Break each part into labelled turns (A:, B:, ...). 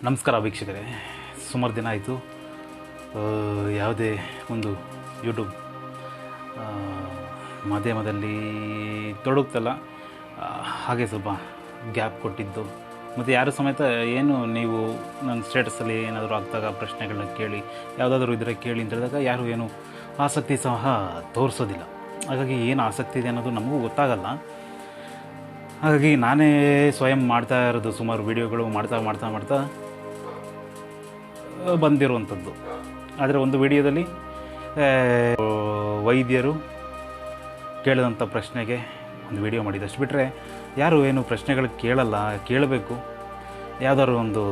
A: ನಮಸ್ಕಾರ ವೀಕ್ಷಕರೇ. ಸುಮಾರು ದಿನ ಆಯಿತು ಯಾವುದೇ ಒಂದು ಯೂಟ್ಯೂಬ್ ಮಾಧ್ಯಮದಲ್ಲಿ ತೊಡಗ್ತಲ್ಲ, ಹಾಗೆ ಸ್ವಲ್ಪ ಗ್ಯಾಪ್ ಕೊಟ್ಟಿದ್ದು. ಮತ್ತು ಯಾರು ಸಮೇತ ಏನು ನೀವು ನನ್ನ ಸ್ಟೇಟಸಲ್ಲಿ ಏನಾದರೂ ಆಗ್ತಾಗ ಪ್ರಶ್ನೆಗಳನ್ನ ಕೇಳಿ, ಯಾವುದಾದ್ರೂ ಇದ್ದರೆ ಕೇಳಿ ಅಂತ ಹೇಳಿದಾಗ ಯಾರು ಏನು ಆಸಕ್ತಿ ಸಹ ತೋರಿಸೋದಿಲ್ಲ. ಹಾಗಾಗಿ ಏನು ಆಸಕ್ತಿ ಇದೆ ಅನ್ನೋದು ನಮಗೂ ಗೊತ್ತಾಗಲ್ಲ. ಹಾಗಾಗಿ ನಾನೇ ಸ್ವಯಂ ಮಾಡ್ತಾ ಇರೋದು ಸುಮಾರು ವೀಡಿಯೋಗಳು ಮಾಡ್ತಾ ಬಂದಿರುವಂಥದ್ದು. ಆದರೆ ಒಂದು ವಿಡಿಯೋದಲ್ಲಿ ವೈದ್ಯರು ಕೇಳಿದಂಥ ಪ್ರಶ್ನೆಗೆ ಒಂದು ವಿಡಿಯೋ ಮಾಡಿದ್ದಷ್ಟು ಬಿಟ್ಟರೆ ಯಾರು ಏನು ಪ್ರಶ್ನೆಗಳು ಕೇಳಬೇಕು. ಯಾವುದಾದ್ರು ಒಂದು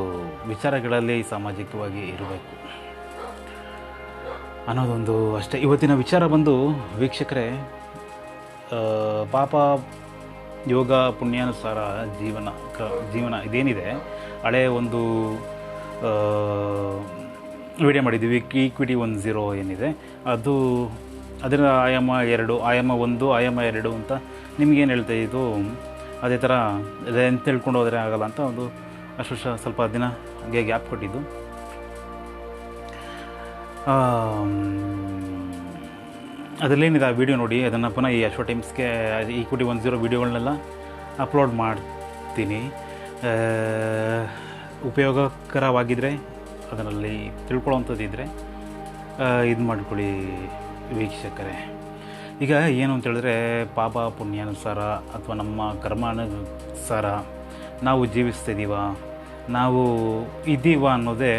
A: ವಿಚಾರಗಳಲ್ಲಿ ಸಾಮಾಜಿಕವಾಗಿ ಇರಬೇಕು ಅನ್ನೋದೊಂದು ಅಷ್ಟೇ. ಇವತ್ತಿನ ವಿಚಾರ ಬಂದು ವೀಕ್ಷಕರೇ, ಪಾಪ ಯೋಗ ಪುಣ್ಯಾನುಸಾರ ಜೀವನ ಇದೇನಿದೆ, ಹಳೆಯ ಒಂದು ವಿಡಿಯೋ ಮಾಡಿದ್ದೀವಿ. ಈಕ್ವಿಟಿ 10 ಏನಿದೆ ಅದು, ಅದರ ಆಯಾಮ 2, ಆಯಾಮ 1, ಆಯಾಮ 2 ಅಂತ ನಿಮಗೇನು ಹೇಳ್ತಾ ಇದು ಅದೇ ಥರ ಎಂತ ತಿಳ್ಕೊಂಡು ಹೋದರೆ ಆಗಲ್ಲ ಅಂತ ಒಂದು ಅಷ್ಟು ಸ್ವಲ್ಪ ದಿನ ಹಾಗೆ ಗ್ಯಾಪ್ ಕೊಟ್ಟಿದ್ದು. ಅದರಲ್ಲೇನಿದೆ ಆ ವಿಡಿಯೋ ನೋಡಿ, ಅದನ್ನು ಪುನಃ ಈ ಅಶ್ವ ಟೈಮ್ಸ್ಗೆ ಈಕ್ವಿಟಿ 10 ವೀಡಿಯೋಗಳನ್ನೆಲ್ಲ ಅಪ್ಲೋಡ್ ಮಾಡ್ತೀನಿ. ಉಪಯೋಗಕರವಾಗಿದ್ದರೆ ಅದರಲ್ಲಿ ತಿಳ್ಕೊಳ್ಳೋವಂಥದ್ದಿದ್ದರೆ ಇದು ಮಾಡ್ಕೊಳ್ಳಿ ವೀಕ್ಷಕರೇ. ಈಗ ಏನು ಅಂತ ಹೇಳಿದ್ರೆ, ಪಾಪ ಪುಣ್ಯಾನುಸಾರ ಅಥವಾ ನಮ್ಮ ಕರ್ಮಾನುಸಾರ ನಾವು ಜೀವಿಸ್ತಿದ್ದೀವ, ನಾವು ಇದ್ದೀವ ಅನ್ನೋದೇ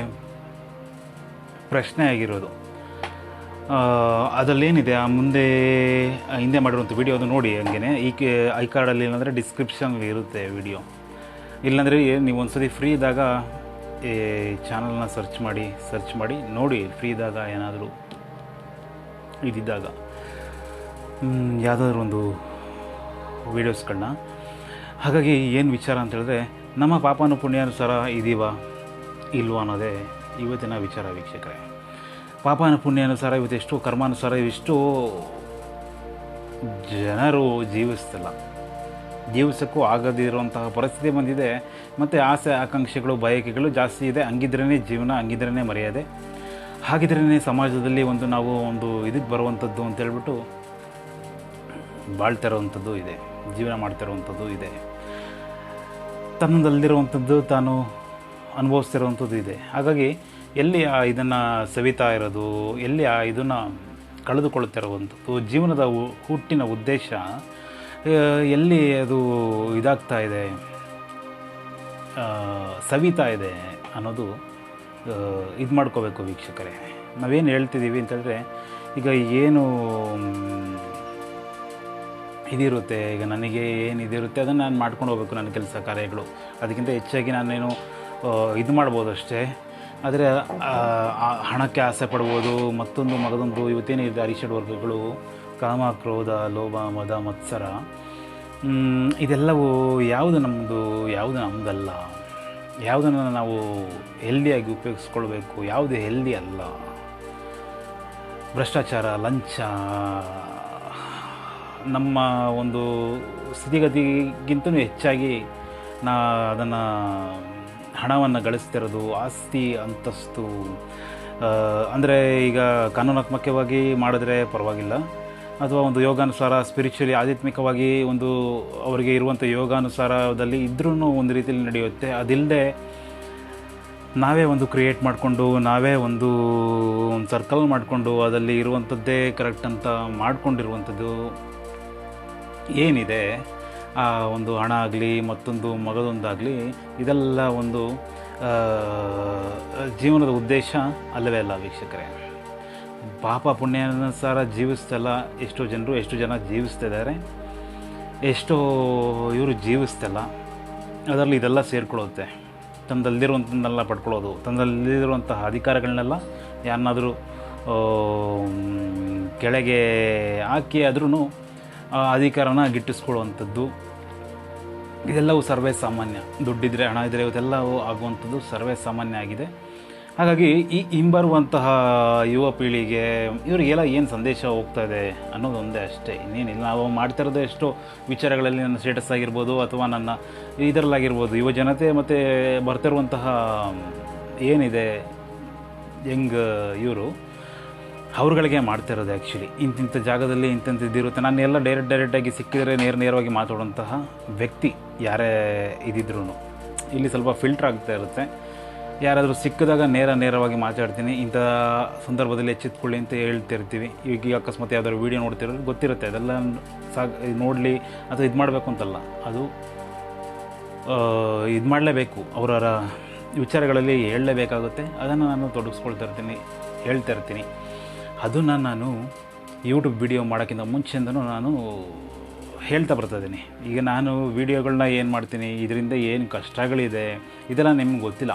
A: ಪ್ರಶ್ನೆ ಆಗಿರೋದು. ಅದರಲ್ಲೇನಿದೆ ಆ ಹಿಂದೆ ಮಾಡಿರುವಂಥ ವಿಡಿಯೋ ಅದು ನೋಡಿ. ಹಂಗೆ ಐ ಕಾರ್ಡಲ್ಲಿ ಇಲ್ಲಾಂದರೆ ಡಿಸ್ಕ್ರಿಪ್ಷನಲ್ಲಿ ಇರುತ್ತೆ ವಿಡಿಯೋ. ಇಲ್ಲಾಂದರೆ ನೀವು ಒಂದು ಸತಿ ಫ್ರೀ ಇದ್ದಾಗ ಈ ಚಾನಲ್ನ ಸರ್ಚ್ ಮಾಡಿ ನೋಡಿ. ಫ್ರೀ ಇದ್ದಾಗ ಏನಾದರೂ ಇದ್ದಿದ್ದಾಗ ಯಾವುದಾದ್ರೂ ಒಂದು ವೀಡಿಯೋಸ್ಗಳನ್ನ. ಹಾಗಾಗಿ ಏನು ವಿಚಾರ ಅಂತ ಹೇಳಿದ್ರೆ, ನಮ್ಮ ಪಾಪನ ಪುಣ್ಯಾನುಸಾರ ಇದ್ದೀವ ಇಲ್ವ ಅನ್ನೋದೇ ಇವತ್ತಿನ ವಿಚಾರ ವೀಕ್ಷಕರೇ. ಪಾಪನ ಪುಣ್ಯಾನುಸಾರ ಇವತ್ತೆಷ್ಟು, ಕರ್ಮಾನುಸಾರ ಇಷ್ಟು ಜನರು ಜೀವಿಸೋಕ್ಕೂ ಆಗದಿರುವಂತಹ ಪರಿಸ್ಥಿತಿ ಬಂದಿದೆ. ಮತ್ತು ಆಸೆ ಆಕಾಂಕ್ಷೆಗಳು ಬಯಕೆಗಳು ಜಾಸ್ತಿ ಇದೆ. ಹಂಗಿದ್ರೇ ಜೀವನ, ಹಂಗಿದ್ರೇ ಮರ್ಯಾದೆ, ಹಾಗಿದ್ರೇ ಸಮಾಜದಲ್ಲಿ ನಾವು ಒಂದು ಇದಕ್ಕೆ ಬರುವಂಥದ್ದು ಅಂತೇಳ್ಬಿಟ್ಟು ಬಾಳ್ತಿರೋವಂಥದ್ದು ಇದೆ, ಜೀವನ ಮಾಡ್ತಿರೋವಂಥದ್ದು ಇದೆ, ತನ್ನದಲ್ಲಿರುವಂಥದ್ದು ತಾನು ಅನುಭವಿಸ್ತಿರೋವಂಥದ್ದು ಇದೆ. ಹಾಗಾಗಿ ಎಲ್ಲಿ ಇದನ್ನು ಸವಿತಾ ಇರೋದು, ಎಲ್ಲಿ ಇದನ್ನು ಕಳೆದುಕೊಳ್ಳುತ್ತಿರುವಂಥದ್ದು, ಜೀವನದ ಹುಟ್ಟಿನ ಉದ್ದೇಶ ಎಲ್ಲಿ ಅದು ಇದಾಗ್ತಾ ಇದೆ, ಸವಿತಾ ಇದೆ ಅನ್ನೋದು ಇದು ಮಾಡ್ಕೋಬೇಕು ವೀಕ್ಷಕರೇ. ನಾವೇನು ಹೇಳ್ತಿದ್ದೀವಿ ಅಂತಂದರೆ, ಈಗ ಏನು ಇದಿರುತ್ತೆ, ಈಗ ನನಗೆ ಏನು ಇದಿರುತ್ತೆ ಅದನ್ನು ನಾನು ಮಾಡ್ಕೊಂಡು ಹೋಗ್ಬೇಕು, ನನ್ನ ಕೆಲಸ ಕಾರ್ಯಗಳು. ಅದಕ್ಕಿಂತ ಹೆಚ್ಚಾಗಿ ನಾನೇನು ಇದು ಮಾಡ್ಬೋದು ಅಷ್ಟೇ. ಆದರೆ ಹಣಕ್ಕೆ ಆಸೆ ಪಡ್ಬೋದು, ಮಗದೊಂದು ಇವತ್ತೇನಿದೆ ಅರಿಷಡ್ ವರ್ಗಗಳು, ಕಾಮ ಕ್ರೋಧ ಲೋಭ ಮದ ಮತ್ಸರ, ಇದೆಲ್ಲವೂ ಯಾವುದು ನಮ್ಮದಲ್ಲ, ಯಾವುದನ್ನು ನಾವು ಹೆಲ್ದಿಯಾಗಿ ಉಪಯೋಗಿಸ್ಕೊಳ್ಬೇಕು, ಯಾವುದು ಹೆಲ್ದಿ ಅಲ್ಲ. ಭ್ರಷ್ಟಾಚಾರ, ಲಂಚ, ನಮ್ಮ ಒಂದು ಸ್ಥಿತಿಗತಿಗಿಂತಲೂ ಹೆಚ್ಚಾಗಿ ಅದನ್ನು ಹಣವನ್ನು ಗಳಿಸ್ತಿರೋದು, ಆಸ್ತಿ ಅಂತಸ್ತು. ಅಂದರೆ ಈಗ ಕಾನೂನಾತ್ಮಕವಾಗಿ ಮಾಡಿದ್ರೆ ಪರವಾಗಿಲ್ಲ, ಅಥವಾ ಒಂದು ಯೋಗಾನುಸಾರ ಸ್ಪಿರಿಚುವಲಿ ಆಧ್ಯಾತ್ಮಿಕವಾಗಿ ಒಂದು ಅವರಿಗೆ ಇರುವಂಥ ಯೋಗಾನುಸಾರದಲ್ಲಿ ಇದ್ರೂ ಒಂದು ರೀತಿಯಲ್ಲಿ ನಡೆಯುತ್ತೆ. ಅದಿಲ್ಲದೆ ನಾವೇ ಒಂದು ಕ್ರಿಯೇಟ್ ಮಾಡಿಕೊಂಡು, ನಾವೇ ಒಂದು ಸರ್ಕಲ್ ಮಾಡಿಕೊಂಡು ಅದರಲ್ಲಿ ಇರುವಂಥದ್ದೇ ಕರೆಕ್ಟ್ ಅಂತ ಮಾಡ್ಕೊಂಡಿರುವಂಥದ್ದು ಏನಿದೆ, ಆ ಒಂದು ಹಣ ಆಗಲಿ ಮಗದೊಂದಾಗಲಿ, ಇದೆಲ್ಲ ಒಂದು ಜೀವನದ ಉದ್ದೇಶ ಅಲ್ಲವೇ ಅಲ್ಲ ವೀಕ್ಷಕರೇ. ಪಾಪ ಪುಣ್ಯಾನುಸಾರ ಜೀವಿಸ್ತಲ್ಲ ಎಷ್ಟು ಜನ ಜೀವಿಸ್ತಿದ್ದಾರೆ, ಎಷ್ಟೋ ಇವರು ಜೀವಿಸ್ತಲ್ಲ. ಅದರಲ್ಲಿ ಇದೆಲ್ಲ ಸೇರಿಕೊಳ್ಳುತ್ತೆ. ತನ್ನದಲ್ಲಿರುವಂಥದ್ದನ್ನೆಲ್ಲ ಪಡ್ಕೊಳ್ಳೋದು, ತನ್ನದಲ್ಲಿರುವಂತಹ ಅಧಿಕಾರಗಳನ್ನೆಲ್ಲ ಯಾರನ್ನಾದರೂ ಕೆಳಗೆ ಹಾಕಿ ಆದ್ರೂ ಅಧಿಕಾರನ ಗಿಟ್ಟಿಸ್ಕೊಳ್ಳುವಂಥದ್ದು, ಇದೆಲ್ಲವೂ ಸರ್ವೇ ಸಾಮಾನ್ಯ. ದುಡ್ಡಿದ್ರೆ, ಹಣ ಇದ್ದರೆ ಇವತ್ತೆಲ್ಲವೂ ಆಗುವಂಥದ್ದು ಸರ್ವೇ ಸಾಮಾನ್ಯ ಆಗಿದೆ. ಹಾಗಾಗಿ ಈ ಹಿಂಬರುವಂತಹ ಯುವ ಪೀಳಿಗೆ ಇವರಿಗೆಲ್ಲ ಏನು ಸಂದೇಶ ಹೋಗ್ತಾ ಇದೆ ಅನ್ನೋದು ಒಂದೇ ಅಷ್ಟೇ, ಇನ್ನೇನಿಲ್ಲ. ನಾವು ಮಾಡ್ತಿರೋದು ಎಷ್ಟೋ ವಿಚಾರಗಳಲ್ಲಿ ನನ್ನ ಸ್ಟೇಟಸ್ ಆಗಿರ್ಬೋದು ಅಥವಾ ನನ್ನ ಇದರಲ್ಲಾಗಿರ್ಬೋದು, ಯುವ ಜನತೆ ಮತ್ತು ಬರ್ತಿರುವಂತಹ ಏನಿದೆ ಯಂಗ್ ಇವರು ಅವ್ರುಗಳಿಗೆ ಮಾಡ್ತಿರೋದು ಆ್ಯಕ್ಚುಲಿ ಇಂತಿಂಥ ಜಾಗದಲ್ಲಿ ಇಂತಿಂಥದ್ದಿರುತ್ತೆ. ನಾನು ಎಲ್ಲ ಡೈರೆಕ್ಟಾಗಿ ಸಿಕ್ಕಿದರೆ ನೇರವಾಗಿ ಮಾತಾಡುವಂತಹ ವ್ಯಕ್ತಿ ಯಾರೇ ಇದ್ದಿದ್ರು ಇಲ್ಲಿ ಸ್ವಲ್ಪ ಫಿಲ್ಟ್ರ್ ಆಗ್ತಾ ಇರುತ್ತೆ. ಯಾರಾದರೂ ಸಿಕ್ಕಿದಾಗ ನೇರವಾಗಿ ಮಾತಾಡ್ತೀನಿ. ಇಂಥ ಸಂದರ್ಭದಲ್ಲಿ ಎಚ್ಚೆತ್ಕೊಳ್ಳಿ ಅಂತ ಹೇಳ್ತಿರ್ತೀವಿ. ಈಗ ಅಕಸ್ಮಾತ್ ಯಾವ್ದಾದ್ರು ವೀಡಿಯೋ ನೋಡ್ತಿರೋದು ಗೊತ್ತಿರುತ್ತೆ, ಅದೆಲ್ಲ ನೋಡಲಿ ಅಥವಾ ಇದು ಮಾಡಬೇಕು ಅಂತಲ್ಲ, ಅದು ಇದು ಮಾಡಲೇಬೇಕು, ಅವರ ವಿಚಾರಗಳಲ್ಲಿ ಹೇಳಲೇಬೇಕಾಗುತ್ತೆ. ಅದನ್ನು ನಾನು ತೊಡಗಿಸ್ಕೊಳ್ತಾ ಇರ್ತೀನಿ, ಹೇಳ್ತಾ ಇರ್ತೀನಿ. ಅದನ್ನು ನಾನು ಯೂಟ್ಯೂಬ್ ವಿಡಿಯೋ ಮಾಡೋಕ್ಕಿಂತ ಮುಂಚೆಯಿಂದನೂ ನಾನು ಹೇಳ್ತಾ ಬರ್ತಾಯಿದ್ದೀನಿ. ಈಗ ನಾನು ವೀಡಿಯೋಗಳನ್ನ ಏನು ಮಾಡ್ತೀನಿ, ಇದರಿಂದ ಏನು ಕಷ್ಟಗಳಿದೆ ಇದೆಲ್ಲ ನಿಮ್ಗೆ ಗೊತ್ತಿಲ್ಲ.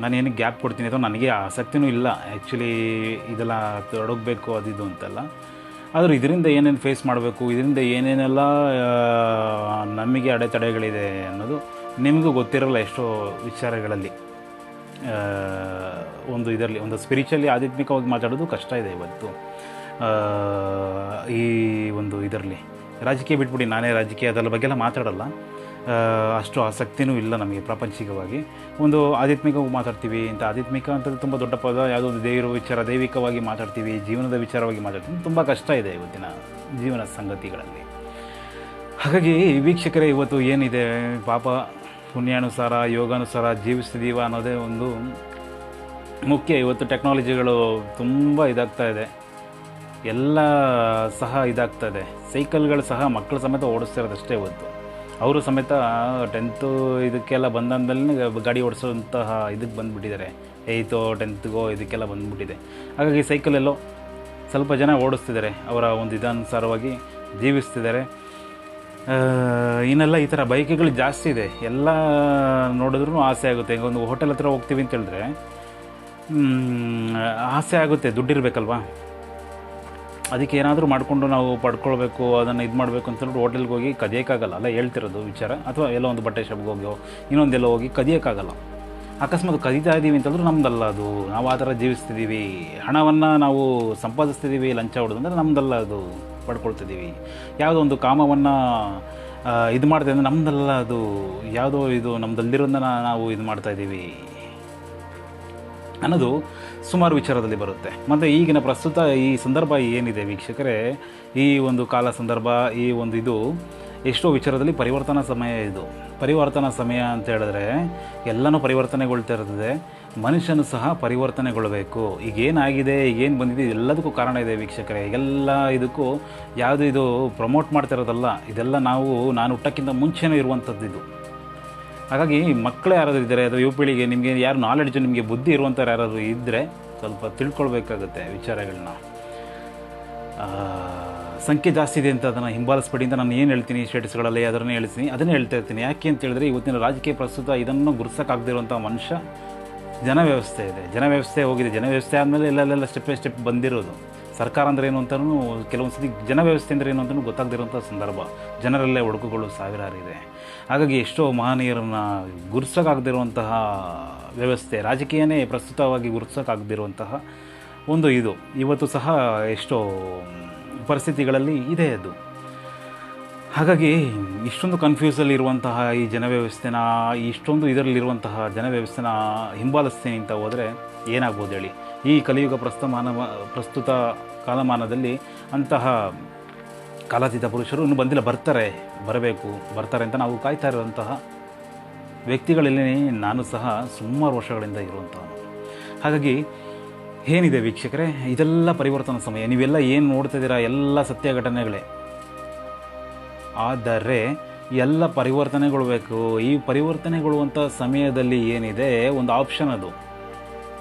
A: ನಾನು ಏನಕ್ಕೆ ಗ್ಯಾಪ್ ಕೊಡ್ತೀನಿ ಅಥವಾ ನನಗೆ ಆಸಕ್ತಿನೂ ಇಲ್ಲ ಆ್ಯಕ್ಚುಲಿ ಇದೆಲ್ಲ ತೊಡಗಬೇಕು ಅದಿದು ಅಂತೆಲ್ಲ. ಆದರೂ ಇದರಿಂದ ಏನೇನು ಫೇಸ್ ಮಾಡಬೇಕು, ಇದರಿಂದ ಏನೇನೆಲ್ಲ ನಮಗೆ ಅಡೆತಡೆಗಳಿದೆ ಅನ್ನೋದು ನಿಮಗೂ ಗೊತ್ತಿರಲ್ಲ ಎಷ್ಟೋ ವಿಚಾರಗಳಲ್ಲಿ. ಇದರಲ್ಲಿ ಒಂದು ಸ್ಪಿರಿಚುವಲಿ ಆಧ್ಯಾತ್ಮಿಕವಾಗಿ ಮಾತಾಡೋದು ಕಷ್ಟ ಇದೆ ಇವತ್ತು. ಈ ಇದರಲ್ಲಿ ರಾಜಕೀಯ ಬಿಟ್ಬಿಡಿ, ನಾನೇ ರಾಜಕೀಯ ಅದರ ಬಗ್ಗೆ ಎಲ್ಲ ಮಾತಾಡಲ್ಲ, ಅಷ್ಟು ಆಸಕ್ತಿನೂ ಇಲ್ಲ ನಮಗೆ. ಪ್ರಾಪಂಚಿಕವಾಗಿ ಒಂದು ಆಧ್ಯಾತ್ಮಿಕವಾಗಿ ಮಾತಾಡ್ತೀವಿ. ಇಂಥ ಆಧ್ಯಾತ್ಮಿಕ ಅಂತಂದರೆ ತುಂಬ ದೊಡ್ಡ ಪದ, ಯಾವುದೋ ಒಂದು ದೇವರ ವಿಚಾರ ದೈವಿಕವಾಗಿ ಮಾತಾಡ್ತೀವಿ, ಜೀವನದ ವಿಚಾರವಾಗಿ ಮಾತಾಡ್ತೀವಿ. ತುಂಬ ಕಷ್ಟ ಇದೆ ಇವತ್ತಿನ ಜೀವನ ಸಂಗತಿಗಳಲ್ಲಿ. ಹಾಗಾಗಿ ವೀಕ್ಷಕರೇ, ಇವತ್ತು ಏನಿದೆ ಪಾಪ ಪುಣ್ಯಾನುಸಾರ ಯೋಗಾನುಸಾರ ಜೀವಿಸ್ತಿದ್ದೀವ ಅನ್ನೋದೇ ಒಂದು ಮುಖ್ಯ. ಇವತ್ತು ಟೆಕ್ನಾಲಜಿಗಳು ತುಂಬ ಇದಾಗ್ತಾ ಇದೆ, ಎಲ್ಲ ಸಹ ಇದಾಗ್ತಾ ಇದೆ. ಸೈಕಲ್ಗಳು ಸಹ ಮಕ್ಕಳ ಸಮೇತ ಓಡಿಸ್ತಿರೋದಷ್ಟೇ ಇವತ್ತು. ಅವರು ಸಮೇತ 10th ಇದಕ್ಕೆಲ್ಲ ಬಂದಂದಲ್ಲಿ ಗಾಡಿ ಓಡಿಸೋಂತಹ ಇದಕ್ಕೆ ಬಂದುಬಿಟ್ಟಿದ್ದಾರೆ. 8th 10th ಇದಕ್ಕೆಲ್ಲ ಬಂದುಬಿಟ್ಟಿದೆ. ಹಾಗಾಗಿ ಸೈಕಲೆಲ್ಲೋ ಸ್ವಲ್ಪ ಜನ ಓಡಿಸ್ತಿದ್ದಾರೆ, ಅವರ ಒಂದು ಇದಾನುಸಾರವಾಗಿ ಜೀವಿಸ್ತಿದ್ದಾರೆ. ಇನ್ನೆಲ್ಲ ಈ ಥರ ಬೈಕ್ಗಳು ಜಾಸ್ತಿ ಇದೆ. ಎಲ್ಲ ನೋಡಿದ್ರೂ ಆಸೆ ಆಗುತ್ತೆ. ಈಗ ಒಂದು ಹೋಟೆಲ್ ಹತ್ರ ಹೋಗ್ತೀವಿ ಅಂತ ಹೇಳಿದ್ರೆ ಆಸೆ ಆಗುತ್ತೆ, ದುಡ್ಡಿರಬೇಕಲ್ವಾ. ಅದಕ್ಕೆ ಏನಾದರೂ ಮಾಡಿಕೊಂಡು ನಾವು ಪಡ್ಕೊಳ್ಬೇಕು, ಅದನ್ನು ಇದು ಮಾಡಬೇಕು ಅಂತ ಹೇಳ್ಬಿಟ್ಟು ಹೋಟೆಲ್ಗೆ ಹೋಗಿ ಕದಿಯೋಕ್ಕಾಗಲ್ಲ ಅಲ್ಲ ಹೇಳ್ತಿರೋದು ವಿಚಾರ. ಅಥವಾ ಎಲ್ಲೋ ಒಂದು ಬಟ್ಟೆ ಶಾಪ್ಗೆ ಹೋಗೋ ಇನ್ನೊಂದೆಲ್ಲ ಹೋಗಿ ಕದಿಯೋಕ್ಕಾಗಲ್ಲ. ಅಕಸ್ಮಾತ್ ಕದೀತಾ ಇದ್ದೀವಿ ಅಂತಂದ್ರೆ ನಮ್ದಲ್ಲ ಅದು, ನಾವು ಆ ಥರ ಜೀವಿಸ್ತಿದ್ದೀವಿ, ಹಣವನ್ನು ನಾವು ಸಂಪಾದಿಸ್ತಿದ್ದೀವಿ, ಲಂಚ ಹೊಡೆದು ಅಂದರೆ ನಮ್ದಲ್ಲ ಅದು, ಪಡ್ಕೊಳ್ತಿದ್ದೀವಿ. ಯಾವುದೋ ಒಂದು ಕಾಮವನ್ನು ಇದು ಮಾಡ್ತಾ ಅಂದರೆ ನಮ್ದಲ್ಲ ಅದು, ಯಾವುದೋ ಇದು ನಮ್ದಲ್ಲಿರೋದನ್ನ ನಾವು ಇದು ಮಾಡ್ತಾಯಿದ್ದೀವಿ ಅನ್ನೋದು ಸುಮಾರು ವಿಚಾರದಲ್ಲಿ ಬರುತ್ತೆ. ಮತ್ತು ಈಗಿನ ಪ್ರಸ್ತುತ ಈ ಸಂದರ್ಭ ಏನಿದೆ ವೀಕ್ಷಕರೇ, ಈ ಒಂದು ಕಾಲ ಸಂದರ್ಭ, ಈ ಒಂದು ಇದು ಎಷ್ಟೋ ವಿಚಾರದಲ್ಲಿ ಪರಿವರ್ತನಾ ಸಮಯ. ಇದು ಪರಿವರ್ತನಾ ಸಮಯ ಅಂತ ಹೇಳಿದ್ರೆ ಎಲ್ಲನೂ ಪರಿವರ್ತನೆಗೊಳ್ತಾ ಇರ್ತದೆ, ಮನುಷ್ಯನು ಸಹ ಪರಿವರ್ತನೆಗೊಳ್ಳಬೇಕು. ಈಗೇನಾಗಿದೆ, ಈಗೇನು ಬಂದಿದೆ, ಎಲ್ಲದಕ್ಕೂ ಕಾರಣ ಇದೆ ವೀಕ್ಷಕರೇ. ಎಲ್ಲ ಇದಕ್ಕೂ ಯಾವುದು ಇದು ಪ್ರಮೋಟ್ ಮಾಡ್ತಿರೋದಲ್ಲ, ಇದೆಲ್ಲ ನಾನು ಹುಟ್ಟಕ್ಕಿಂತ ಮುಂಚೆನೇ ಇರುವಂಥದ್ದು ಇದು. ಹಾಗಾಗಿ ಮಕ್ಕಳು ಯಾರಾದರೂ ಇದ್ದರೆ ಅಥವಾ ಯುವ ಪೀಳಿಗೆ, ನಿಮಗೆ ಯಾರು ನಾಲೆಡ್ಜು, ನಿಮಗೆ ಬುದ್ಧಿ ಇರುವಂಥವ್ರು ಯಾರಾದರೂ ಇದ್ದರೆ ಸ್ವಲ್ಪ ತಿಳ್ಕೊಳ್ಬೇಕಾಗುತ್ತೆ ವಿಚಾರಗಳನ್ನ. ಸಂಖ್ಯೆ ಜಾಸ್ತಿ ಇದೆ ಅಂತ ಅದನ್ನು ಹಿಂಬಾಲಿಸ್ಬೇಡಿ ಅಂತ ನಾನು ಏನು ಹೇಳ್ತೀನಿ ಸ್ಟೇಟಸ್ಗಳಲ್ಲಿ ಅದನ್ನೇ ಹೇಳ್ತೀನಿ, ಅದನ್ನೇ ಹೇಳ್ತಾ ಇರ್ತೀನಿ. ಯಾಕೆ ಅಂತ ಹೇಳಿದ್ರೆ ಇವತ್ತಿನ ರಾಜಕೀಯ ಪ್ರಸ್ತುತ ಇದನ್ನು ಗುರ್ಸೋಕ್ಕಾಗದಿರುವಂಥ ಮನುಷ್ಯ ಜನವ್ಯವಸ್ಥೆ ಇದೆ. ಜನವ್ಯವಸ್ಥೆ ಹೋಗಿದೆ. ಜನವ್ಯವಸ್ಥೆ ಆದಮೇಲೆ ಎಲ್ಲೆಲ್ಲ ಸ್ಟೆಪ್ ಬೈ ಸ್ಟೆಪ್ ಬಂದಿರೋದು. ಸರ್ಕಾರ ಅಂದರೆ ಏನು ಅಂತಲೂ ಕೆಲವೊಂದು ಸತಿ ಜನವ್ಯವಸ್ಥೆ ಅಂದರೆ ಏನು ಅಂತಲೂ ಗೊತ್ತಾಗದಿರೋಂಥ ಸಂದರ್ಭ. ಜನರಲ್ಲೇ ಒಡಕುಗಳು ಸಾವಿರಾರಿದೆ. ಹಾಗಾಗಿ ಎಷ್ಟೋ ಮಹನೀಯರನ್ನು ಗುರ್ಸೋಕ್ಕಾಗದಿರುವಂತಹ ವ್ಯವಸ್ಥೆ, ರಾಜಕೀಯನೇ ಪ್ರಸ್ತುತವಾಗಿ ಗುರ್ಸೋಕ್ಕಾಗದಿರುವಂತಹ ಒಂದು ಇದು ಇವತ್ತು ಸಹ ಎಷ್ಟೋ ಪರಿಸ್ಥಿತಿಗಳಲ್ಲಿ ಇದೆ ಅದು. ಹಾಗಾಗಿ ಇಷ್ಟೊಂದು ಕನ್ಫ್ಯೂಸಲ್ಲಿ ಇರುವಂತಹ ಈ ಜನವ್ಯವಸ್ಥೆನ, ಇಷ್ಟೊಂದು ಇದರಲ್ಲಿರುವಂತಹ ಜನವ್ಯವಸ್ಥೆನ ಹಿಂಬಾಲಿಸ್ತೀನಿ ಅಂತ ಹೋದರೆ ಏನಾಗ್ಬೋದು ಹೇಳಿ. ಈ ಕಲಿಯುಗ ಪ್ರಸ್ತುತ ಕಾಲಮಾನದಲ್ಲಿ ಅಂತಹ ಕಾಲಾತೀತ ಪುರುಷರು ಇನ್ನೂ ಬಂದಿಲ್ಲ, ಬರ್ತಾರೆ ಅಂತ ನಾವು ಕಾಯ್ತಾ ಇರುವಂತಹ ವ್ಯಕ್ತಿಗಳಲ್ಲಿ ನಾನು ಸಹ ಸುಮಾರು ವರ್ಷಗಳಿಂದ ಇರುವಂಥವನು. ಹಾಗಾಗಿ ಏನಿದೆ ವೀಕ್ಷಕರೇ, ಇದೆಲ್ಲ ಪರಿವರ್ತನಾ ಸಮಯ. ನೀವೆಲ್ಲ ಏನು ನೋಡ್ತಿದ್ದೀರಾ ಎಲ್ಲ ಸತ್ಯ ಘಟನೆಗಳೇ. ಆದರೆ ಎಲ್ಲ ಪರಿವರ್ತನೆಗೊಳ್ಬೇಕು. ಈ ಪರಿವರ್ತನೆಗೊಳ್ಳುವಂಥ ಸಮಯದಲ್ಲಿ ಏನಿದೆ ಒಂದು ಆಪ್ಷನ್, ಅದು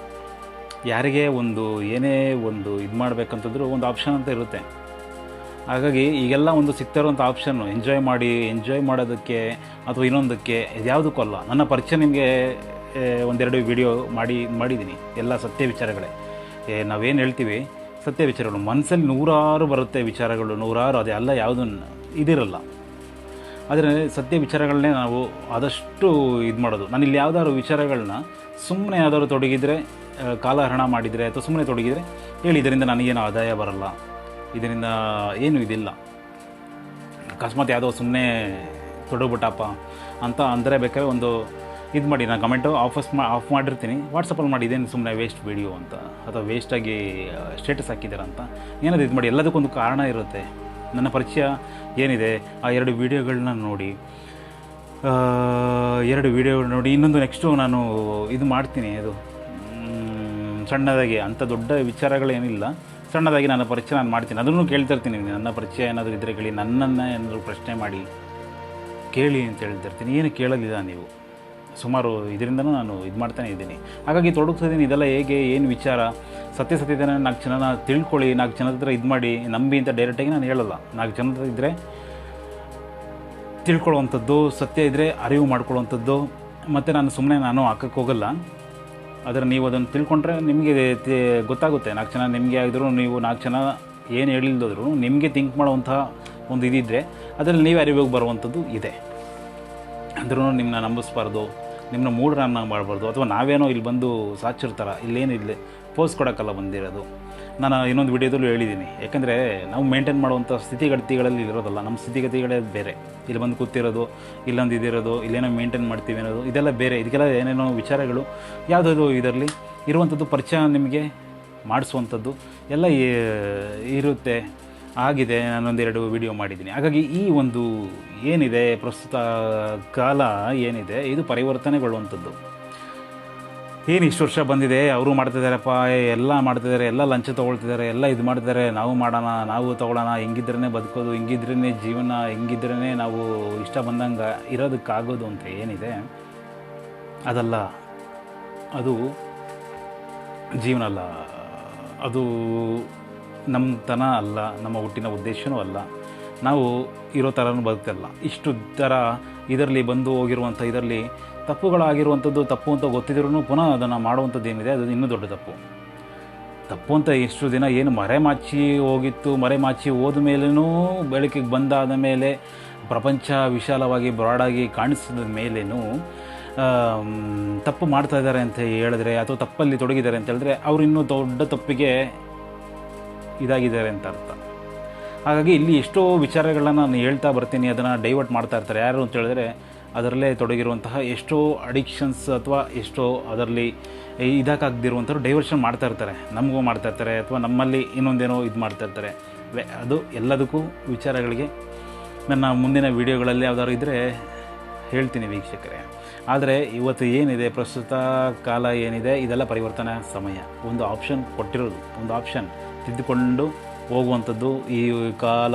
A: ಯಾರಿಗೆ ಒಂದು ಏನೇ ಒಂದು ಇದು ಮಾಡಬೇಕಂತಂದ್ರೂ ಒಂದು ಆಪ್ಷನ್ ಅಂತ ಇರುತ್ತೆ. ಹಾಗಾಗಿ ಈಗೆಲ್ಲ ಒಂದು ಸಿಗ್ತಾ ಇರುವಂಥ ಆಪ್ಷನ್ನು ಎಂಜಾಯ್ ಮಾಡೋದಕ್ಕೆ ಅಥವಾ ಇನ್ನೊಂದಕ್ಕೆ ಯಾವುದಕ್ಕೂ ಅಲ್ಲ. ನನ್ನ ಪರಿಚಯ ನಿಮಗೆ ಒಂದೆರಡು ವಿಡಿಯೋ ಮಾಡಿದ್ದೀನಿ, ಎಲ್ಲ ಸತ್ಯ ವಿಚಾರಗಳೇ. ನಾವೇನು ಹೇಳ್ತೀವಿ ಸತ್ಯ ವಿಚಾರಗಳು, ಮನಸ್ಸಲ್ಲಿ ನೂರಾರು ಬರುತ್ತೆ ವಿಚಾರಗಳು, ನೂರಾರು, ಅದೆಲ್ಲ ಯಾವುದೂ ಇದಿರಲ್ಲ. ಆದರೆ ಸತ್ಯ ವಿಚಾರಗಳನ್ನೇ ನಾವು ಆದಷ್ಟು ಇದು ಮಾಡೋದು. ನಾನು ಇಲ್ಲಿ ಯಾವುದಾದ್ರು ವಿಚಾರಗಳನ್ನ ಸುಮ್ಮನೆ ಯಾವ್ದಾದ್ರು ತೊಡಗಿದರೆ, ಕಾಲಹರಣ ಮಾಡಿದರೆ ಅಥವಾ ಸುಮ್ಮನೆ ತೊಡಗಿದರೆ ಹೇಳಿ, ಇದರಿಂದ ನನಗೇನು ಆದಾಯ ಬರಲ್ಲ, ಇದರಿಂದ ಏನೂ ಇದಿಲ್ಲ, ಅಕಸ್ಮಾತ್ ಯಾವುದೋ ಸುಮ್ಮನೆ ತೊಡಗ್ಬಿಟ್ಟಪ್ಪ ಅಂತ ಅಂದರೆ ಬೇಕಾದ್ರೆ ಒಂದು ಇದು ಮಾಡಿ, ನಾನು ಕಮೆಂಟು ಆಫ್ ಮಾಡಿರ್ತೀನಿ, ವಾಟ್ಸಪ್ಪಲ್ಲಿ ಮಾಡಿ, ಇದೇನು ಸುಮ್ಮನೆ ವೇಸ್ಟ್ ವೀಡಿಯೋ ಅಂತ ಅಥವಾ ವೇಸ್ಟಾಗಿ ಸ್ಟೇಟಸ್ ಹಾಕಿದ್ದೀರ ಅಂತ ಏನಾದ್ರು ಇದು ಮಾಡಿ. ಎಲ್ಲದಕ್ಕೊಂದು ಕಾರಣ ಇರುತ್ತೆ. ನನ್ನ ಪರಿಚಯ ಏನಿದೆ ಆ 2 ವೀಡಿಯೋಗಳನ್ನ ನೋಡಿ, 2 ವೀಡಿಯೋಗಳು ನೋಡಿ, ಇನ್ನೊಂದು ನೆಕ್ಸ್ಟು ನಾನು ಇದು ಮಾಡ್ತೀನಿ, ಅದು ಸಣ್ಣದಾಗಿ, ಅಂಥ ದೊಡ್ಡ ವಿಚಾರಗಳೇನಿಲ್ಲ, ಸಣ್ಣದಾಗಿ ನನ್ನ ಪರಿಚಯ ನಾನು ಮಾಡ್ತೀನಿ. ಅದನ್ನು ಕೇಳ್ತಿರ್ತೀನಿ, ನನ್ನ ಪರಿಚಯ ಏನಾದರೂ ಇದ್ದರೆ ಕೇಳಿ, ನನ್ನನ್ನು ಏನಾದರೂ ಪ್ರಶ್ನೆ ಮಾಡಿ ಕೇಳಿ ಅಂತ ಹೇಳ್ತಿರ್ತೀನಿ. ಏನು ಕೇಳಲಿಲ್ಲ ನೀವು, ಸುಮಾರು ಇದರಿಂದನೂ ನಾನು ಇದು ಮಾಡ್ತಾನೆ ಇದ್ದೀನಿ. ಹಾಗಾಗಿ ತೊಡಗ್ತಿದ್ದೀನಿ. ಇದೆಲ್ಲ ಹೇಗೆ, ಏನು ವಿಚಾರ, ಸತ್ಯತೆನ 4 ಜನನ ತಿಳ್ಕೊಳ್ಳಿ, 4 ಜನದ ಹತ್ರ ಇದು ಮಾಡಿ ನಂಬಿ ಅಂತ ಡೈರೆಕ್ಟಾಗಿ ನಾನು ಹೇಳಲ್ಲ. 4 ಜನದ ಇದ್ದರೆ ತಿಳ್ಕೊಳ್ಳುವಂಥದ್ದು, ಸತ್ಯ ಇದ್ದರೆ ಅರಿವು ಮಾಡ್ಕೊಳ್ಳುವಂಥದ್ದು. ಮತ್ತು ನಾನು ಹಾಕಕ್ಕೆ ಹೋಗಲ್ಲ. ಆದರೆ ನೀವು ಅದನ್ನು ತಿಳ್ಕೊಂಡ್ರೆ ನಿಮಗೆ ಗೊತ್ತಾಗುತ್ತೆ. 4 ಜನ ನಿಮಗೆ ಆಗಿದ್ರು, ನೀವು 4 ಜನ ಏನು ಹೇಳಿಲ್ದೋದ್ರು ನಿಮಗೆ ಥಿಂಕ್ ಮಾಡುವಂಥ ಒಂದು ಇದಿದ್ದರೆ ಅದರಲ್ಲಿ ನೀವೇ ಅರಿವಿಗೆ ಬರುವಂಥದ್ದು ಇದೆ. ಅಂದ್ರೂ ನಿಮ್ಮನ್ನ ನಂಬಿಸ್ಬಾರ್ದು, ನಿಮ್ಮನ್ನ ಮೂಢರನ್ನ ಮಾಡಬಾರ್ದು, ಅಥವಾ ನಾವೇನೋ ಇಲ್ಲಿ ಬಂದು ಸಾಚಿರ್ತಾರ, ಇಲ್ಲೇನಿಲ್ಲ ಪೋಸ್ ಕೊಡೋಕ್ಕಲ್ಲ ಬಂದಿರೋದು. ನಾನು ಇನ್ನೊಂದು ವಿಡಿಯೋದಲ್ಲೂ ಹೇಳಿದ್ದೀನಿ. ಯಾಕಂದರೆ ನಾವು ಮೇಂಟೈನ್ ಮಾಡುವಂಥ ಸ್ಥಿತಿಗತಿಗಳಲ್ಲಿ ಇರೋದಲ್ಲ, ನಮ್ಮ ಸ್ಥಿತಿಗತಿಗಳೇ ಬೇರೆ. ಇಲ್ಲಿ ಬಂದು ಕೂತಿರೋದು, ಇಲ್ಲೊಂದು ಇದಿರೋದು, ಇಲ್ಲೇನೋ ಮೇಂಟೈನ್ ಮಾಡ್ತೀವಿ ಅನ್ನೋದು, ಇದೆಲ್ಲ ಬೇರೆ. ಇದಕ್ಕೆಲ್ಲ ಏನೇನೋ ವಿಚಾರಗಳು ಯಾವುದಾದ್ರು ಇದರಲ್ಲಿ ಇರುವಂಥದ್ದು, ಪರಿಚಯ ನಿಮಗೆ ಮಾಡಿಸುವಂಥದ್ದು ಎಲ್ಲ ಇರುತ್ತೆ. ಆಗಿದೆ, ನಾನೊಂದು 2 ವಿಡಿಯೋ ಮಾಡಿದ್ದೀನಿ. ಹಾಗಾಗಿ ಈ ಒಂದು ಏನಿದೆ ಪ್ರಸ್ತುತ ಕಾಲ ಏನಿದೆ, ಇದು ಪರಿವರ್ತನೆಗೊಳ್ಳುವಂಥದ್ದು. ಏನು ಇಷ್ಟು ವರ್ಷ ಬಂದಿದೆ, ಅವರು ಮಾಡ್ತಿದ್ದಾರಪ್ಪ, ಎಲ್ಲ ಮಾಡ್ತಿದ್ದಾರೆ, ಎಲ್ಲ ಲಂಚ ತೊಗೊಳ್ತಿದ್ದಾರೆ, ಎಲ್ಲ ಇದು ಮಾಡ್ತಿದ್ದಾರೆ, ನಾವು ಮಾಡೋಣ, ನಾವು ತೊಗೊಳ್ಳೋಣ, ಹಿಂಗಿದ್ರೇ ಬದುಕೋದು, ಹಿಂಗಿದ್ರೇ ಜೀವನ, ಹಿಂಗಿದ್ರೇ ನಾವು ಇಷ್ಟ ಬಂದಂಗೆ ಇರೋದಕ್ಕಾಗೋದು ಅಂತ ಏನಿದೆ, ಅದಲ್ಲ. ಅದು ಜೀವನ ಅಲ್ಲ, ಅದು ನಮ್ಮತನ ಅಲ್ಲ, ನಮ್ಮ ಹುಟ್ಟಿನ ಉದ್ದೇಶವೂ ಅಲ್ಲ. ನಾವು ಇರೋ ಥರನೂ ಬದುಕಲ್ಲ. ಇಷ್ಟು ಥರ ಇದರಲ್ಲಿ ಬಂದು ಹೋಗಿರುವಂಥ ಇದರಲ್ಲಿ ತಪ್ಪುಗಳಾಗಿರುವಂಥದ್ದು, ತಪ್ಪು ಅಂತ ಗೊತ್ತಿದ್ರೂ ಪುನಃ ಅದನ್ನು ಮಾಡುವಂಥದ್ದು ಏನಿದೆ, ಅದು ಇನ್ನೂ ದೊಡ್ಡ ತಪ್ಪು ಅಂತ ಇಷ್ಟು ದಿನ ಏನು ಮರೆಮಾಚಿ ಹೋಗಿತ್ತು. ಮರೆಮಾಚಿ ಹೋದ ಮೇಲೂ ಬೆಳಕಿಗೆ ಬಂದಾದ ಮೇಲೆ, ಪ್ರಪಂಚ ವಿಶಾಲವಾಗಿ ಬ್ರಾಡಾಗಿ ಕಾಣಿಸಿದ ಮೇಲೇನೂ ತಪ್ಪು ಮಾಡ್ತಾ ಇದ್ದಾರೆ ಅಂತ ಹೇಳಿದ್ರೆ, ಅಥವಾ ತಪ್ಪಲ್ಲಿ ತೊಡಗಿದ್ದಾರೆ ಅಂತ ಹೇಳಿದ್ರೆ, ಅವರು ಇನ್ನೂ ದೊಡ್ಡ ತಪ್ಪಿಗೆ ಇದಾಗಿದ್ದಾರೆ ಅಂತ ಅರ್ಥ. ಹಾಗಾಗಿ ಇಲ್ಲಿ ಎಷ್ಟೋ ವಿಚಾರಗಳನ್ನ ನಾನು ಹೇಳ್ತಾ ಬರ್ತೀನಿ, ಅದನ್ನು ಡೈವರ್ಟ್ ಮಾಡ್ತಾ ಇರ್ತಾರೆ. ಯಾರು ಅಂತ ಹೇಳಿದ್ರೆ, ಅದರಲ್ಲೇ ತೊಡಗಿರುವಂತಹ ಎಷ್ಟೋ ಅಡಿಕ್ಷನ್ಸ್ ಅಥವಾ ಎಷ್ಟೋ ಅದರಲ್ಲಿ ಇದಕ್ಕಾಗದಿರುವಂಥವ್ರು ಡೈವರ್ಷನ್ ಮಾಡ್ತಾ ಇರ್ತಾರೆ, ನಮಗೂ ಮಾಡ್ತಾ ಇರ್ತಾರೆ, ಅಥವಾ ನಮ್ಮಲ್ಲಿ ಇನ್ನೊಂದೇನೋ ಇದು ಮಾಡ್ತಾ ಇರ್ತಾರೆ. ಅದು ಎಲ್ಲದಕ್ಕೂ ವಿಚಾರಗಳಿಗೆ ನನ್ನ ಮುಂದಿನ ವೀಡಿಯೋಗಳಲ್ಲಿ ಯಾವ್ದಾದ್ರು ಇದ್ದರೆ ಹೇಳ್ತೀನಿ ವೀಕ್ಷಕರೇ. ಆದರೆ ಇವತ್ತು ಏನಿದೆ, ಪ್ರಸ್ತುತ ಕಾಲ ಏನಿದೆ, ಇದೆಲ್ಲ ಪರಿವರ್ತನಾ ಸಮಯ. ಒಂದು ಆಪ್ಷನ್ ಕೊಟ್ಟಿರೋದು, ಒಂದು ಆಪ್ಷನ್ ತಿದ್ದುಕೊಂಡು ಹೋಗುವಂಥದ್ದು. ಈ ಕಾಲ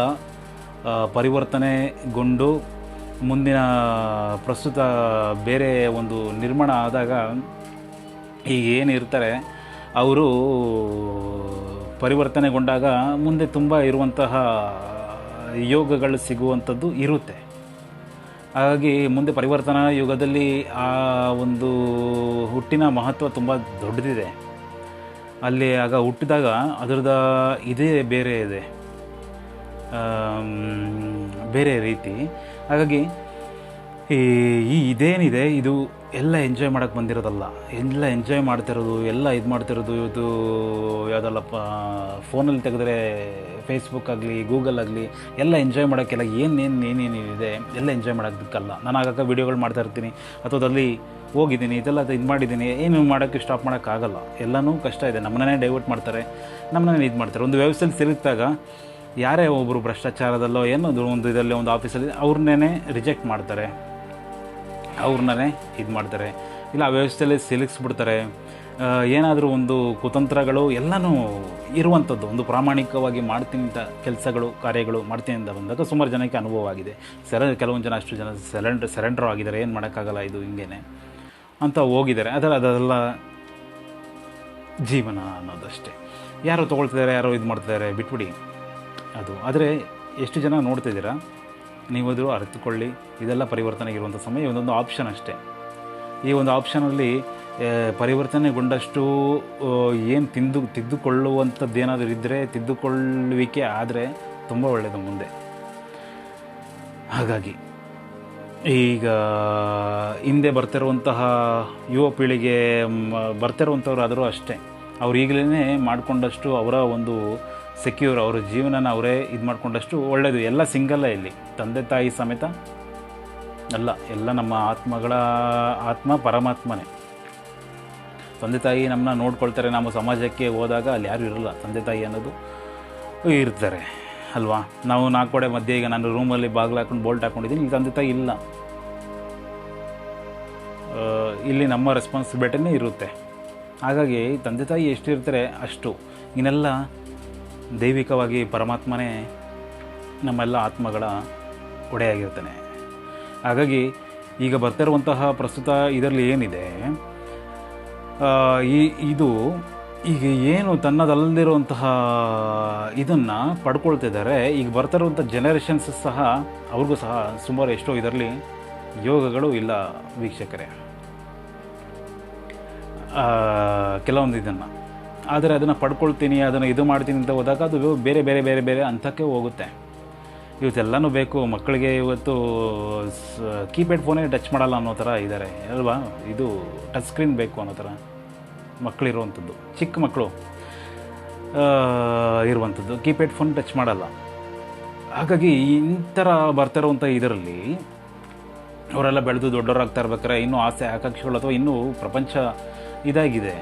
A: ಪರಿವರ್ತನೆಗೊಂಡು ಮುಂದಿನ ಪ್ರಸ್ತುತ ಬೇರೆ ಒಂದು ನಿರ್ಮಾಣ ಆದಾಗ, ಈಗ ಏನಿರ್ತಾರೆ ಅವರು ಪರಿವರ್ತನೆಗೊಂಡಾಗ ಮುಂದೆ ತುಂಬ ಇರುವಂತಹ ಯೋಗಗಳು ಸಿಗುವಂಥದ್ದು ಇರುತ್ತೆ. ಹಾಗಾಗಿ ಮುಂದೆ ಪರಿವರ್ತನಾ ಯುಗದಲ್ಲಿ ಆ ಒಂದು ಹುಟ್ಟಿನ ಮಹತ್ವ ತುಂಬ ದೊಡ್ಡದಿದೆ. ಅಲ್ಲಿ ಆಗ ಹುಟ್ಟಿದಾಗ ಅದರದ ಇದೇ ಬೇರೆ ಇದೆ, ಬೇರೆ ರೀತಿ. ಹಾಗಾಗಿ ಇದೇನಿದೆ, ಇದು ಎಲ್ಲ ಎಂಜಾಯ್ ಮಾಡೋಕ್ಕೆ ಬಂದಿರೋದಲ್ಲ, ಎಲ್ಲ ಎಂಜಾಯ್ ಮಾಡ್ತಿರೋದು, ಎಲ್ಲ ಇದು ಮಾಡ್ತಿರೋದು. ಇದು ಯಾವುದಲ್ಲಪ್ಪ, ಫೋನಲ್ಲಿ ತೆಗೆದ್ರೆ ಫೇಸ್ಬುಕ್ ಆಗಲಿ, ಗೂಗಲ್ ಆಗಲಿ, ಎಲ್ಲ ಎಂಜಾಯ್ ಮಾಡೋಕ್ಕೆಲ್ಲ ಏನೇನಿದೆ ಎಲ್ಲ ಎಂಜಾಯ್ ಮಾಡೋದಕ್ಕಲ್ಲ. ನಾನು ಆಗಾಗ ವೀಡಿಯೋಗಳು ಮಾಡ್ತಾ ಇರ್ತೀನಿ, ಅಥವಾ ಅದಲ್ಲಿ ಹೋಗಿದ್ದೀನಿ, ಇದೆಲ್ಲ ಇದು ಮಾಡಿದ್ದೀನಿ, ಏನು ಮಾಡೋಕ್ಕೆ ಸ್ಟಾಪ್ ಮಾಡೋಕ್ಕಾಗಲ್ಲ. ಎಲ್ಲನೂ ಕಷ್ಟ ಇದೆ. ನಮ್ಮನ್ನೇ ಡೈವರ್ಟ್ ಮಾಡ್ತಾರೆ, ನಮ್ಮನ್ನೇ ಇದು ಮಾಡ್ತಾರೆ. ಒಂದು ವ್ಯವಸ್ಥೆಯಲ್ಲಿ ಸಿಲುಕಿದಾಗ ಯಾರೇ ಒಬ್ಬರು ಭ್ರಷ್ಟಾಚಾರದಲ್ಲೋ ಏನೋ ಒಂದು ಇದರಲ್ಲಿ ಒಂದು ಆಫೀಸಲ್ಲಿ ಅವ್ರನ್ನೇ ರಿಜೆಕ್ಟ್ ಮಾಡ್ತಾರೆ, ಅವ್ರನ್ನೇ ಇದು ಮಾಡ್ತಾರೆ, ಇಲ್ಲ ಆ ವ್ಯವಸ್ಥೆಯಲ್ಲಿ ಸಿಲುಕಿಸ್ಬಿಡ್ತಾರೆ. ಏನಾದರೂ ಒಂದು ಕುತಂತ್ರಗಳು ಎಲ್ಲನೂ ಇರುವಂಥದ್ದು. ಒಂದು ಪ್ರಾಮಾಣಿಕವಾಗಿ ಮಾಡ್ತೀನಿ ಅಂತ ಕೆಲಸಗಳು, ಕಾರ್ಯಗಳು ಮಾಡ್ತೀನಿ ಅಂತ ಬಂದಾಗ ಸುಮಾರು ಜನಕ್ಕೆ ಅನುಭವ ಆಗಿದೆ. ಕೆಲವೊಂದು ಜನ, ಅಷ್ಟು ಜನ ಸರೆಂಡರ್ ಆಗಿದ್ದಾರೆ, ಏನು ಮಾಡೋಕ್ಕಾಗಲ್ಲ, ಇದು ಹಿಂಗೇನೆ ಅಂತ ಹೋಗಿದ್ದಾರೆ. ಅದೆಲ್ಲ ಜೀವನ ಅನ್ನೋದಷ್ಟೇ. ಯಾರೋ ತೊಗೊಳ್ತಿದ್ದಾರೆ, ಯಾರೋ ಇದು ಮಾಡ್ತಿದ್ದಾರೆ, ಬಿಟ್ಬಿಡಿ ಅದು. ಆದರೆ ಎಷ್ಟು ಜನ ನೋಡ್ತಿದ್ದೀರಾ ನೀವಾದರೂ ಅರಿತುಕೊಳ್ಳಿ, ಇದೆಲ್ಲ ಪರಿವರ್ತನೆಗಿರುವಂಥ ಸಮಯ. ಒಂದೊಂದು ಆಪ್ಷನ್ ಅಷ್ಟೇ. ಈ ಒಂದು ಆಪ್ಷನಲ್ಲಿ ಪರಿವರ್ತನೆಗೊಂಡಷ್ಟು ಏನು ತಿದ್ದುಕೊಳ್ಳುವಂಥದ್ದು ಏನಾದರೂ ಇದ್ದರೆ, ತಿದ್ದುಕೊಳ್ಳುವಿಕೆ ಆದರೆ ತುಂಬ ಒಳ್ಳೆಯದು ಮುಂದೆ. ಹಾಗಾಗಿ ಈಗ ಹಿಂದೆ ಬರ್ತಿರುವಂತಹ ಯುವ ಪೀಳಿಗೆ ಬರ್ತಿರುವಂಥವ್ರಾದರೂ ಅಷ್ಟೇ, ಅವ್ರು ಈಗಲೇ ಮಾಡಿಕೊಂಡಷ್ಟು ಅವರ ಒಂದು ಸೆಕ್ಯೂರ್, ಅವರ ಜೀವನನ ಅವರೇ ಇದು ಮಾಡಿಕೊಂಡಷ್ಟು ಒಳ್ಳೆಯದು. ಎಲ್ಲ ಸಿಂಗಲ್ಲೇ ಇಲ್ಲಿ, ತಂದೆ ತಾಯಿ ಸಮೇತ ಅಲ್ಲ, ಎಲ್ಲ ನಮ್ಮ ಆತ್ಮ ಪರಮಾತ್ಮನೇ. ತಂದೆ ತಾಯಿ ನಮ್ಮನ್ನ ನೋಡ್ಕೊಳ್ತಾರೆ, ನಮ್ಮ ಸಮಾಜಕ್ಕೆ ಹೋದಾಗ ಅಲ್ಲಿ ಯಾರೂ ಇರಲ್ಲ, ತಂದೆ ತಾಯಿ ಅನ್ನೋದು ಇರ್ತಾರೆ ಅಲ್ವಾ. ನಾವು 4 ಗೋಡೆ ಮಧ್ಯೆ, ಈಗ ನಾನು ರೂಮಲ್ಲಿ ಬಾಗಿಲು ಹಾಕೊಂಡು ಬೋಲ್ಟ್ ಹಾಕ್ಕೊಂಡಿದ್ದೀನಿ, ಇಲ್ಲಿ ತಂದೆ ತಾಯಿ ಇಲ್ಲ. ಇಲ್ಲಿ ನಮ್ಮ ರೆಸ್ಪಾನ್ಸಿಬಿಲಿಟಿನೇ ಇರುತ್ತೆ. ಹಾಗಾಗಿ ತಂದೆ ತಾಯಿ ಎಷ್ಟಿರ್ತಾರೆ ಅಷ್ಟು, ಇನ್ನೆಲ್ಲ ದೈವಿಕವಾಗಿ ಪರಮಾತ್ಮನೇ ನಮ್ಮೆಲ್ಲ ಆತ್ಮಗಳ ಒಡೆಯಾಗಿರ್ತಾನೆ. ಹಾಗಾಗಿ ಈಗ ಬರ್ತಿರುವಂತಹ ಪ್ರಸ್ತುತ ಇದರಲ್ಲಿ ಏನಿದೆ, ಇದು ಈಗ ಏನು ತನ್ನದಲ್ಲದಿರುವಂತಹ ಇದನ್ನು ಪಡ್ಕೊಳ್ತಿದ್ದಾರೆ. ಈಗ ಬರ್ತಿರುವಂಥ ಜನರೇಷನ್ಸ್ ಸಹ, ಅವ್ರಿಗೂ ಸಹ ಸುಮಾರು ಎಷ್ಟೋ ಇದರಲ್ಲಿ ಯೋಗಗಳು ಇಲ್ಲ ವೀಕ್ಷಕರೇ, ಕೆಲವೊಂದು ಇದನ್ನು. ಆದರೆ ಅದನ್ನು ಪಡ್ಕೊಳ್ತೀನಿ, ಅದನ್ನು ಇದು ಮಾಡ್ತೀನಿ ಅಂತ ಹೋದಾಗ ಅದು ಬೇರೆ ಬೇರೆ ಬೇರೆ ಬೇರೆ ಹಂತಕ್ಕೆ ಹೋಗುತ್ತೆ. ಇವತ್ತೆಲ್ಲನೂ ಬೇಕು ಮಕ್ಕಳಿಗೆ. ಇವತ್ತು ಕೀಪ್ಯಾಡ್ ಫೋನೇ ಟಚ್ ಮಾಡಲ್ಲ ಅನ್ನೋ ಥರ ಇದ್ದಾರೆ ಅಲ್ವಾ. ಇದು ಟಚ್ ಸ್ಕ್ರೀನ್ ಬೇಕು ಅನ್ನೋ ಥರ ಮಕ್ಕಳಿರುವಂಥದ್ದು, ಚಿಕ್ಕ ಮಕ್ಕಳು ಇರುವಂಥದ್ದು, ಕೀಪ್ಯಾಡ್ ಫೋನ್ ಟಚ್ ಮಾಡಲ್ಲ. ಹಾಗಾಗಿ ಇಂಥರ ಬರ್ತಿರುವಂಥ ಇದರಲ್ಲಿ ಅವರೆಲ್ಲ ಬೆಳೆದು ದೊಡ್ಡವರಾಗ್ತಾ ಇರ್ಬೇಕಾದ್ರೆ ಇನ್ನೂ ಆಸೆ ಆಕಾಂಕ್ಷೆಗಳು ಅಥವಾ ಇನ್ನೂ ಪ್ರಪಂಚ ಇದಾಗಿದೆ.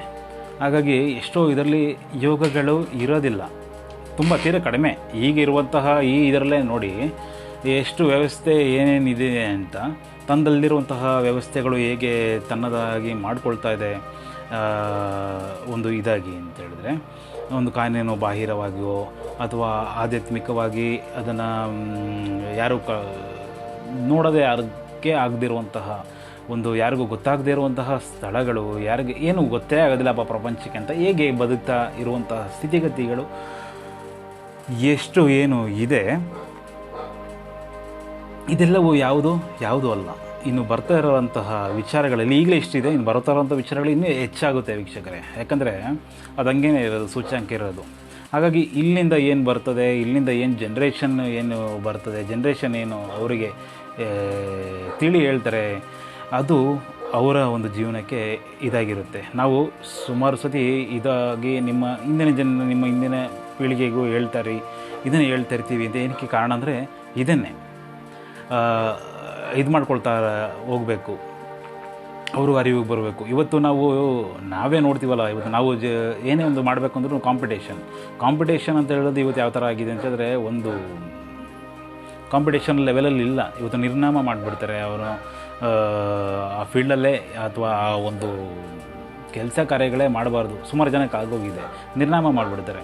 A: ಹಾಗಾಗಿ ಎಷ್ಟೋ ಇದರಲ್ಲಿ ಯೋಗಗಳು ಇರೋದಿಲ್ಲ, ತುಂಬ ತೀರ ಕಡಿಮೆ. ಈಗಿರುವಂತಹ ಈ ಇದರಲ್ಲೇ ನೋಡಿ ಎಷ್ಟು ವ್ಯವಸ್ಥೆ ಏನೇನಿದೆ ಅಂತ, ತನ್ನದಲ್ಲಿರುವಂತಹ ವ್ಯವಸ್ಥೆಗಳು ಹೇಗೆ ತನ್ನದಾಗಿ ಮಾಡ್ಕೊಳ್ತಾ ಇದೆ ಒಂದು ಇದಾಗಿ ಅಂತ ಹೇಳಿದ್ರೆ, ಒಂದು ಕಾನೂನು ಬಾಹಿರವಾಗಿಯೋ ಅಥವಾ ಆಧ್ಯಾತ್ಮಿಕವಾಗಿ ಅದನ್ನು ಯಾರು ನೋಡೋದೇ ಯಾರಿಗೆ ಆಗದಿರುವಂತಹ ಒಂದು, ಯಾರಿಗೂ ಗೊತ್ತಾಗದೇ ಇರುವಂತಹ ಸ್ಥಳಗಳು, ಯಾರಿಗೆ ಏನು ಗೊತ್ತೇ ಆಗೋದಿಲ್ಲಪ್ಪ ಪ್ರಪಂಚಕ್ಕೆ ಅಂತ ಹೇಗೆ ಬದುಕ್ತಾ ಇರುವಂತಹ ಸ್ಥಿತಿಗತಿಗಳು ಎಷ್ಟು ಏನು ಇದೆ. ಇದೆಲ್ಲವೂ ಯಾವುದೂ ಅಲ್ಲ. ಇನ್ನು ಬರ್ತಾ ಇರುವಂತಹ ವಿಚಾರಗಳಲ್ಲಿ ಈಗಲೇ ಇಷ್ಟಿದೆ, ಇನ್ನು ಬರ್ತಾ ಇರುವಂಥ ವಿಚಾರಗಳು ಇನ್ನೂ ಹೆಚ್ಚಾಗುತ್ತೆ ವೀಕ್ಷಕರೇ. ಯಾಕಂದರೆ ಅದು ಹಂಗೇನೆ ಇರೋದು, ಸೂಚ್ಯಂಕ ಇರೋದು. ಹಾಗಾಗಿ ಇಲ್ಲಿಂದ ಏನು ಬರ್ತದೆ, ಇಲ್ಲಿಂದ ಏನು ಜನ್ರೇಷನ್ ಏನು ಬರ್ತದೆ, ಜನ್ರೇಷನ್ ಏನು ಅವರಿಗೆ ತಿಳಿ ಹೇಳ್ತಾರೆ, ಅದು ಅವರ ಒಂದು ಜೀವನಕ್ಕೆ ಇದಾಗಿರುತ್ತೆ. ನಾವು ಸುಮಾರು ಸತಿ ಇದಾಗಿ ನಿಮ್ಮ ಹಿಂದಿನ ಪೀಳಿಗೆಗೂ ಇದನ್ನು ಹೇಳ್ತಾ ಇರ್ತೀವಿ ಅಂತ. ಏನಕ್ಕೆ ಕಾರಣ ಅಂದರೆ ಇದನ್ನೇ ಇದು ಮಾಡ್ಕೊಳ್ತಾ ಹೋಗಬೇಕು, ಅವರು ಅರಿವಿಗೆ ಬರಬೇಕು. ಇವತ್ತು ನಾವೇ ನೋಡ್ತೀವಲ್ಲ, ಇವತ್ತು ನಾವು ಏನೇ ಒಂದು ಮಾಡಬೇಕು ಅಂದ್ರೂ ಕಾಂಪಿಟೇಷನ್ ಅಂತ ಹೇಳೋದು ಇವತ್ತು ಯಾವ ಥರ ಆಗಿದೆ ಅಂತ ಹೇಳಿದ್ರೆ, ಒಂದು ಕಾಂಪಿಟೇಷನ್ ಲೆವೆಲಲ್ಲಿ ಇಲ್ಲ. ಇವತ್ತು ನಿರ್ನಾಮ ಮಾಡಿಬಿಡ್ತಾರೆ ಅವರು ಆ ಫೀಲ್ಡಲ್ಲೇ, ಅಥವಾ ಆ ಒಂದು ಕೆಲಸ ಕಾರ್ಯಗಳೇ ಮಾಡಬಾರ್ದು. ಸುಮಾರು ಜನಕ್ಕೆ ಆಗೋಗಿದೆ, ನಿರ್ನಾಮ ಮಾಡಿಬಿಡ್ತಾರೆ.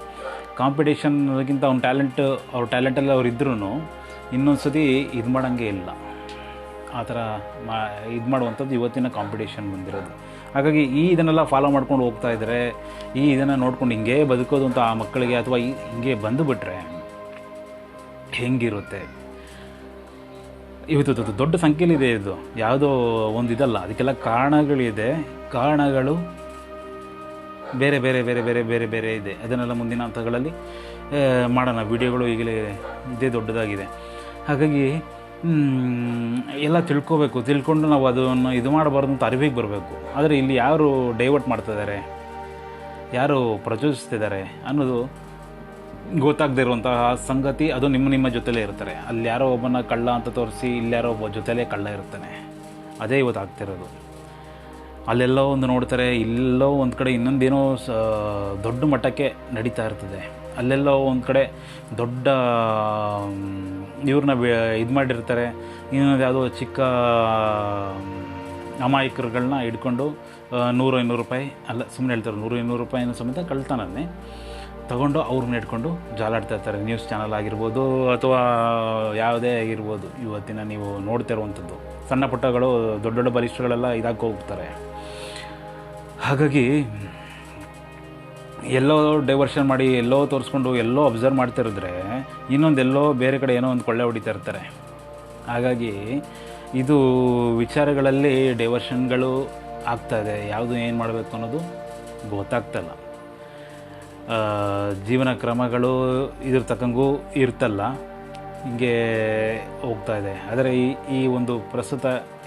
A: ಕಾಂಪಿಟೇಷನ್ಗಿಂತ ಅವ್ರ ಟ್ಯಾಲೆಂಟಲ್ಲಿ ಅವ್ರು ಇದ್ರೂ ಇನ್ನೊಂದು ಸತಿ ಇದು ಮಾಡೋಂಗೆ ಇಲ್ಲ. ಆ ಥರ ಇದು ಮಾಡುವಂಥದ್ದು ಇವತ್ತಿನ ಕಾಂಪಿಟೇಷನ್ ಬಂದಿರೋದು. ಹಾಗಾಗಿ ಇದನ್ನೆಲ್ಲ ಫಾಲೋ ಮಾಡ್ಕೊಂಡು ಹೋಗ್ತಾ ಇದ್ದಾರೆ. ಇದನ್ನು ನೋಡ್ಕೊಂಡು ಹಿಂಗೆ ಬದುಕೋದು ಅಂತ ಆ ಮಕ್ಕಳಿಗೆ, ಅಥವಾ ಹಿಂಗೆ ಬಂದುಬಿಟ್ರೆ ಹೆಂಗಿರುತ್ತೆ. ಇವತ್ತು ದೊಡ್ಡ ಸಂಖ್ಯೆಯಲ್ಲಿದೆ ಇದು, ಯಾವುದೋ ಒಂದು ಇದಲ್ಲ. ಅದಕ್ಕೆಲ್ಲ ಕಾರಣಗಳಿದೆ. ಕಾರಣಗಳು ಬೇರೆ ಬೇರೆ ಬೇರೆ ಬೇರೆ ಬೇರೆ ಬೇರೆ ಇದೆ. ಅದನ್ನೆಲ್ಲ ಮುಂದಿನ ಹಂತಗಳಲ್ಲಿ ಮಾಡೋಣ. ವಿಡಿಯೋಗಳು ಈಗಲೇ ಇದೇ ದೊಡ್ಡದಾಗಿದೆ. ಹಾಗಾಗಿ ಎಲ್ಲ ತಿಳ್ಕೊಂಡು ನಾವು ಅದನ್ನು ಇದು ಮಾಡಬಾರ್ದು ಅಂತ ಅರಿವಿಗೆ ಬರಬೇಕು. ಆದರೆ ಇಲ್ಲಿ ಯಾರು ಡೈವರ್ಟ್ ಮಾಡ್ತಿದ್ದಾರೆ, ಯಾರು ಪ್ರಚೋದಿಸ್ತಿದ್ದಾರೆ ಅನ್ನೋದು ಗೊತ್ತಾಗದೇ ಇರುವಂತಹ ಸಂಗತಿ. ಅದು ನಿಮ್ಮ ಜೊತೆಲೇ ಇರ್ತಾರೆ. ಅಲ್ಲಿ ಯಾರೋ ಒಬ್ಬನ ಕಳ್ಳ ಅಂತ ತೋರಿಸಿ ಇಲ್ಲಾರೋ ಒಬ್ಬ ಜೊತೆಲೇ ಕಳ್ಳ ಇರ್ತಾನೆ. ಅದೇ ಇವತ್ತು ಆಗ್ತಿರೋದು. ಅಲ್ಲೆಲ್ಲೋ ಒಂದು ನೋಡ್ತಾರೆ, ಇಲ್ಲೆಲ್ಲೋ ಒಂದು ಕಡೆ ಇನ್ನೊಂದೇನೋ ದೊಡ್ಡ ಮಟ್ಟಕ್ಕೆ ನಡೀತಾ ಇರ್ತದೆ. ಅಲ್ಲೆಲ್ಲೋ ಒಂದು ಕಡೆ ದೊಡ್ಡ ಇವ್ರನ್ನ ಇದು ಮಾಡಿರ್ತಾರೆ. ಇನ್ನೊಂದು ಯಾವುದೋ ಚಿಕ್ಕ ಅಮಾಯಕರುಗಳನ್ನ ಹಿಡ್ಕೊಂಡು 100-200 ರೂಪಾಯಿ ಅಲ್ಲ, ಸುಮ್ಮನೆ ಹೇಳ್ತಾರೆ, 100-200 ರೂಪಾಯಿನ ಸಮೇತ ಕಳ್ತಾನೇ ತಗೊಂಡು ಅವ್ರನ್ನ ಇಟ್ಕೊಂಡು ಜಾಲಾಡ್ತಾ ಇರ್ತಾರೆ. ನ್ಯೂಸ್ ಚಾನಲ್ ಆಗಿರ್ಬೋದು ಅಥವಾ ಯಾವುದೇ ಆಗಿರ್ಬೋದು. ಇವತ್ತಿನ ನೀವು ನೋಡ್ತಾ ಇರುವಂಥದ್ದು ಸಣ್ಣ ಪುಟ್ಟಗಳು, ದೊಡ್ಡ ದೊಡ್ಡ ಬಲಿಷ್ಠಗಳೆಲ್ಲ ಇದಾಗಿ ಹೋಗ್ತಾರೆ. ಹಾಗಾಗಿ ಎಲ್ಲೋ ಡೈವರ್ಷನ್ ಮಾಡಿ, ಎಲ್ಲೋ ತೋರಿಸ್ಕೊಂಡು, ಎಲ್ಲೋ ಅಬ್ಸರ್ವ್ ಮಾಡ್ತಿರಿದ್ರೆ ಇನ್ನೊಂದೆಲ್ಲೋ ಬೇರೆ ಕಡೆ ಏನೋ ಒಂದು ಕೊಳ್ಳೆ ಹೊಡಿತಾ ಇರ್ತಾರೆ. ಹಾಗಾಗಿ ಇದು ವಿಚಾರಗಳಲ್ಲಿ ಡೈವರ್ಷನ್ಗಳು ಆಗ್ತಾಯಿದೆ. ಯಾವುದು ಏನು ಮಾಡಬೇಕು ಅನ್ನೋದು ಗೊತ್ತಾಗ್ತಲ್ಲ. ಜೀವನ ಕ್ರಮಗಳು ಇದ್ರ ತಕ್ಕಂಗೂ ಇರ್ತಲ್ಲ. ಹಿಂಗೆ ಹೋಗ್ತಾ ಇದೆ. ಆದರೆ ಈ ಒಂದು ಪ್ರಸ್ತುತ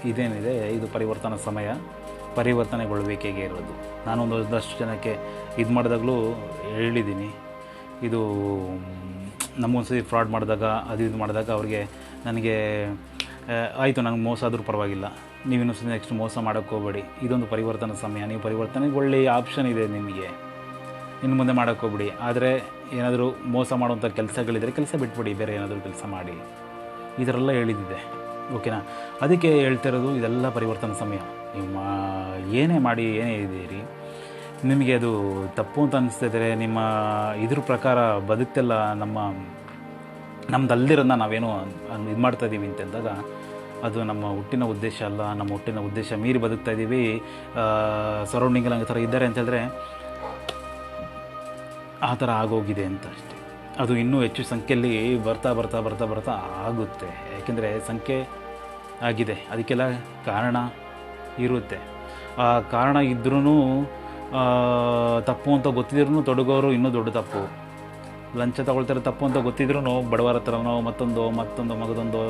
A: ಇದೇನಿದೆ ಇದು ಪರಿವರ್ತನಾ ಸಮಯ, ಪರಿವರ್ತನೆಗೊಳ್ಳಬೇಕೇ ಇರೋದು. ನಾನೊಂದು ಒಂದಷ್ಟು ಜನಕ್ಕೆ ಇದು ಮಾಡಿದಾಗಲೂ ಹೇಳಿದ್ದೀನಿ, ಇದು ನಮಗೊಂದ್ಸತಿ ಫ್ರಾಡ್ ಮಾಡಿದಾಗ ಇದು ಮಾಡಿದಾಗ ಅವ್ರಿಗೆ ನನಗೆ ಆಯಿತು ನನಗೆ ಮೋಸ ಆದರೂ ಪರವಾಗಿಲ್ಲ, ನೀವು ಇನ್ನೊಂದ್ಸತಿ ನೆಕ್ಸ್ಟ್ ಮೋಸ ಮಾಡೋಕ್ಕೆ ಹೋಗಬೇಡಿ, ಇದೊಂದು ಪರಿವರ್ತನಾ ಸಮಯ, ನೀವು ಪರಿವರ್ತನೆಗೆ ಒಳ್ಳೆಯ ಆಪ್ಷನ್ ಇದೆ ನಿಮಗೆ, ಇನ್ನು ಮುಂದೆ ಮಾಡೋಕ್ಕೆ ಹೋಗ್ಬಿಡಿ. ಆದರೆ ಏನಾದರೂ ಮೋಸ ಮಾಡುವಂಥ ಕೆಲಸಗಳಿದ್ದರೆ ಕೆಲಸ ಬಿಟ್ಬಿಡಿ, ಬೇರೆ ಏನಾದರೂ ಕೆಲಸ ಮಾಡಿ, ಈ ಥರ ಎಲ್ಲ ಹೇಳಿದ್ದಿದೆ. ಓಕೆನಾ? ಅದಕ್ಕೆ ಹೇಳ್ತಿರೋದು ಇದೆಲ್ಲ ಪರಿವರ್ತನಾ ಸಮಯ. ನೀವು ಏನೇ ಮಾಡಿ ಏನೇ ಇದ್ದೀರಿ, ನಿಮಗೆ ಅದು ತಪ್ಪು ಅಂತ ಅನಿಸ್ತಿದ್ರೆ ನಿಮ್ಮ ಇದ್ರ ಪ್ರಕಾರ ಬದುಕ್ತೆಲ್ಲ ನಮ್ಮದಲ್ಲಿರೋದನ್ನ ನಾವೇನೋ ಇದು ಮಾಡ್ತಾಯಿದ್ದೀವಿ ಅಂತಂದಾಗ ಅದು ನಮ್ಮ ಹುಟ್ಟಿನ ಉದ್ದೇಶ ಅಲ್ಲ, ನಮ್ಮ ಹುಟ್ಟಿನ ಉದ್ದೇಶ ಮೀರಿ ಬದುಕ್ತಾ ಇದ್ದೀವಿ, ಸರೌಂಡಿಂಗಲ್ಲಿ ಹಂಗೆ ಥರ ಇದ್ದಾರೆ ಅಂತ ಹೇಳಿದ್ರೆ ಆ ಥರ ಆಗೋಗಿದೆ ಅಂತ ಅಷ್ಟೇ. ಅದು ಇನ್ನೂ ಹೆಚ್ಚು ಸಂಖ್ಯೆಯಲ್ಲಿ ಬರ್ತಾ ಆಗುತ್ತೆ. ಯಾಕೆಂದರೆ ಸಂಖ್ಯೆ ಆಗಿದೆ, ಅದಕ್ಕೆಲ್ಲ ಕಾರಣ ಇರುತ್ತೆ. ಆ ಕಾರಣ ಇದ್ರೂ ತಪ್ಪು ಅಂತ ಗೊತ್ತಿದ್ರೂ ತೊಡಗೋರು ಇನ್ನೂ ದೊಡ್ಡ ತಪ್ಪು. ಲಂಚ ತಗೊಳ್ತಾರೆ ತಪ್ಪು ಅಂತ ಗೊತ್ತಿದ್ರೂ ಬಡವರ ಹತ್ರನೋ ಮತ್ತೊಂದು ಮಗದೊಂದು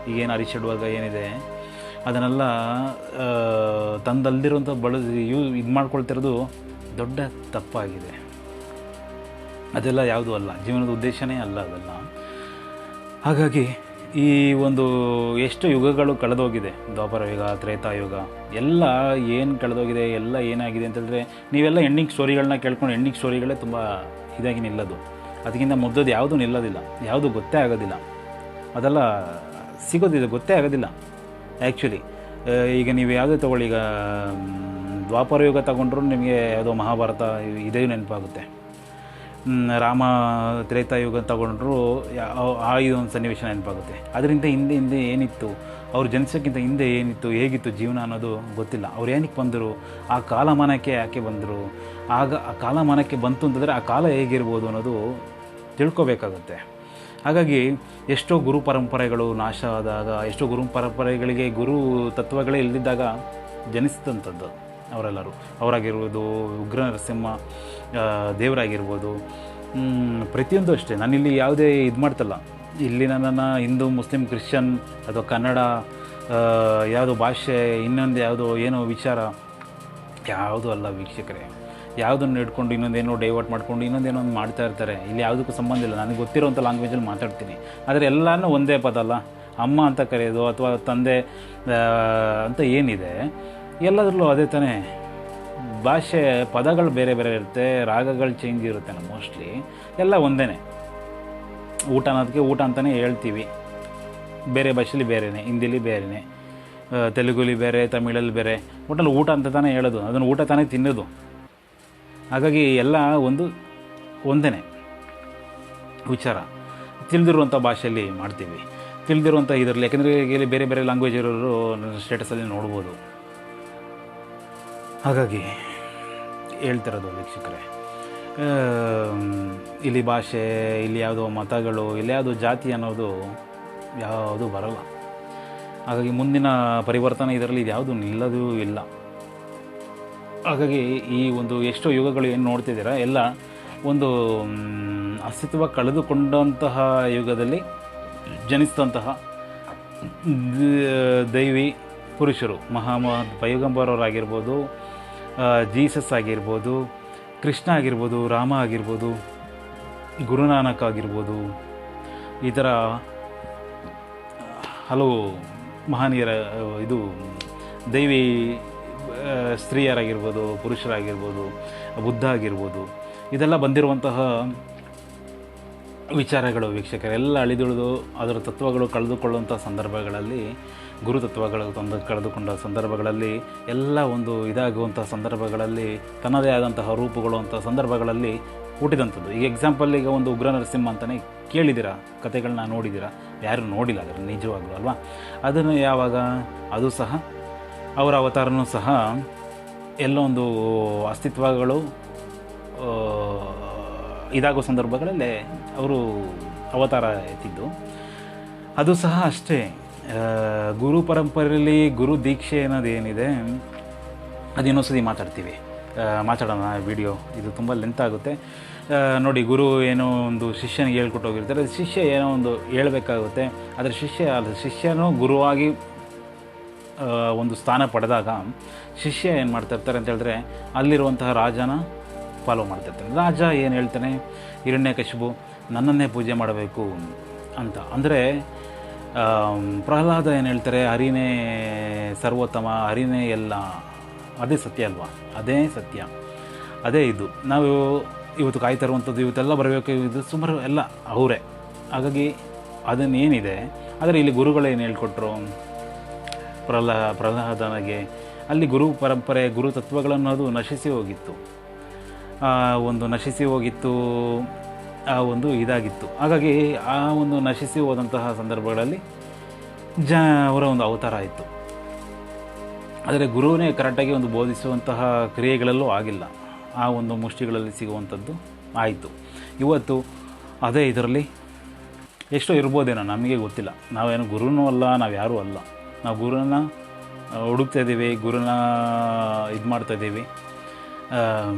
A: ಈಗೇನು ಅರಿಷಡ್ವರ್ಗ ಏನಿದೆ ಅದನ್ನೆಲ್ಲ ತಂದಲ್ದಿರೋಂಥ ಇದು ಮಾಡ್ಕೊಳ್ತಿರೋದು ದೊಡ್ಡ ತಪ್ಪಾಗಿದೆ. ಅದೆಲ್ಲ ಯಾವುದೂ ಅಲ್ಲ, ಜೀವನದ ಉದ್ದೇಶನೇ ಅಲ್ಲ ಅದೆಲ್ಲ. ಹಾಗಾಗಿ ಈ ಒಂದು ಎಷ್ಟು ಯುಗಗಳು ಕಳೆದೋಗಿದೆ, ದ್ವಾಪರ ಯುಗ, ತ್ರೇತಾಯುಗ ಎಲ್ಲ ಏನು ಕಳೆದೋಗಿದೆ, ಎಲ್ಲ ಏನಾಗಿದೆ ಅಂತಂದರೆ ನೀವೆಲ್ಲ ಎಂಡಿಂಗ್ ಸ್ಟೋರಿಗಳನ್ನ ಕೇಳ್ಕೊಂಡು ಎಂಡಿಂಗ್ ಸ್ಟೋರಿಗಳೇ ತುಂಬ ಇದಾಗಿ ನಿಲ್ಲೋದು. ಅದಕ್ಕಿಂತ ಮುಗ್ದದ್ದು ಯಾವುದೂ ನಿಲ್ಲೋದಿಲ್ಲ, ಯಾವುದು ಗೊತ್ತೇ ಆಗೋದಿಲ್ಲ, ಅದೆಲ್ಲ ಸಿಗೋದಿದೆ, ಗೊತ್ತೇ ಆಗೋದಿಲ್ಲ ಆ್ಯಕ್ಚುಲಿ. ಈಗ ನೀವು ಯಾವುದೇ ತೊಗೊಳ್ಳಿ, ಈಗ ದ್ವಾಪರ ಯುಗ ತಗೊಂಡ್ರು ನಿಮಗೆ ಯಾವುದೋ ಮಹಾಭಾರತ ಇದೇ ನೆನಪಾಗುತ್ತೆ. ರಾಮ ತ್ರೇತಾಯುಗ ತಗೊಂಡ್ರು ಆ ಇದೊಂದು ಸನ್ನಿವೇಶ ನೆನಪಾಗುತ್ತೆ. ಅದರಿಂದ ಹಿಂದೆ ಏನಿತ್ತು, ಅವ್ರು ಜನಿಸೋಕ್ಕಿಂತ ಹಿಂದೆ ಏನಿತ್ತು, ಹೇಗಿತ್ತು ಜೀವನ ಅನ್ನೋದು ಗೊತ್ತಿಲ್ಲ. ಅವ್ರು ಏನಕ್ಕೆ ಬಂದರು, ಆ ಕಾಲಮಾನಕ್ಕೆ ಯಾಕೆ ಬಂದರು, ಆಗ ಆ ಕಾಲಮಾನಕ್ಕೆ ಬಂತು ಅಂತಂದರೆ ಆ ಕಾಲ ಹೇಗಿರ್ಬೋದು ಅನ್ನೋದು ತಿಳ್ಕೊಬೇಕಾಗತ್ತೆ. ಹಾಗಾಗಿ ಎಷ್ಟೋ ಗುರು ಪರಂಪರೆಗಳು ನಾಶ ಆದಾಗ, ಎಷ್ಟೋ ಗುರು ಪರಂಪರೆಗಳಿಗೆ ಗುರು ತತ್ವಗಳೇ ಇಲ್ಲದಿದ್ದಾಗ ಜನಿಸಿದಂಥದ್ದು ಅವರೆಲ್ಲರೂ. ಅವರಾಗಿರ್ಬೋದು, ಉಗ್ರ ನರಸಿಂಹ ದೇವರಾಗಿರ್ಬೋದು, ಪ್ರತಿಯೊಂದು ಅಷ್ಟೇ. ನಾನಿಲ್ಲಿ ಯಾವುದೇ ಇದು ಮಾಡ್ತಲ್ಲ, ಇಲ್ಲಿ ನನ್ನನ್ನು ಹಿಂದೂ, ಮುಸ್ಲಿಂ, ಕ್ರಿಶ್ಚಿಯನ್ ಅಥವಾ ಕನ್ನಡ, ಯಾವುದೋ ಭಾಷೆ, ಇನ್ನೊಂದು ಯಾವುದೋ ಏನೋ ವಿಚಾರ ಯಾವುದೂ ಅಲ್ಲ ವೀಕ್ಷಕರೇ. ಯಾವುದನ್ನು ಹಿಡ್ಕೊಂಡು ಇನ್ನೊಂದೇನೋ ಡೈವರ್ಟ್ ಮಾಡ್ಕೊಂಡು ಇನ್ನೊಂದೇನೋ ಒಂದು ಮಾಡ್ತಾ ಇರ್ತಾರೆ. ಇಲ್ಲಿ ಯಾವುದಕ್ಕೂ ಸಂಬಂಧ ಇಲ್ಲ. ನನಗೆ ಗೊತ್ತಿರೋಂಥ ಲ್ಯಾಂಗ್ವೇಜಲ್ಲಿ ಮಾತಾಡ್ತೀನಿ, ಆದರೆ ಎಲ್ಲನೂ ಒಂದೇ ಪದ ಅಲ್ಲ. ಅಮ್ಮ ಅಂತ ಕರೆಯೋದು ಅಥವಾ ತಂದೆ ಅಂತ ಏನಿದೆ ಎಲ್ಲದರಲ್ಲೂ ಅದೇ ತಾನೇ. ಭಾಷೆ ಪದಗಳು ಬೇರೆ ಬೇರೆ ಇರುತ್ತೆ, ರಾಗಗಳು ಚೇಂಜ್ ಇರುತ್ತೆ. ಮೋಸ್ಟ್ಲಿ ಎಲ್ಲ ಒಂದೇ. ಊಟ ಅನ್ನೋದಕ್ಕೆ ಊಟ ಅಂತಲೇ ಹೇಳ್ತೀವಿ, ಬೇರೆ ಭಾಷೆಯಲ್ಲಿ ಬೇರೆಯೇ, ಹಿಂದಿಲಿ ಬೇರೆಯೇ, ತೆಲುಗುಲಿ ಬೇರೆ, ತಮಿಳಲ್ಲಿ ಬೇರೆ, ಒಟ್ಟಲ್ಲಿ ಊಟ ಅಂತ ತಾನೇ ಹೇಳೋದು, ಅದನ್ನು ಊಟ ತಾನೇ ತಿನ್ನೋದು. ಹಾಗಾಗಿ ಎಲ್ಲ ಒಂದೇ ವಿಚಾರ. ತಿಳಿದಿರುವಂಥ ಭಾಷೆಯಲ್ಲಿ ಮಾಡ್ತೀವಿ, ತಿಳಿದಿರುವಂಥ ಇದರಲ್ಲಿ. ಯಾಕೆಂದರೆ ಇಲ್ಲಿ ಬೇರೆ ಬೇರೆ ಲ್ಯಾಂಗ್ವೇಜ್ ಇರೋರು ಸ್ಟೇಟಸಲ್ಲಿ ನೋಡ್ಬೋದು. ಹಾಗಾಗಿ ಹೇಳ್ತಿರೋದು ವೀಕ್ಷಕರೇ, ಇಲ್ಲಿ ಭಾಷೆ, ಇಲ್ಲಿ ಯಾವುದೋ ಮತಗಳು, ಇಲ್ಲಿ ಯಾವುದೋ ಜಾತಿ ಅನ್ನೋದು ಯಾವುದೂ ಬರಲ್ಲ. ಹಾಗಾಗಿ ಮುಂದಿನ ಪರಿವರ್ತನೆ ಇದರಲ್ಲಿ ಇದು ಯಾವುದು ನಿಲ್ಲೋದೂ ಇಲ್ಲ. ಹಾಗಾಗಿ ಈ ಒಂದು ಎಷ್ಟೋ ಯುಗಗಳು ಏನು ನೋಡ್ತಿದ್ದೀರಾ ಎಲ್ಲ ಒಂದು ಅಸ್ತಿತ್ವ ಕಳೆದುಕೊಂಡಂತಹ ಯುಗದಲ್ಲಿ ಜನಿಸಿದಂತಹ ದೈವಿ ಪುರುಷರು, ಪೈಗಂಬರವರಾಗಿರ್ಬೋದು, ಜೀಸಸ್ ಆಗಿರ್ಬೋದು, ಕೃಷ್ಣ ಆಗಿರ್ಬೋದು, ರಾಮ ಆಗಿರ್ಬೋದು, ಗುರುನಾನಕ್ ಆಗಿರ್ಬೋದು, ಈ ಥರ ಹಲವು ಮಹನೀಯರ ಇದು ದೈವಿ ಸ್ತ್ರೀಯರಾಗಿರ್ಬೋದು, ಪುರುಷರಾಗಿರ್ಬೋದು, ಬುದ್ಧ ಆಗಿರ್ಬೋದು, ಇದೆಲ್ಲ ಬಂದಿರುವಂತಹ ವಿಚಾರಗಳು ವೀಕ್ಷಕರೆಲ್ಲ ಅಳಿದುಳಿದು ಅದರ ತತ್ವಗಳು ಕಳೆದುಕೊಳ್ಳುವಂಥ ಸಂದರ್ಭಗಳಲ್ಲಿ, ಗುರು ತತ್ವಗಳು ಕಳೆದುಕೊಂಡ ಸಂದರ್ಭಗಳಲ್ಲಿ, ಎಲ್ಲ ಒಂದು ಇದಾಗುವಂಥ ಸಂದರ್ಭಗಳಲ್ಲಿ, ತನ್ನದೇ ಆದಂತಹ ರೂಪುಗೊಳ್ಳುವಂಥ ಸಂದರ್ಭಗಳಲ್ಲಿ ಹುಟ್ಟಿದಂಥದ್ದು. ಈಗ ಎಕ್ಸಾಂಪಲ್, ಈಗ ಒಂದು ಉಗ್ರ ನರಸಿಂಹ ಅಂತಲೇ ಕೇಳಿದ್ದೀರಾ, ಕಥೆಗಳನ್ನ ನೋಡಿದ್ದೀರಾ, ಯಾರೂ ನೋಡಿಲ್ಲ ಅದರ ನಿಜವಾಗ್ಲೂ ಅಲ್ವಾ. ಅದನ್ನು ಯಾವಾಗ ಅದು ಸಹ ಅವರ ಅವತಾರನೂ ಸಹ ಎಲ್ಲೋ ಒಂದು ಅಸ್ತಿತ್ವಗಳು ಇದಾಗೋ ಸಂದರ್ಭಗಳಲ್ಲೇ ಅವರು ಅವತಾರ ಎತ್ತಿದ್ದು. ಅದು ಸಹ ಅಷ್ಟೇ. ಗುರು ಪರಂಪರೆಯಲ್ಲಿ ಗುರು ದೀಕ್ಷೆ ಅನ್ನೋದೇನಿದೆ ಅದು ಇನ್ನೊಂದ್ಸತಿ ಮಾತಾಡ್ತೀವಿ. ಮಾತಾಡೋಣ ವಿಡಿಯೋ. ಇದು ತುಂಬ ಲೆಂತ್ ಆಗುತ್ತೆ. ನೋಡಿ, ಗುರು ಏನೋ ಒಂದು ಶಿಷ್ಯನಿಗೆ ಹೇಳ್ಕೊಟ್ಟು ಹೋಗಿರ್ತಾರೆ, ಶಿಷ್ಯ ಏನೋ ಒಂದು ಹೇಳ್ಬೇಕಾಗುತ್ತೆ. ಆದರೆ ಶಿಷ್ಯನೂ ಗುರುವಾಗಿ ಒಂದು ಸ್ಥಾನ ಪಡೆದಾಗ ಶಿಷ್ಯ ಏನು ಮಾಡ್ತಾಯಿರ್ತಾರೆ ಅಂತ ಹೇಳಿದ್ರೆ, ಅಲ್ಲಿರುವಂತಹ ರಾಜನ ಫಾಲೋ ಮಾಡ್ತಾಯಿರ್ತಾನೆ. ರಾಜ ಏನು ಹೇಳ್ತಾನೆ, ಹಿರಣ್ಯಕಶಿಪು ನನ್ನನ್ನೇ ಪೂಜೆ ಮಾಡಬೇಕು ಅಂತ. ಅಂದರೆ ಪ್ರಹ್ಲಾದ ಏನು ಹೇಳ್ತಾರೆ, ಹರಿನೇ ಸರ್ವೋತ್ತಮ, ಹರಿನೇ ಎಲ್ಲ. ಅದೇ ಸತ್ಯ ಅಲ್ವಾ? ಅದೇ ಸತ್ಯ, ಅದೇ ಇದು. ನಾವು ಇವತ್ತು ಕಾಯ್ತಾ ಇರುವಂಥದ್ದು, ಇವತ್ತೆಲ್ಲ ಬರಬೇಕು, ಇದು ಸುಮಾರು ಎಲ್ಲ ಅವರೇ. ಹಾಗಾಗಿ ಅದನ್ನೇನಿದೆ, ಆದರೆ ಇಲ್ಲಿ ಗುರುಗಳೇನು ಹೇಳ್ಕೊಟ್ರು ಪ್ರಹ್ಲಾದನಿಗೆ, ಅಲ್ಲಿ ಗುರು ಪರಂಪರೆ, ಗುರು ತತ್ವಗಳನ್ನೋದು ನಶಿಸಿ ಹೋಗಿತ್ತು. ನಶಿಸಿ ಹೋಗಿತ್ತು, ಒಂದು ಇದಾಗಿತ್ತು. ಹಾಗಾಗಿ ಆ ಒಂದು ನಶಿಸಿ ಹೋದಂತಹ ಸಂದರ್ಭಗಳಲ್ಲಿ ಅವರ ಒಂದು ಅವತಾರ ಆಯಿತು. ಆದರೆ ಗುರುವೇ ಕರೆಕ್ಟಾಗಿ ಒಂದು ಬೋಧಿಸುವಂತಹ ಕ್ರಿಯೆಗಳಲ್ಲೂ ಆಗಿಲ್ಲ. ಆ ಒಂದು ಮುಷ್ಟಿಗಳಲ್ಲಿ ಸಿಗುವಂಥದ್ದು ಆಯಿತು. ಇವತ್ತು ಅದೇ ಇದರಲ್ಲಿ ಎಷ್ಟೋ ಇರ್ಬೋದೇನೋ, ನಮಗೆ ಗೊತ್ತಿಲ್ಲ. ನಾವೇನು ಗುರುನೂ ಅಲ್ಲ, ನಾವು ಯಾರೂ ಅಲ್ಲ. ನಾವು ಗುರುನ ಹುಡುಕ್ತಾ ಇದ್ದೀವಿ, ಗುರುನ ಇದು ಮಾಡ್ತಾಯಿದ್ದೀವಿ.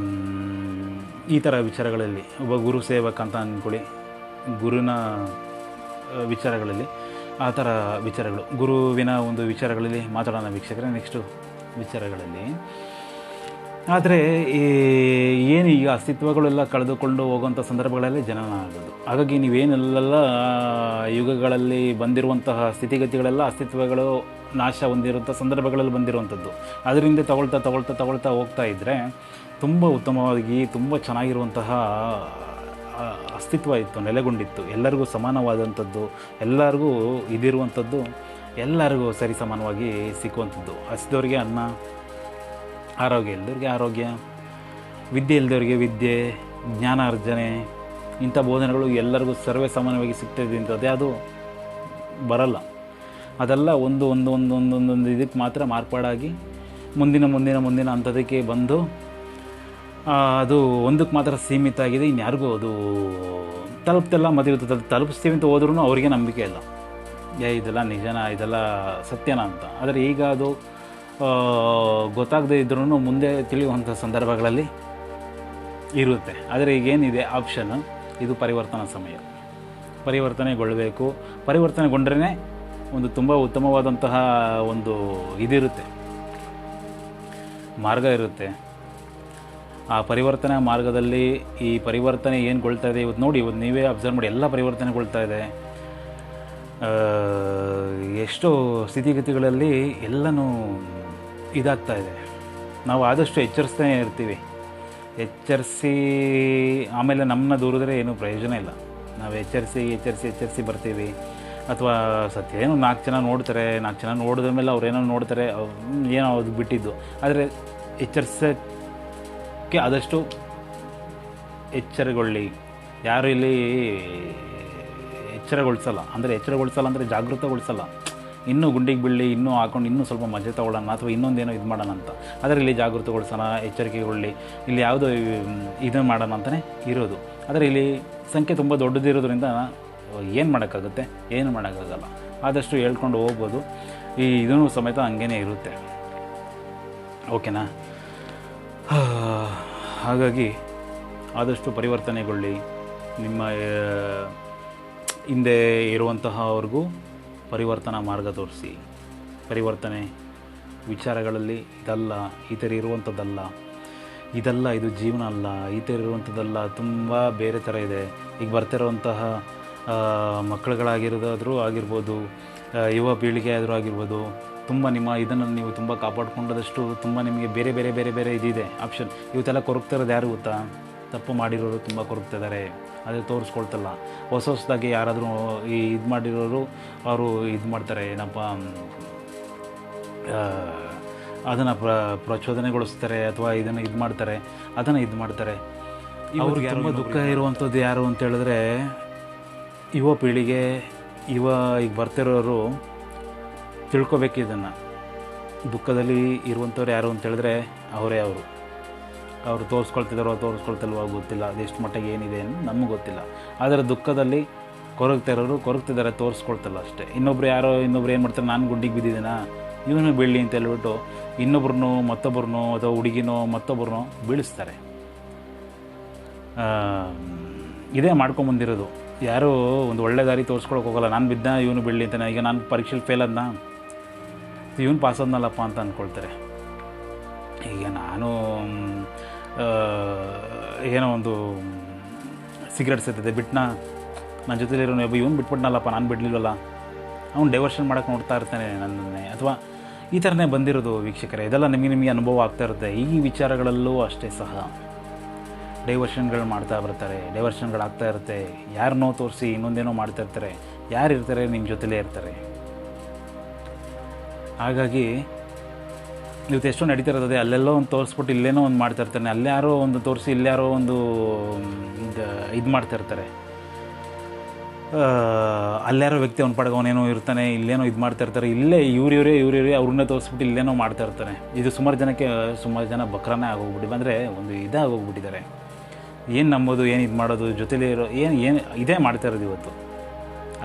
A: ಈ ಥರ ವಿಚಾರಗಳಲ್ಲಿ ಒಬ್ಬ ಗುರು ಸೇವಕ ಅಂತ ಅಂದ್ಕೊಳ್ಳಿ, ಗುರುನ ವಿಚಾರಗಳಲ್ಲಿ ಆ ಥರ ವಿಚಾರಗಳು, ಗುರುವಿನ ಒಂದು ವಿಚಾರಗಳಲ್ಲಿ ಮಾತಾಡೋಣ ವೀಕ್ಷಕರೇ ನೆಕ್ಸ್ಟು ವಿಚಾರಗಳಲ್ಲಿ. ಆದರೆ ಏನು ಈಗ ಅಸ್ತಿತ್ವಗಳೆಲ್ಲ ಕಳೆದುಕೊಂಡು ಹೋಗುವಂಥ ಸಂದರ್ಭಗಳಲ್ಲಿ ಜನನ ಆಗೋದು. ಹಾಗಾಗಿ ನೀವೇನೆಲ್ಲ ಯುಗಗಳಲ್ಲಿ ಬಂದಿರುವಂತಹ ಸ್ಥಿತಿಗತಿಗಳೆಲ್ಲ ಅಸ್ತಿತ್ವಗಳು ನಾಶ ಹೊಂದಿರುವಂಥ ಸಂದರ್ಭಗಳಲ್ಲಿ ಬಂದಿರುವಂಥದ್ದು. ಅದರಿಂದ ತಗೊಳ್ತಾ ಹೋಗ್ತಾ ಇದ್ದರೆ ತುಂಬ ಉತ್ತಮವಾಗಿ, ತುಂಬ ಚೆನ್ನಾಗಿರುವಂತಹ ಅಸ್ತಿತ್ವ ಇತ್ತು, ನೆಲೆಗೊಂಡಿತ್ತು. ಎಲ್ಲರಿಗೂ ಸಮಾನವಾದಂಥದ್ದು, ಎಲ್ಲರಿಗೂ ಇದಿರುವಂಥದ್ದು, ಎಲ್ಲರಿಗೂ ಸರಿ ಸಮಾನವಾಗಿ ಸಿಕ್ಕುವಂಥದ್ದು. ಹಸಿದವ್ರಿಗೆ ಅನ್ನ, ಆರೋಗ್ಯ ಇಲ್ಲದವ್ರಿಗೆ ಆರೋಗ್ಯ, ವಿದ್ಯೆ ಇಲ್ಲದವ್ರಿಗೆ ವಿದ್ಯೆ, ಜ್ಞಾನಾರ್ಜನೆ, ಇಂಥ ಬೋಧನೆಗಳು ಎಲ್ಲರಿಗೂ ಸರ್ವೇ ಸಾಮಾನ್ಯವಾಗಿ ಸಿಗ್ತಾಯಿದೆ ಅಂಥದ್ದೇ ಅದು ಬರಲ್ಲ. ಅದೆಲ್ಲ ಒಂದು ಇದಕ್ಕೆ ಮಾತ್ರ ಮಾರ್ಪಾಡಾಗಿ ಮುಂದಿನ ಅಂಥದಕ್ಕೆ ಬಂದು ಅದು ಒಂದಕ್ಕೆ ಮಾತ್ರ ಸೀಮಿತ ಆಗಿದೆ. ಇನ್ಯಾರಿಗೂ ಅದು ತಲುಪ್ತಿಲ್ಲ. ಮತ್ತು ತಲುಪಿಸ್ತೀವಿ ಅಂತ ಹೋದ್ರೂ ಅವರಿಗೆ ನಂಬಿಕೆ ಇಲ್ಲ, ಇದೆಲ್ಲ ನಿಜನಾ, ಇದೆಲ್ಲ ಸತ್ಯನಾ ಅಂತ. ಆದರೆ ಈಗ ಅದು ಗೊತ್ತಾಗದೇ ಇದ್ರೂ ಮುಂದೆ ತಿಳಿಯುವಂಥ ಸಂದರ್ಭಗಳಲ್ಲಿ ಇರುತ್ತೆ. ಆದರೆ ಈಗೇನಿದೆ ಆಪ್ಷನ್, ಇದು ಪರಿವರ್ತನಾ ಸಮಯ. ಪರಿವರ್ತನೆಗೊಳ್ಳಬೇಕು. ಪರಿವರ್ತನೆಗೊಂಡ್ರೇ ಒಂದು ತುಂಬ ಉತ್ತಮವಾದಂತಹ ಒಂದು ಇದಿರುತ್ತೆ, ಮಾರ್ಗ ಇರುತ್ತೆ. ಆ ಪರಿವರ್ತನೆ ಮಾರ್ಗದಲ್ಲಿ ಈ ಪರಿವರ್ತನೆ ಏನುಗೊಳ್ತಾ ಇದೆ ಇವತ್ತು ನೋಡಿ, ಇವತ್ತು ನೀವೇ ಅಬ್ಸರ್ವ್ ಮಾಡಿ, ಎಲ್ಲ ಪರಿವರ್ತನೆಗೊಳ್ತಾ ಇದೆ. ಎಷ್ಟೋ ಸ್ಥಿತಿಗತಿಗಳಲ್ಲಿ ಎಲ್ಲನೂ ಇದಾಗ್ತಾ ಇದೆ. ನಾವು ಆದಷ್ಟು ಎಚ್ಚರಿಸ್ತಾನೆ ಇರ್ತೀವಿ. ಎಚ್ಚರಿಸಿ ಆಮೇಲೆ ನಮ್ಮನ್ನ ದೂರಿದ್ರೆ ಏನೂ ಪ್ರಯೋಜನ ಇಲ್ಲ. ನಾವು ಎಚ್ಚರಿಸಿ ಬರ್ತೀವಿ. ಅಥವಾ ಸತ್ಯ ಏನೋ 4 ಜನ ನೋಡ್ತಾರೆ, 4 ಜನ ನೋಡಿದ ಮೇಲೆ ಅವ್ರು ಏನೋ ನೋಡ್ತಾರೆ, ಏನೋ ಅದು ಬಿಟ್ಟಿದ್ದು. ಆದರೆ ಎಚ್ಚರಿಸೋಕ್ಕೆ ಆದಷ್ಟು ಎಚ್ಚರಗೊಳ್ಳಿ. ಯಾರು ಇಲ್ಲಿ ಎಚ್ಚರಗೊಳಿಸಲ್ಲ ಅಂದರೆ ಜಾಗೃತಗೊಳಿಸಲ್ಲ. ಇನ್ನೂ ಗುಂಡಿಗೆ ಬೀಳಿ, ಇನ್ನೂ ಹಾಕೊಂಡು ಇನ್ನೂ ಸ್ವಲ್ಪ ಮಜೆ ತಗೊಳ್ಳೋಣ ಅಥವಾ ಇನ್ನೊಂದೇನೋ ಇದು ಮಾಡೋಣ ಅಂತ. ಆದರೆ ಇಲ್ಲಿ ಜಾಗೃತಗೊಳಿಸೋಣ, ಎಚ್ಚರಿಕೆಗೊಳ್ಳಿ, ಇಲ್ಲಿ ಯಾವುದೋ ಇದು ಮಾಡೋಣ ಅಂತಲೇ ಇರೋದು. ಆದರೆ ಇಲ್ಲಿ ಸಂಖ್ಯೆ ತುಂಬ ದೊಡ್ಡದಿರೋದ್ರಿಂದ ಏನು ಮಾಡೋಕ್ಕಾಗುತ್ತೆ? ಏನು ಮಾಡೋಕ್ಕಾಗಲ್ಲ. ಆದಷ್ಟು ಹೇಳ್ಕೊಂಡು ಹೋಗ್ಬೋದು. ಇದೂ ಸಮೇತ ಹಂಗೇ ಇರುತ್ತೆ. ಓಕೆನಾ? ಹಾಗಾಗಿ ಆದಷ್ಟು ಪರಿವರ್ತನೆಗೊಳ್ಳಿ. ನಿಮ್ಮ ಹಿಂದೆ ಇರುವಂತಹ ಅವ್ರಿಗೂ ಪರಿವರ್ತನಾ ಮಾರ್ಗ ತೋರಿಸಿ. ಪರಿವರ್ತನೆ ವಿಚಾರಗಳಲ್ಲಿ ಇದಲ್ಲ, ಈ ಥರ ಇರುವಂಥದ್ದಲ್ಲ, ಇದು ಜೀವನ ಅಲ್ಲ, ಈ ಥರ ಇರುವಂಥದ್ದಲ್ಲ, ತುಂಬ ಬೇರೆ ಥರ ಇದೆ. ಈಗ ಬರ್ತಿರೋವಂತಹ ಮಕ್ಕಳುಗಳಾಗಿರೋದಾದರೂ ಆಗಿರ್ಬೋದು, ಯುವ ಪೀಳಿಗೆ ಆದರೂ ಆಗಿರ್ಬೋದು, ತುಂಬ ಇದನ್ನು ನೀವು ತುಂಬ ಕಾಪಾಡಿಕೊಂಡದಷ್ಟು ತುಂಬ ನಿಮಗೆ ಬೇರೆ ಬೇರೆ ಬೇರೆ ಬೇರೆ ಇದಿದೆ ಆಪ್ಷನ್. ಇವತ್ತೆಲ್ಲ ಕೊರಗ್ತಿರೋದು ಯಾರು ಗೊತ್ತಾ? ತಪ್ಪು ಮಾಡಿರೋರು ತುಂಬ ಕೊರಗ್ತಿದ್ದಾರೆ, ಅದೇ ತೋರಿಸ್ಕೊಳ್ತಲ್ಲ. ಹೊಸದಾಗಿ ಯಾರಾದರೂ ಇದು ಮಾಡಿರೋರು ಅವರು ಇದು ಮಾಡ್ತಾರೆ, ಏನಪ್ಪ ಅದನ್ನು ಪ್ರಚೋದನೆಗೊಳಿಸ್ತಾರೆ ಅಥವಾ ಇದನ್ನು ಇದು ಮಾಡ್ತಾರೆ, ಅವ್ರಿಗೆ ತುಂಬ ದುಃಖ ಇರುವಂಥದ್ದು ಯಾರು ಅಂತ ಹೇಳಿದ್ರೆ ಯುವ ಪೀಳಿಗೆ. ಈಗ ಬರ್ತಿರೋರು ತಿಳ್ಕೊಬೇಕು ಇದನ್ನು. ದುಃಖದಲ್ಲಿ ಇರುವಂಥವ್ರು ಯಾರು ಅಂತ ಹೇಳಿದ್ರೆ ಅವರೇ. ಅವರು ತೋರಿಸ್ಕೊಳ್ತಿಲ್ವೋ ಗೊತ್ತಿಲ್ಲ, ಅದೆಷ್ಟು ಮಟ್ಟಿಗೆ ಏನಿದೆ ಅಂತ ನಮಗೆ ಗೊತ್ತಿಲ್ಲ. ಆದರೆ ದುಃಖದಲ್ಲಿ ಕೊರಗ್ತಿದ್ದಾರೆ, ತೋರಿಸ್ಕೊಳ್ತಲ್ಲ ಅಷ್ಟೇ. ಇನ್ನೊಬ್ರು ಏನು ಮಾಡ್ತಾರೆ, ನಾನು ಗುಂಡಿಗೆ ಬಿದ್ದಿದ್ದೀನಾ, ಇವನು ಬೀಳಲಿ ಅಂತ ಹೇಳ್ಬಿಟ್ಟು ಇನ್ನೊಬ್ರನ್ನೋ ಮತ್ತೊಬ್ಬರನ್ನೋ ಅಥವಾ ಹುಡುಗಿನೋ ಮತ್ತೊಬ್ಬರನ್ನೋ ಬೀಳಿಸ್ತಾರೆ. ಇದೇ ಮಾಡ್ಕೊಂಬಂದಿರೋದು. ಯಾರೂ ಒಂದು ಒಳ್ಳೆ ದಾರಿ ತೋರಿಸ್ಕೊಳಕ್ಕೆ ಹೋಗಲ್ಲ. ನಾನು ಬಿದ್ದ ಇವನು ಬೀಳಲಿ ಅಂತಾನೆ. ಈಗ ನಾನು ಪರೀಕ್ಷೆಲಿ ಫೇಲ್ ಆದ್ನ, ಇವನು ಪಾಸ್ ಆದ್ನಲ್ಲಪ್ಪ ಅಂತ ಅಂದ್ಕೊಳ್ತಾರೆ. ಈಗ ನಾನು ಏನೋ ಒಂದು ಸಿಗರೇಟ್ ಸೇರ್ತದೆ ಬಿಟ್ಟನ, ನನ್ನ ಜೊತೆಲಿರೋನು ಇವನು ಬಿಟ್ಬಿಟ್ನಲ್ಲಪ್ಪ, ನಾನು ಬಿಡಲಿಲ್ವಲ್ಲ, ಅವ್ನು ಡೈವರ್ಷನ್ ಮಾಡೋಕ್ಕೆ ನೋಡ್ತಾ ಇರ್ತಾನೆ ನನ್ನನ್ನೇ, ಅಥವಾ ಈ ಥರನೇ ಬಂದಿರೋದು ವೀಕ್ಷಕರೇ. ಇದೆಲ್ಲ ನಿಮಗೆ ಅನುಭವ ಆಗ್ತಾ ಇರುತ್ತೆ. ಈ ವಿಚಾರಗಳಲ್ಲೂ ಅಷ್ಟೇ ಸಹ ಡೈವರ್ಷನ್ಗಳು ಮಾಡ್ತಾ ಬರ್ತಾರೆ, ಡೈವರ್ಷನ್ಗಳಾಗ್ತಾ ಇರುತ್ತೆ. ಯಾರನ್ನೋ ತೋರಿಸಿ ಇನ್ನೊಂದೇನೋ ಮಾಡ್ತಾ ಇರ್ತಾರೆ. ಯಾರು ಇರ್ತಾರೆ, ನಿಮ್ಮ ಜೊತೆಲೇ ಇರ್ತಾರೆ. ಹಾಗಾಗಿ ಇವತ್ತು ಎಷ್ಟೋ ನಡೀತಾ ಇರೋದೇ, ಅಲ್ಲೆಲ್ಲೋ ಒಂದು ತೋರಿಸ್ಬಿಟ್ಟು ಇಲ್ಲೇನೋ ಒಂದು ಮಾಡ್ತಾ ಇರ್ತಾನೆ, ಅಲ್ಲಾರೋ ಒಂದು ತೋರಿಸಿ ಇಲ್ಲಾರೋ ಒಂದು ಇದು ಮಾಡ್ತಾ ಇರ್ತಾರೆ. ಅಲ್ಲಾರೋ ವ್ಯಕ್ತಿ ಅವ್ನ ಪಡೆಗೆ ಅವನೇನೋ ಇರ್ತಾನೆ, ಇಲ್ಲೇನೋ ಇದು ಮಾಡ್ತಾ ಇರ್ತಾರೆ. ಇಲ್ಲೇ ಇವ್ರಿವರೇ ಅವ್ರನ್ನೇ ತೋರಿಸ್ಬಿಟ್ಟು ಇಲ್ಲೇನೋ ಮಾಡ್ತಾ ಇರ್ತಾನೆ. ಇದು ಸುಮಾರು ಜನ ಬಕ್ರಾನೇ ಆಗೋಗ್ಬಿಟ್ಟು ಅಂದರೆ ಒಂದು ಇದಾಗೋಗ್ಬಿಟ್ಟಿದ್ದಾರೆ. ಏನು ನಂಬೋದು, ಏನು ಇದು ಮಾಡೋದು, ಜೊತೆಲಿ ಇರೋ ಏನು ಇದೇ ಮಾಡ್ತಾ ಇರೋದು ಇವತ್ತು.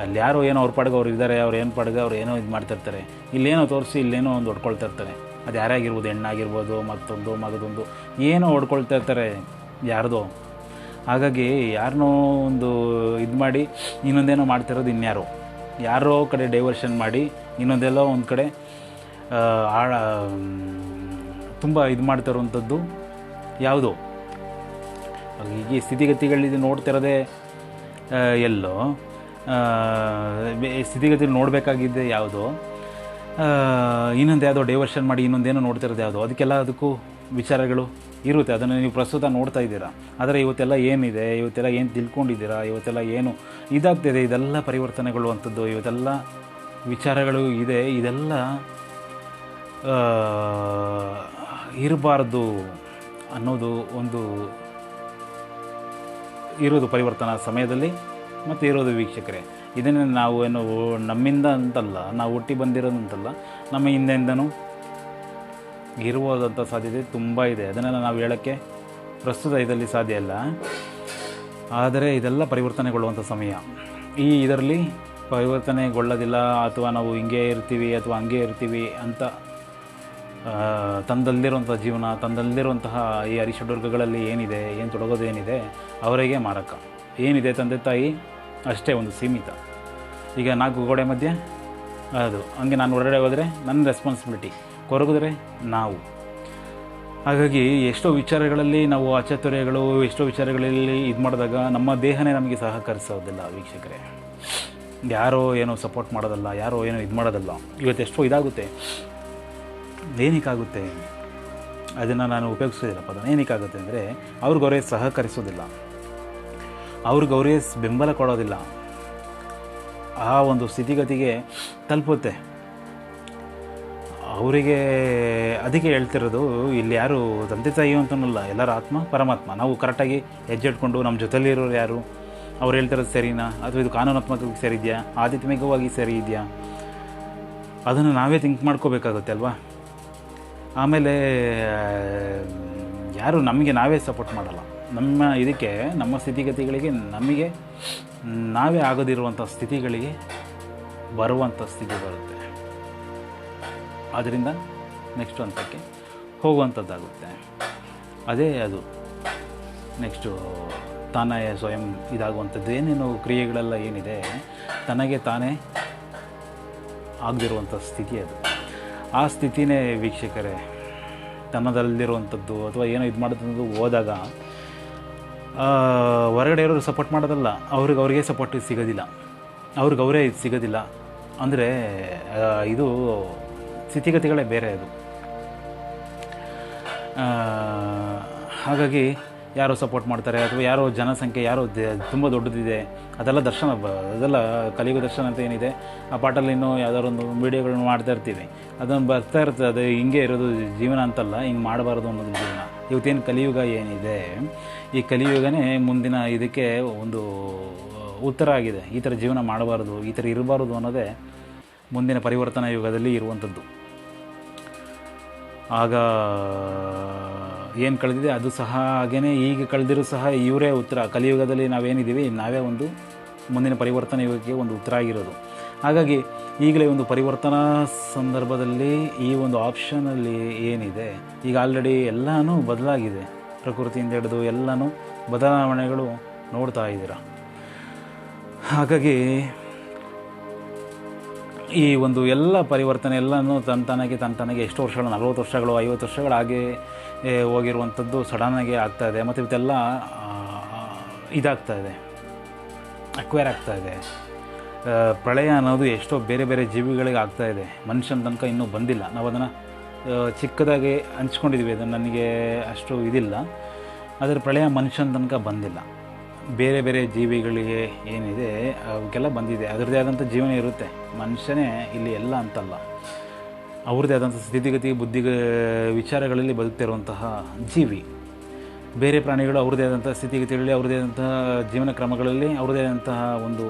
A: ಅಲ್ಲಿ ಯಾರೋ ಏನೋ ಅವ್ರ ಪಡೆಗೆ ಅವ್ರು ಇದ್ದಾರೆ, ಅವ್ರು ಏನು ಪಡೆಗೆ ಅವ್ರು ಏನೋ ಇದು ಮಾಡ್ತಾ ಇರ್ತಾರೆ. ಇಲ್ಲೇನೋ ತೋರಿಸಿ ಇಲ್ಲೇನೋ ಒಂದು ಹೊಡ್ಕೊಳ್ತಾ ಇರ್ತಾರೆ. ಅದು ಯಾರೇ ಆಗಿರ್ಬೋದು, ಹೆಣ್ಣಾಗಿರ್ಬೋದು, ಮತ್ತೊಂದು ಮಗದೊಂದು ಏನೋ ಹೊಡ್ಕೊಳ್ತಾ ಇರ್ತಾರೆ ಯಾರ್ದೋ. ಹಾಗಾಗಿ ಯಾರನ್ನೋ ಒಂದು ಇದು ಮಾಡಿ ಇನ್ನೊಂದೇನೋ ಮಾಡ್ತಿರೋದು ಯಾರೋ ಕಡೆ ಡೈವರ್ಷನ್ ಮಾಡಿ ಇನ್ನೊಂದೆಲ್ಲೋ ಒಂದು ಕಡೆ ತುಂಬ ಇದು ಮಾಡ್ತಿರೋವಂಥದ್ದು ಯಾವುದೋ. ಈಗ ಸ್ಥಿತಿಗತಿಗಳಿದು ನೋಡ್ತಿರೋದೇ ಎಲ್ಲೋ, ಸ್ಥಿತಿಗತಿ ನೋಡಬೇಕಾಗಿದ್ದೆ ಯಾವುದೋ, ಇನ್ನೊಂದು ಯಾವುದೋ ಡೈವರ್ಷನ್ ಮಾಡಿ ಇನ್ನೊಂದೇನೋ ನೋಡ್ತಿರೋದು ಯಾವುದೋ. ಅದಕ್ಕೂ ವಿಚಾರಗಳು ಇರುತ್ತೆ. ಅದನ್ನು ನೀವು ಪ್ರಸ್ತುತ ನೋಡ್ತಾ ಇದ್ದೀರಾ. ಆದರೆ ಇವತ್ತೆಲ್ಲ ಏನಿದೆ, ಇವತ್ತೆಲ್ಲ ಏನು ತಿಳ್ಕೊಂಡಿದ್ದೀರಾ, ಇವತ್ತೆಲ್ಲ ಏನು ಇದಾಗ್ತಿದೆ, ಇದೆಲ್ಲ ಪರಿವರ್ತನೆಗೊಳ್ಳುವಂಥದ್ದು, ಇವತ್ತೆಲ್ಲ ವಿಚಾರಗಳು ಇದೆ. ಇದೆಲ್ಲ ಇರಬಾರ್ದು ಅನ್ನೋದು ಒಂದು ಇರೋದು ಪರಿವರ್ತನಾ ಸಮಯದಲ್ಲಿ ಮತ್ತು ಇರೋದು ವೀಕ್ಷಕರೇ. ಇದನ್ನೇ ನಾವು ಏನು ನಮ್ಮಿಂದ ಅಂತಲ್ಲ, ನಾವು ಹುಟ್ಟಿ ಬಂದಿರೋದಂತಲ್ಲ, ನಮ್ಮ ಹಿಂದೆಯಿಂದನೂ ಇರುವುದಂಥ ಸಾಧ್ಯತೆ ತುಂಬ ಇದೆ. ಅದನ್ನೆಲ್ಲ ನಾವು ಹೇಳೋಕ್ಕೆ ಪ್ರಸ್ತುತ ಇದರಲ್ಲಿ ಸಾಧ್ಯ ಇಲ್ಲ. ಆದರೆ ಇದೆಲ್ಲ ಪರಿವರ್ತನೆಗೊಳ್ಳುವಂಥ ಸಮಯ. ಇದರಲ್ಲಿ ಪರಿವರ್ತನೆಗೊಳ್ಳೋದಿಲ್ಲ, ಅಥವಾ ನಾವು ಹಿಂಗೆ ಇರ್ತೀವಿ ಅಥವಾ ಹಂಗೆ ಇರ್ತೀವಿ ಅಂತ ತಂದಲ್ಲಿರುವಂಥ ಜೀವನ, ತಂದಲ್ಲಿರುವಂತಹ ಈ ಅರಿಷಡ್ವರ್ಗಗಳಲ್ಲಿ ಏನಿದೆ, ಏನು ತೊಡಗೋದು ಏನಿದೆ, ಅವರಿಗೆ ಮಾರಕ. ಏನಿದೆ ತಂದೆ ತಾಯಿ ಅಷ್ಟೇ ಒಂದು ಸೀಮಿತ. ಈಗ 4 ಗೋಡೆ ಮಧ್ಯೆ ಅದು ಹಂಗೆ ನಾನು ಹೊರಗಡೆ ಹೋದರೆ ನನ್ನ ರೆಸ್ಪಾನ್ಸಿಬಿಲಿಟಿ, ಕೊರಗಿದ್ರೆ ನಾವು. ಹಾಗಾಗಿ ಎಷ್ಟೋ ವಿಚಾರಗಳಲ್ಲಿ ನಾವು ಅಚಾತುರ್ಯಗಳು, ಎಷ್ಟೋ ವಿಚಾರಗಳಲ್ಲಿ ಇದು ಮಾಡಿದಾಗ ನಮ್ಮ ದೇಹನೇ ನಮಗೆ ಸಹಕರಿಸೋದಿಲ್ಲ ವೀಕ್ಷಕರೇ. ಯಾರೋ ಏನೋ ಸಪೋರ್ಟ್ ಮಾಡೋದಲ್ಲ, ಯಾರೋ ಏನೋ ಇದು ಮಾಡೋದಲ್ಲ. ಇವತ್ತೆಷ್ಟೋ ಇದಾಗುತ್ತೆ. ಏನಕ್ಕಾಗುತ್ತೆ ಅದನ್ನು ನಾನು ಉಪಯೋಗಿಸೋದಿಲ್ಲ ಪದ. ಏನಕ್ಕಾಗುತ್ತೆ ಅಂದರೆ ಅವ್ರಿಗವರೇ ಸಹಕರಿಸೋದಿಲ್ಲ, ಅವ್ರಿಗವರೇ ಬೆಂಬಲ ಕೊಡೋದಿಲ್ಲ. ಆ ಒಂದು ಸ್ಥಿತಿಗತಿಗೆ ತಲುಪುತ್ತೆ ಅವರಿಗೆ. ಅದಕ್ಕೆ ಹೇಳ್ತಿರೋದು, ಇಲ್ಲಿ ಯಾರು ತಂದೆ ತಾಯಿ ಅಂತನಲ್ಲ, ಎಲ್ಲರ ಆತ್ಮ ಪರಮಾತ್ಮ. ನಾವು ಕರೆಕ್ಟಾಗಿ ಹೆಜ್ಜೆ ಇಟ್ಕೊಂಡು ನಮ್ಮ ಜೊತೆಲಿರೋರು ಯಾರು, ಅವ್ರು ಹೇಳ್ತಿರೋದು ಸರಿನಾ, ಅಥವಾ ಇದು ಕಾನೂನಾತ್ಮಕವಾಗಿ ಸರಿ ಇದೆಯಾ, ಆಧ್ಯಾತ್ಮಿಕವಾಗಿ ಸರಿ ಇದೆಯಾ, ಅದನ್ನು ನಾವೇ ಥಿಂಕ್ ಮಾಡ್ಕೋಬೇಕಾಗುತ್ತೆ ಅಲ್ವಾ. ಆಮೇಲೆ ಯಾರು ನಮಗೆ ನಾವೇ ಸಪೋರ್ಟ್ ಮಾಡಲ್ಲ. ನಮ್ಮ ಇದಕ್ಕೆ, ನಮ್ಮ ಸ್ಥಿತಿಗತಿಗಳಿಗೆ ನಮಗೆ ನಾವೇ ಆಗದಿರುವಂಥ ಸ್ಥಿತಿಗಳಿಗೆ ಬರುವಂಥ ಸ್ಥಿತಿ ಬರುತ್ತೆ. ಆದ್ದರಿಂದ ನೆಕ್ಸ್ಟ್ ಹಂತಕ್ಕೆ ಹೋಗುವಂಥದ್ದಾಗುತ್ತೆ. ಅದೇ ಅದು ನೆಕ್ಸ್ಟು ತಾನೇ ಸ್ವಯಂ ಇದಾಗುವಂಥದ್ದು. ಏನೇನು ಕ್ರಿಯೆಗಳೆಲ್ಲ ಏನಿದೆ, ತನಗೆ ತಾನೇ ಆಗದಿರುವಂಥ ಸ್ಥಿತಿ ಅದು. ಆ ಸ್ಥಿತಿನೇ ವೀಕ್ಷಕರೇ ತನ್ನದಲ್ಲಿರುವಂಥದ್ದು, ಅಥವಾ ಏನೋ ಇದು ಮಾಡೋದು ಹೋದಾಗ ಹೊರಗಡೆ ಇರೋರು ಸಪೋರ್ಟ್ ಮಾಡೋದಲ್ಲ, ಅವ್ರಿಗೆ ಸಪೋರ್ಟ್ ಸಿಗೋದಿಲ್ಲ, ಅವ್ರಿಗವರೇ ಇದು ಸಿಗೋದಿಲ್ಲ. ಅಂದರೆ ಇದು ಸ್ಥಿತಿಗತಿಗಳೇ ಬೇರೆ ಅದು. ಹಾಗಾಗಿ ಯಾರೋ ಸಪೋರ್ಟ್ ಮಾಡ್ತಾರೆ, ಅಥವಾ ಯಾರೋ ಜನಸಂಖ್ಯೆ ಯಾರೋ ತುಂಬ ದೊಡ್ಡದಿದೆ, ಅದೆಲ್ಲ ದರ್ಶನ, ಅದೆಲ್ಲ ಕಲಿಯುಗ ದರ್ಶನ ಅಂತ ಏನಿದೆ, ಆ ಪಾಠಲ್ಲಿ ಇನ್ನೂ ಯಾವ್ದಾದ್ರು ಒಂದು ವೀಡಿಯೋಗಳನ್ನ ಮಾಡ್ತಾ ಇರ್ತೀವಿ. ಅದನ್ನು ಬರ್ತಾ ಇರ್ತದೆ. ಅದು ಹಿಂಗೆ ಇರೋದು ಜೀವನ ಅಂತಲ್ಲ, ಹಿಂಗೆ ಮಾಡಬಾರ್ದು ಅನ್ನೋದು ಜೀವನ. ಇವತ್ತೇನು ಕಲಿಯುಗ ಏನಿದೆ, ಈ ಕಲಿಯುಗನೇ ಮುಂದಿನ ಇದಕ್ಕೆ ಒಂದು ಉತ್ತರ ಆಗಿದೆ. ಈ ಥರ ಜೀವನ ಮಾಡಬಾರ್ದು, ಈ ಥರ ಇರಬಾರ್ದು ಅನ್ನೋದೇ ಮುಂದಿನ ಪರಿವರ್ತನಾ ಯುಗದಲ್ಲಿ ಇರುವಂಥದ್ದು. ಆಗ ಏನು ಕಳೆದಿದೆ ಅದು ಸಹ ಹಾಗೇ ಈಗ ಕಳೆದಿರೋ ಸಹ ಇವರೇ ಉತ್ತರ. ಕಲಿಯುಗದಲ್ಲಿ ನಾವೇನಿದ್ದೀವಿ, ನಾವೇ ಒಂದು ಮುಂದಿನ ಪರಿವರ್ತನೆ ಯುಗಕ್ಕೆ ಒಂದು ಉತ್ತರ ಆಗಿರೋದು. ಹಾಗಾಗಿ ಈಗಲೇ ಒಂದು ಪರಿವರ್ತನಾ ಸಂದರ್ಭದಲ್ಲಿ ಈ ಒಂದು ಆಪ್ಷನಲ್ಲಿ ಏನಿದೆ, ಈಗ ಆಲ್ರೆಡಿ ಎಲ್ಲನೂ ಬದಲಾಗಿದೆ. ಪ್ರಕೃತಿಯಿಂದ ಹಿಡಿದು ಎಲ್ಲನೂ ಬದಲಾವಣೆಗಳು ನೋಡ್ತಾ ಇದ್ದೀರ. ಹಾಗಾಗಿ ಈ ಒಂದು ಎಲ್ಲ ಪರಿವರ್ತನೆ ಎಲ್ಲನೂ ತನ್ನತನಗೆ ಎಷ್ಟೋ ವರ್ಷಗಳು, 40 ವರ್ಷಗಳು 50 ವರ್ಷಗಳು ಹಾಗೆ ಹೋಗಿರುವಂಥದ್ದು ಸಡನ್ನಾಗಿ ಆಗ್ತಾಯಿದೆ. ಮತ್ತು ಇವತ್ತೆಲ್ಲ ಇದಾಗ್ತಾಯಿದೆ, ಅಕ್ವೈರ್ ಆಗ್ತಾಯಿದೆ. ಪ್ರಳಯ ಅನ್ನೋದು ಎಷ್ಟೋ ಬೇರೆ ಬೇರೆ ಜೀವಿಗಳಿಗೆ ಆಗ್ತಾಯಿದೆ, ಮನುಷ್ಯನ ತನಕ ಇನ್ನೂ ಬಂದಿಲ್ಲ. ನಾವು ಅದನ್ನು ಚಿಕ್ಕದಾಗಿ ಹಂಚ್ಕೊಂಡಿದ್ದೀವಿ, ಅದನ್ನು ನನಗೆ ಅಷ್ಟು ಇದಿಲ್ಲ. ಆದರೆ ಪ್ರಳಯ ಮನುಷ್ಯನ ತನಕ ಬಂದಿಲ್ಲ. ಬೇರೆ ಬೇರೆ ಜೀವಿಗಳಿಗೆ ಏನಿದೆ ಅವಕ್ಕೆಲ್ಲ ಬಂದಿದೆ, ಅದರದ್ದೇ ಆದಂಥ ಜೀವನ ಇರುತ್ತೆ. ಮನುಷ್ಯನೇ ಇಲ್ಲಿ ಎಲ್ಲ ಅಂತಲ್ಲ, ಅವ್ರದ್ದೇ ಆದಂಥ ಸ್ಥಿತಿಗತಿ ಬುದ್ಧಿ ವಿಚಾರಗಳಲ್ಲಿ ಬದುಕ್ತಿರುವಂತಹ ಜೀವಿ. ಬೇರೆ ಪ್ರಾಣಿಗಳು ಅವ್ರದ್ದೇ ಆದಂಥ ಸ್ಥಿತಿಗತಿಗಳಲ್ಲಿ, ಅವ್ರದ್ದೇ ಆದಂತಹ ಜೀವನ ಕ್ರಮಗಳಲ್ಲಿ, ಅವ್ರದ್ದೇ ಆದಂತಹ ಒಂದು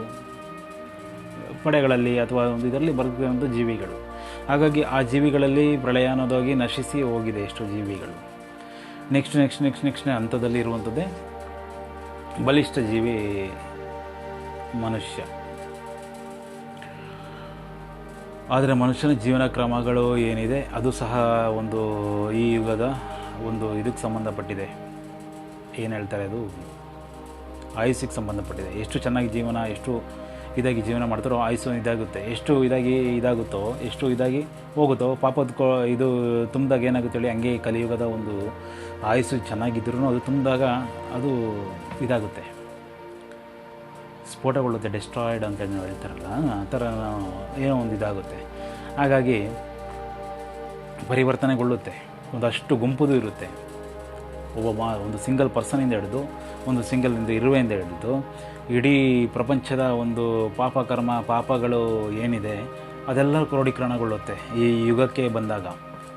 A: ಪಡೆಗಳಲ್ಲಿ ಅಥವಾ ಒಂದು ಇದರಲ್ಲಿ ಬದುಕಿರುವಂಥ ಜೀವಿಗಳು. ಹಾಗಾಗಿ ಆ ಜೀವಿಗಳಲ್ಲಿ ಪ್ರಳಯ ಅನ್ನೋದಾಗಿ ನಶಿಸಿ ಹೋಗಿದೆ ಎಷ್ಟೋ ಜೀವಿಗಳು. ನೆಕ್ಸ್ಟ್ ಹಂತದಲ್ಲಿ ಇರುವಂಥದ್ದೇ ಬಲಿಷ್ಠ ಜೀವಿ ಮನುಷ್ಯ. ಆದರೆ ಮನುಷ್ಯನ ಜೀವನ ಕ್ರಮಗಳು ಏನಿದೆ ಅದು ಸಹ ಒಂದು ಈ ಯುಗದ ಒಂದು ಇದಕ್ಕೆ ಸಂಬಂಧಪಟ್ಟಿದೆ. ಏನು ಹೇಳ್ತಾರೆ, ಅದು ಆಯುಸ್ಸಿಗೆ ಸಂಬಂಧಪಟ್ಟಿದೆ. ಎಷ್ಟು ಚೆನ್ನಾಗಿ ಜೀವನ, ಎಷ್ಟು ಇದಾಗಿ ಜೀವನ ಮಾಡ್ತಾರೋ ಆಯುಸ್ಸು ಇದಾಗುತ್ತೆ. ಎಷ್ಟು ಇದಾಗುತ್ತೋ, ಎಷ್ಟು ಇದಾಗಿ ಹೋಗುತ್ತೋ ಪಾಪದ ಇದು ತುಂಬಿದಾಗ ಏನಾಗುತ್ತೆ ಹೇಳಿ, ಹಂಗೆ ಕಲಿಯುಗದ ಒಂದು ಆಯುಸ್ಸು ಚೆನ್ನಾಗಿದ್ರೂ ಅದು ತುಂಬಿದಾಗ ಅದು ಇದಾಗುತ್ತೆ, ಸ್ಫೋಟಗೊಳ್ಳುತ್ತೆ, ಡೆಸ್ಟ್ರಾಯ್ಡ್ ಅಂತ ನಾವು ಹೇಳ್ತಾರಲ್ಲ, ಆ ಥರ ಏನೋ ಒಂದು ಇದಾಗುತ್ತೆ. ಹಾಗಾಗಿ ಪರಿವರ್ತನೆಗೊಳ್ಳುತ್ತೆ. ಒಂದಷ್ಟು ಗುಂಪುದು ಇರುತ್ತೆ. ಒಂದು ಸಿಂಗಲ್ ಪರ್ಸನಿಂದ ಹಿಡಿದು, ಒಂದು ಸಿಂಗಲಿಂದ ಇರುವೆಯಿಂದ ಹಿಡಿದು ಇಡೀ ಪ್ರಪಂಚದ ಒಂದು ಪಾಪಗಳು ಏನಿದೆ ಅದೆಲ್ಲ ಕ್ರೋಢೀಕರಣಗೊಳ್ಳುತ್ತೆ ಈ ಯುಗಕ್ಕೆ ಬಂದಾಗ.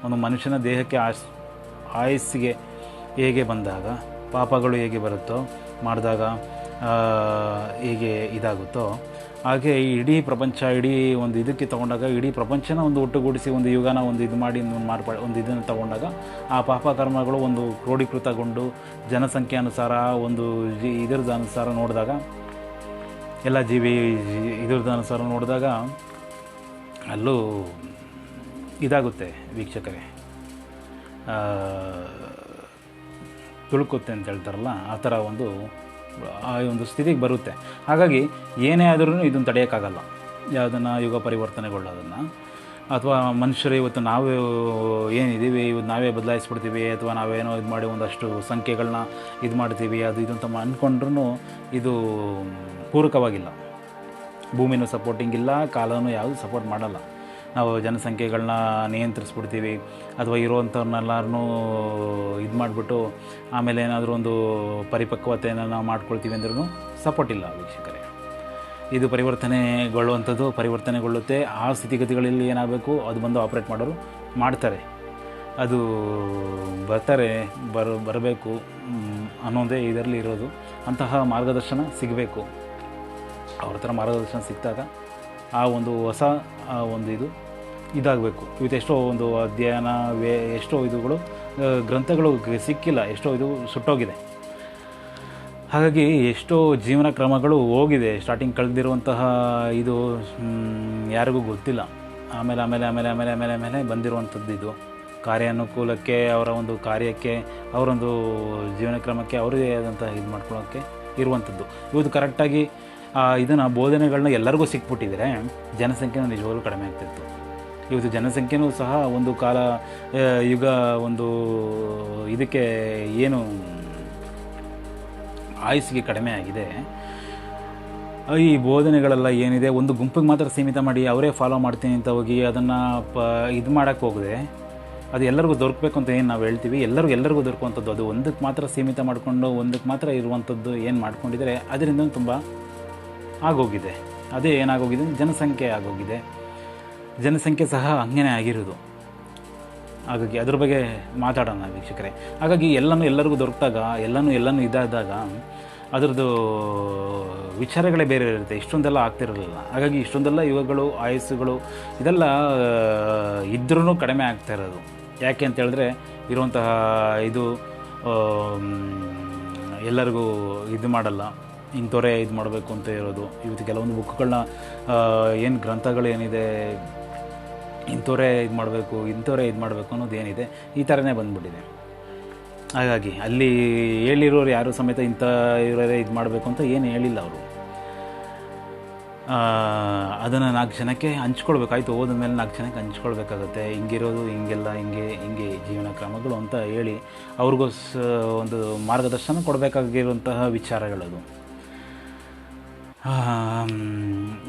A: ಒಂದು ಮನುಷ್ಯನ ದೇಹಕ್ಕೆ ಆಯಸ್ಸಿಗೆ ಹೇಗೆ ಬಂದಾಗ ಪಾಪಗಳು ಹೇಗೆ ಬರುತ್ತೋ ಮಾಡಿದಾಗ ಹೇಗೆ ಇದಾಗುತ್ತೋ ಹಾಗೆ ಇಡೀ ಪ್ರಪಂಚ, ಇಡೀ ಒಂದು ಇದಕ್ಕೆ ತೊಗೊಂಡಾಗ ಇಡೀ ಪ್ರಪಂಚನ ಒಂದು ಒಟ್ಟುಗೂಡಿಸಿ ಒಂದು ಯುಗನ ಒಂದು ಇದು ಮಾಡಿ ಒಂದು ಇದನ್ನು ತಗೊಂಡಾಗ ಆ ಪಾಪಕರ್ಮಗಳು ಒಂದು ಕ್ರೋಢೀಕೃತಗೊಂಡು ಜನಸಂಖ್ಯೆ ಅನುಸಾರ ಒಂದು ಇದರದ ಅನುಸಾರ ನೋಡಿದಾಗ, ಎಲ್ಲ ಜೀವಿ ಇದರದ ಅನುಸಾರ ನೋಡಿದಾಗ ಅಲ್ಲೂ ಇದಾಗುತ್ತೆ ವೀಕ್ಷಕರೇ, ತುಳುಕುತ್ತೆ ಅಂತ ಹೇಳ್ತಾರಲ್ಲ, ಆ ಥರ ಆ ಒಂದು ಸ್ಥಿತಿಗೆ ಬರುತ್ತೆ. ಹಾಗಾಗಿ ಏನೇ ಆದ್ರೂ ಇದನ್ನು ತಡೆಯೋಕ್ಕಾಗಲ್ಲ, ಯಾವುದನ್ನು ಯುಗ ಪರಿವರ್ತನೆಗೊಳ್ಳೋದನ್ನು. ಅಥವಾ ಮನುಷ್ಯರು ಇವತ್ತು ನಾವು ಏನಿದ್ದೀವಿ ಇವತ್ತು ನಾವೇ ಬದಲಾಯಿಸ್ಬಿಡ್ತೀವಿ, ಅಥವಾ ನಾವೇನೋ ಇದು ಮಾಡಿ ಒಂದಷ್ಟು ಸಂಖ್ಯೆಗಳನ್ನ ಇದು ಮಾಡ್ತೀವಿ, ಅದು ಇದು ಅಂತ ಅಂದ್ಕೊಂಡ್ರೂ ಇದು ಪೂರಕವಾಗಿಲ್ಲ. ಭೂಮಿನೂ ಸಪೋರ್ಟಿಂಗ್ ಇಲ್ಲ, ಕಾಲನೂ ಯಾವುದು ಸಪೋರ್ಟ್ ಮಾಡಲ್ಲ. ನಾವು ಜನಸಂಖ್ಯೆಗಳನ್ನ ನಿಯಂತ್ರಿಸ್ಬಿಡ್ತೀವಿ, ಅಥವಾ ಇರೋವಂಥವ್ರನ್ನೆಲ್ಲರೂ ಇದು ಮಾಡಿಬಿಟ್ಟು ಆಮೇಲೆ ಏನಾದರೂ ಒಂದು ಪರಿಪಕ್ವತೆಯನ್ನು ನಾವು ಮಾಡ್ಕೊಳ್ತೀವಿ ಅಂದ್ರೂ ಸಪೋರ್ಟ್ ಇಲ್ಲ ವೀಕ್ಷಕರೇ. ಇದು ಪರಿವರ್ತನೆಗೊಳ್ಳುತ್ತೆ. ಆ ಸ್ಥಿತಿಗತಿಗಳಲ್ಲಿ ಏನಾಗಬೇಕು ಅದು ಬಂದು ಆಪ್ರೇಟ್ ಮಾಡೋರು ಮಾಡ್ತಾರೆ, ಅದು ಬರಬೇಕು ಅನ್ನೋದೇ ಇದರಲ್ಲಿ ಇರೋದು. ಅಂತಹ ಮಾರ್ಗದರ್ಶನ ಸಿಗಬೇಕು. ಅವ್ರ ಹತ್ರ ಮಾರ್ಗದರ್ಶನ ಸಿಕ್ಕಿದಾಗ ಆ ಒಂದು ಹೊಸ ಒಂದು ಇದಾಗಬೇಕು. ಇವತ್ತು ಎಷ್ಟೋ ಒಂದು ಅಧ್ಯಯನ ಎಷ್ಟೋ ಇದುಗಳು ಗ್ರಂಥಗಳು ಸಿಕ್ಕಿಲ್ಲ, ಎಷ್ಟೋ ಇದು ಸುಟ್ಟೋಗಿದೆ. ಹಾಗಾಗಿ ಎಷ್ಟೋ ಜೀವನ ಕ್ರಮಗಳು ಹೋಗಿದೆ, ಸ್ಟಾರ್ಟಿಂಗ್ ಕಳೆದಿರುವಂತಹ ಇದು ಯಾರಿಗೂ ಗೊತ್ತಿಲ್ಲ. ಆಮೇಲೆ ಬಂದಿರುವಂಥದ್ದು ಇದು ಕಾರ್ಯಾನುಕೂಲಕ್ಕೆ, ಅವರ ಒಂದು ಕಾರ್ಯಕ್ಕೆ, ಅವರೊಂದು ಜೀವನ ಕ್ರಮಕ್ಕೆ ಅವರದೇ ಆದಂತಹ ಇದು ಮಾಡ್ಕೊಳ್ಳೋಕ್ಕೆ ಇರುವಂಥದ್ದು. ಇವತ್ತು ಕರೆಕ್ಟಾಗಿ ಇದನ್ನು ಬೋಧನೆಗಳನ್ನ ಎಲ್ಲರಿಗೂ ಸಿಕ್ಬಿಟ್ಟಿದ್ರೆ ಜನಸಂಖ್ಯೆನೂ ನಿಜವಾಗ್ಲೂ ಕಡಿಮೆ ಆಗ್ತಿತ್ತು. ಇವತ್ತು ಜನಸಂಖ್ಯೆನೂ ಸಹ ಒಂದು ಕಾಲ ಯುಗ ಒಂದು ಇದಕ್ಕೆ ಏನು ಆಯುಸ್ಸಿಗೆ ಕಡಿಮೆ ಆಗಿದೆ. ಈ ಬೋಧನೆಗಳೆಲ್ಲ ಏನಿದೆ ಒಂದು ಗುಂಪಿಗೆ ಮಾತ್ರ ಸೀಮಿತ ಮಾಡಿ ಅವರೇ ಫಾಲೋ ಮಾಡ್ತೀನಿ ಅಂತ ಹೋಗಿ ಅದನ್ನು ಇದು ಮಾಡೋಕ್ಕೆ ಹೋಗದೆ, ಅದು ಎಲ್ಲರಿಗೂ ದೊರಕಬೇಕು ಅಂತ ಏನು ನಾವು ಹೇಳ್ತೀವಿ, ಎಲ್ಲರಿಗೂ ದೊರಕುವಂಥದ್ದು ಅದು ಒಂದಕ್ಕೆ ಮಾತ್ರ ಸೀಮಿತ ಮಾಡಿಕೊಂಡು ಒಂದಕ್ಕೆ ಮಾತ್ರ ಇರುವಂಥದ್ದು ಏನು ಮಾಡ್ಕೊಂಡಿದ್ದಾರೆ ಅದರಿಂದ ತುಂಬ ಆಗೋಗಿದೆ. ಅದೇ ಏನಾಗೋಗಿದೆ, ಜನಸಂಖ್ಯೆ ಆಗೋಗಿದೆ. ಜನಸಂಖ್ಯೆ ಸಹ ಹಂಗೇ ಆಗಿರೋದು. ಹಾಗಾಗಿ ಅದ್ರ ಬಗ್ಗೆ ಮಾತಾಡೋಣ ವೀಕ್ಷಕರೇ. ಹಾಗಾಗಿ ಎಲ್ಲರಿಗೂ ದೊರಕಿದಾಗ ಎಲ್ಲನೂ ಇದಾದಾಗ ಅದರದ್ದು ವಿಚಾರಗಳೇ ಬೇರೆ ಇರುತ್ತೆ, ಇಷ್ಟೊಂದೆಲ್ಲ ಆಗ್ತಿರಲಿಲ್ಲ. ಹಾಗಾಗಿ ಇಷ್ಟೊಂದೆಲ್ಲ ಯುಗಗಳು ಆಯಸ್ಸುಗಳು ಇದೆಲ್ಲ ಇದ್ರೂ ಕಡಿಮೆ ಆಗ್ತಾ ಇರೋದು. ಯಾಕೆ ಅಂತ ಹೇಳಿದ್ರೆ ಇರುವಂತಹ ಇದು ಎಲ್ಲರಿಗೂ ಇದು ಮಾಡಲ್ಲ. ಇಂಥವರೇ ಇದು ಮಾಡಬೇಕು ಅಂತ ಇರೋದು. ಇವತ್ತು ಕೆಲವೊಂದು ಬುಕ್ಗಳನ್ನ ಏನು ಗ್ರಂಥಗಳು ಏನಿದೆ, ಇಂಥವರೇ ಇದು ಮಾಡಬೇಕು ಅನ್ನೋದು ಏನಿದೆ, ಈ ಥರನೇ ಬಂದುಬಿಟ್ಟಿದೆ. ಹಾಗಾಗಿ ಅಲ್ಲಿ ಹೇಳಿರೋರು ಯಾರು ಸಮೇತ ಇಂಥ ಇವರೇ ಇದು ಮಾಡಬೇಕು ಅಂತ ಏನು ಹೇಳಿಲ್ಲ ಅವರು. ಅದನ್ನು 4 ಜನಕ್ಕೆ ಹಂಚ್ಕೊಳ್ಬೇಕಾಯ್ತು. ಹೋದ ಮೇಲೆ 4 ಜನಕ್ಕೆ ಹಂಚ್ಕೊಳ್ಬೇಕಾಗತ್ತೆ. ಹಿಂಗಿರೋದು ಹಿಂಗೆ ಜೀವನ ಕ್ರಮಗಳು ಅಂತ ಹೇಳಿ ಅವ್ರಿಗೂ ಒಂದು ಮಾರ್ಗದರ್ಶನ ಕೊಡಬೇಕಾಗಿರುವಂತಹ ವಿಚಾರಗಳದು.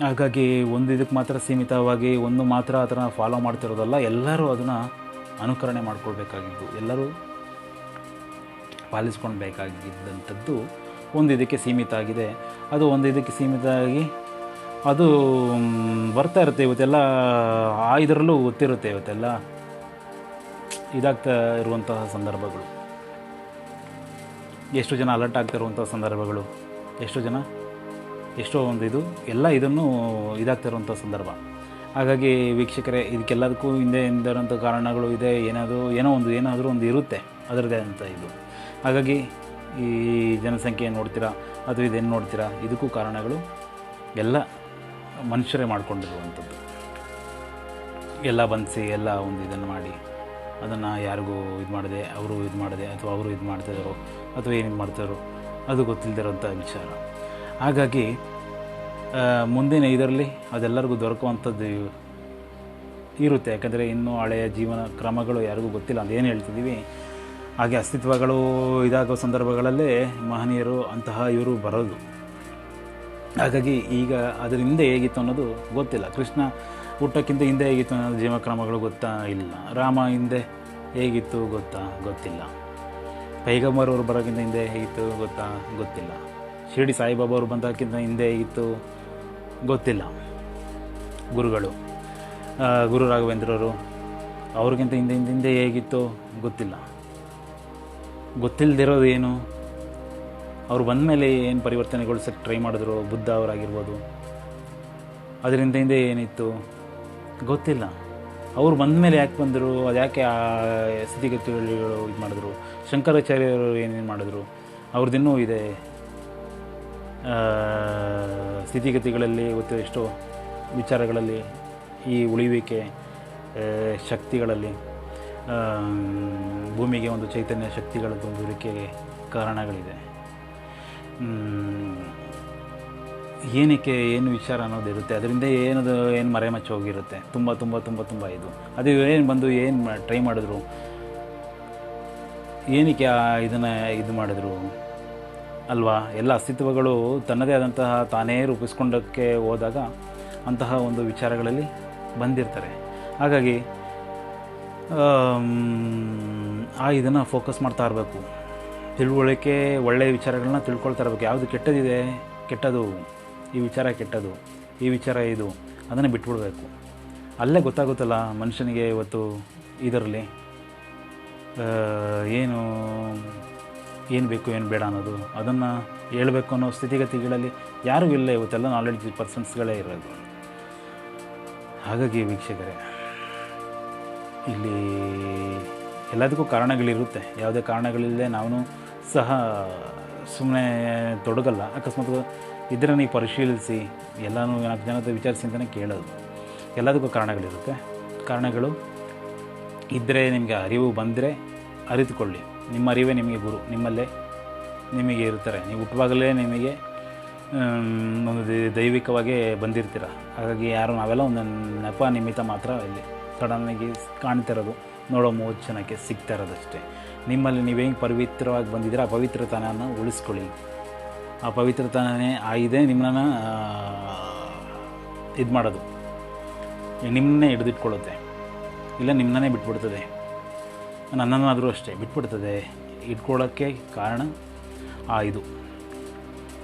A: ಹಾಗಾಗಿ ಒಂದು ಇದಕ್ಕೆ ಮಾತ್ರ ಸೀಮಿತವಾಗಿ ಒಂದು ಮಾತ್ರ ಅದನ್ನು ಫಾಲೋ ಮಾಡ್ತಿರೋದಲ್ಲ, ಎಲ್ಲರೂ ಅದನ್ನು ಅನುಕರಣೆ ಮಾಡ್ಕೊಳ್ಬೇಕಾಗಿದ್ದು, ಎಲ್ಲರೂ ಪಾಲಿಸ್ಕೊಳ್ಬೇಕಾಗಿದ್ದಂಥದ್ದು ಒಂದು ಇದಕ್ಕೆ ಸೀಮಿತ ಆಗಿದೆ. ಅದು ಒಂದು ಇದಕ್ಕೆ ಸೀಮಿತ ಆಗಿ ಅದು ಬರ್ತಾ ಇರುತ್ತೆ. ಇವತ್ತೆಲ್ಲ ಇದರಲ್ಲೂ ಗೊತ್ತಿರುತ್ತೆ, ಇವತ್ತೆಲ್ಲ ಇದಾಗ್ತಾ ಇರುವಂತಹ ಸಂದರ್ಭಗಳು, ಎಷ್ಟು ಜನ ಅಲರ್ಟ್ ಆಗ್ತಾ ಇರುವಂಥ ಸಂದರ್ಭಗಳು, ಎಷ್ಟೋ ಒಂದು ಇದು ಎಲ್ಲ ಇದನ್ನು ಇದಾಗ್ತಾ ಇರುವಂಥ ಸಂದರ್ಭ. ಹಾಗಾಗಿ ವೀಕ್ಷಕರೇ, ಇದಕ್ಕೆಲ್ಲದಕ್ಕೂ ಹಿಂದೆ ಇರೋಂಥ ಕಾರಣಗಳು ಇದೆ. ಏನಾದರೂ ಒಂದು ಇರುತ್ತೆ ಅದರದ್ದೇ ಅಂತ ಇದು. ಹಾಗಾಗಿ ಈ ಜನಸಂಖ್ಯೆ ನೋಡ್ತೀರಾ ಅಥವಾ ಇದೇನು ನೋಡ್ತೀರಾ, ಇದಕ್ಕೂ ಕಾರಣಗಳು ಎಲ್ಲ ಮನುಷ್ಯರೇ ಮಾಡ್ಕೊಂಡಿರುವಂಥದ್ದು. ಎಲ್ಲ ಬಂದಿಸಿ ಎಲ್ಲ ಒಂದು ಇದನ್ನು ಮಾಡಿ ಅದನ್ನು ಯಾರಿಗೂ ಇದು ಮಾಡದೆ, ಅವರು ಇದು ಮಾಡದೆ, ಅಥವಾ ಅವರು ಇದು ಮಾಡ್ತಾಯಿದ್ದಾರೋ ಅಥವಾ ಏನು ಇದು ಮಾಡ್ತಾರೋ ಅದು ಗೊತ್ತಿಲ್ಲದಿರೋಂಥ ವಿಚಾರ. ಹಾಗಾಗಿ ಮುಂದಿನ ಇದರಲ್ಲಿ ಅದೆಲ್ಲರಿಗೂ ದೊರಕುವಂಥದ್ದು ಇರುತ್ತೆ. ಯಾಕಂದರೆ ಇನ್ನೂ ಹಳೆಯ ಜೀವನ ಕ್ರಮಗಳು ಯಾರಿಗೂ ಗೊತ್ತಿಲ್ಲ ಅಂತ ಏನು ಹೇಳ್ತಿದ್ದೀವಿ. ಹಾಗೆ ಅಸ್ತಿತ್ವಗಳು ಇದಾಗೋ ಸಂದರ್ಭಗಳಲ್ಲೇ ಮಹನೀಯರು ಅಂತಹ ಇವರು ಬರೋದು. ಹಾಗಾಗಿ ಈಗ ಅದರ ಹಿಂದೆ ಹೇಗಿತ್ತು ಅನ್ನೋದು ಗೊತ್ತಿಲ್ಲ. ಕೃಷ್ಣ ಹುಟ್ಟಕ್ಕಿಂತ ಹಿಂದೆ ಹೇಗಿತ್ತು ಅನ್ನೋದು ಜೀವಕ್ರಮಗಳು ಗೊತ್ತಾ ಇಲ್ಲ. ರಾಮ ಹಿಂದೆ ಹೇಗಿತ್ತು ಗೊತ್ತಿಲ್ಲ. ಪೈಗಂಬರ್ ಅವರು ಬರೋಕ್ಕಿಂತ ಹಿಂದೆ ಹೇಗಿತ್ತು ಗೊತ್ತಿಲ್ಲ. ಶಿರಡಿ ಸಾಯಿಬಾಬಾ ಅವರು ಬಂದಕ್ಕಿಂತ ಹಿಂದೆ ಹೇಗಿತ್ತು ಗೊತ್ತಿಲ್ಲ. ಗುರು ರಾಘವೇಂದ್ರವರು ಅವ್ರಿಗಿಂತ ಹಿಂದೆ ಹೇಗಿತ್ತು ಗೊತ್ತಿಲ್ಲದಿರೋದು ಏನು, ಅವ್ರು ಬಂದ ಮೇಲೆ ಏನು ಪರಿವರ್ತನೆಗೊಳಿಸೋಕ್ಕೆ ಟ್ರೈ ಮಾಡಿದ್ರು. ಬುದ್ಧ ಅವರಾಗಿರ್ಬೋದು, ಅದರಿಂದ ಹಿಂದೆ ಏನಿತ್ತು ಗೊತ್ತಿಲ್ಲ. ಅವ್ರು ಬಂದ ಮೇಲೆ ಯಾಕೆ ಬಂದರು, ಅದು ಯಾಕೆ ಆ ಸ್ಥಿತಿಗತಿಗಳು ಇದು ಮಾಡಿದ್ರು. ಶಂಕರಾಚಾರ್ಯರು ಏನೇನು ಮಾಡಿದ್ರು, ಅವ್ರದ್ದಿನ್ನೂ ಇದೆ ಸ್ಥಿತಿಗತಿಗಳಲ್ಲಿ. ಇವತ್ತು ಎಷ್ಟೋ ವಿಚಾರಗಳಲ್ಲಿ ಈ ಉಳಿವಿಕೆ ಶಕ್ತಿಗಳಲ್ಲಿ ಭೂಮಿಗೆ ಒಂದು ಚೈತನ್ಯ ಶಕ್ತಿಗಳ ತುಂಬಿಕೆ ಕಾರಣಗಳಿದೆ. ಏನಕ್ಕೆ ಏನು ವಿಚಾರ ಅನ್ನೋದಿರುತ್ತೆ, ಅದರಿಂದ ಏನು ಮರೆಮಚ್ಚಿ ಹೋಗಿರುತ್ತೆ. ತುಂಬ ಇದು ಅದು ಏನು ಬಂದು ಏನು ಟ್ರೈ ಮಾಡಿದ್ರು, ಏನಕ್ಕೆ ಇದನ್ನು ಇದು ಮಾಡಿದ್ರು ಅಲ್ವಾ. ಎಲ್ಲ ಅಸ್ತಿತ್ವಗಳು ತನ್ನದೇ ಆದಂತಹ ತಾನೇ ರೂಪಿಸ್ಕೊಂಡಕ್ಕೆ ಹೋದಾಗ ಅಂತಹ ಒಂದು ವಿಚಾರಗಳಲ್ಲಿ ಬಂದಿರ್ತಾರೆ. ಹಾಗಾಗಿ ಇದನ್ನು ಫೋಕಸ್ ಮಾಡ್ತಾ ಇರಬೇಕು. ತಿಳುವಳಿಕೆ ಒಳ್ಳೆಯ ವಿಚಾರಗಳನ್ನ ತಿಳ್ಕೊಳ್ತಾ ಇರಬೇಕು. ಯಾವುದು ಕೆಟ್ಟದು, ಈ ವಿಚಾರ ಕೆಟ್ಟದು, ಈ ವಿಚಾರ ಇದು, ಅದನ್ನು ಬಿಟ್ಬಿಡ್ಬೇಕು. ಅಲ್ಲೇ ಗೊತ್ತಾಗುತ್ತಲ್ಲ ಮನುಷ್ಯನಿಗೆ ಇವತ್ತು ಇದರಲ್ಲಿ ಏನು ಬೇಕು ಏನು ಬೇಡ ಅನ್ನೋದು. ಅದನ್ನು ಹೇಳಬೇಕು ಅನ್ನೋ ಸ್ಥಿತಿಗತಿಗಳಲ್ಲಿ ಯಾರೂ ಇಲ್ಲ. ಇವತ್ತೆಲ್ಲ ನಾಲೆಡ್ಜ್ ಪರ್ಸನ್ಸ್ಗಳೇ ಇರೋದು. ಹಾಗಾಗಿ ವೀಕ್ಷಕರೇ, ಇಲ್ಲಿ ಎಲ್ಲದಕ್ಕೂ ಕಾರಣಗಳಿರುತ್ತೆ. ಯಾವುದೇ ಕಾರಣಗಳಿಲ್ಲದೆ ನಾವು ಸಹ ಸುಮ್ಮನೆ ತೊಡಗಲ್ಲ. ಅಕಸ್ಮಾತ್ ಇದರ ನೀವು ಪರಿಶೀಲಿಸಿ ಎಲ್ಲನೂ 4 ಜನದ ವಿಚಾರಿಸಿ ಅಂತಲೇ ಕೇಳೋದು. ಎಲ್ಲದಕ್ಕೂ ಕಾರಣಗಳಿರುತ್ತೆ. ಕಾರಣಗಳು ಇದ್ದರೆ ನಿಮಗೆ ಅರಿವು ಬಂದರೆ ಅರಿತುಕೊಳ್ಳಿ. ನಿಮ್ಮ ಅರಿವೇ ನಿಮಗೆ ಗುರು. ನಿಮ್ಮಲ್ಲೇ ನಿಮಗೆ ಇರ್ತಾರೆ. ನೀವು ಹುಟ್ಟುವಾಗಲೇ ನಿಮಗೆ ಒಂದು ದೈವಿಕವಾಗಿ ಬಂದಿರ್ತೀರ. ಹಾಗಾಗಿ ನಾವೆಲ್ಲ ಒಂದು ನೆಪ ನಿಮಿತ್ತ ಮಾತ್ರ ಇಲ್ಲಿ ಸಡನ್ನಾಗಿ ಕಾಣ್ತಿರೋದು, ನೋಡೋ 30 ಜನಕ್ಕೆ ಸಿಗ್ತಾ ಇರೋದಷ್ಟೇ. ನಿಮ್ಮಲ್ಲಿ ನೀವು ಹೆಂಗೆ ಪವಿತ್ರವಾಗಿ ಬಂದಿದ್ದೀರ ಆ ಪವಿತ್ರತನವನ್ನು ಉಳಿಸ್ಕೊಳ್ಳಿ. ಆ ಪವಿತ್ರತನೇ ಇದೆ ನಿಮ್ಮನ್ನ ಇದು ಮಾಡೋದು, ನಿಮ್ಮನ್ನೇ ಹಿಡಿದಿಟ್ಕೊಳ್ಳುತ್ತೆ. ಇಲ್ಲ ನಿಮ್ಮನ್ನೇ ಬಿಟ್ಬಿಡ್ತದೆ. ನನ್ನನ್ನಾದರೂ ಅಷ್ಟೇ ಬಿಟ್ಬಿಡ್ತದೆ. ಇಟ್ಕೊಳ್ಳೋಕ್ಕೆ ಕಾರಣ ಇದು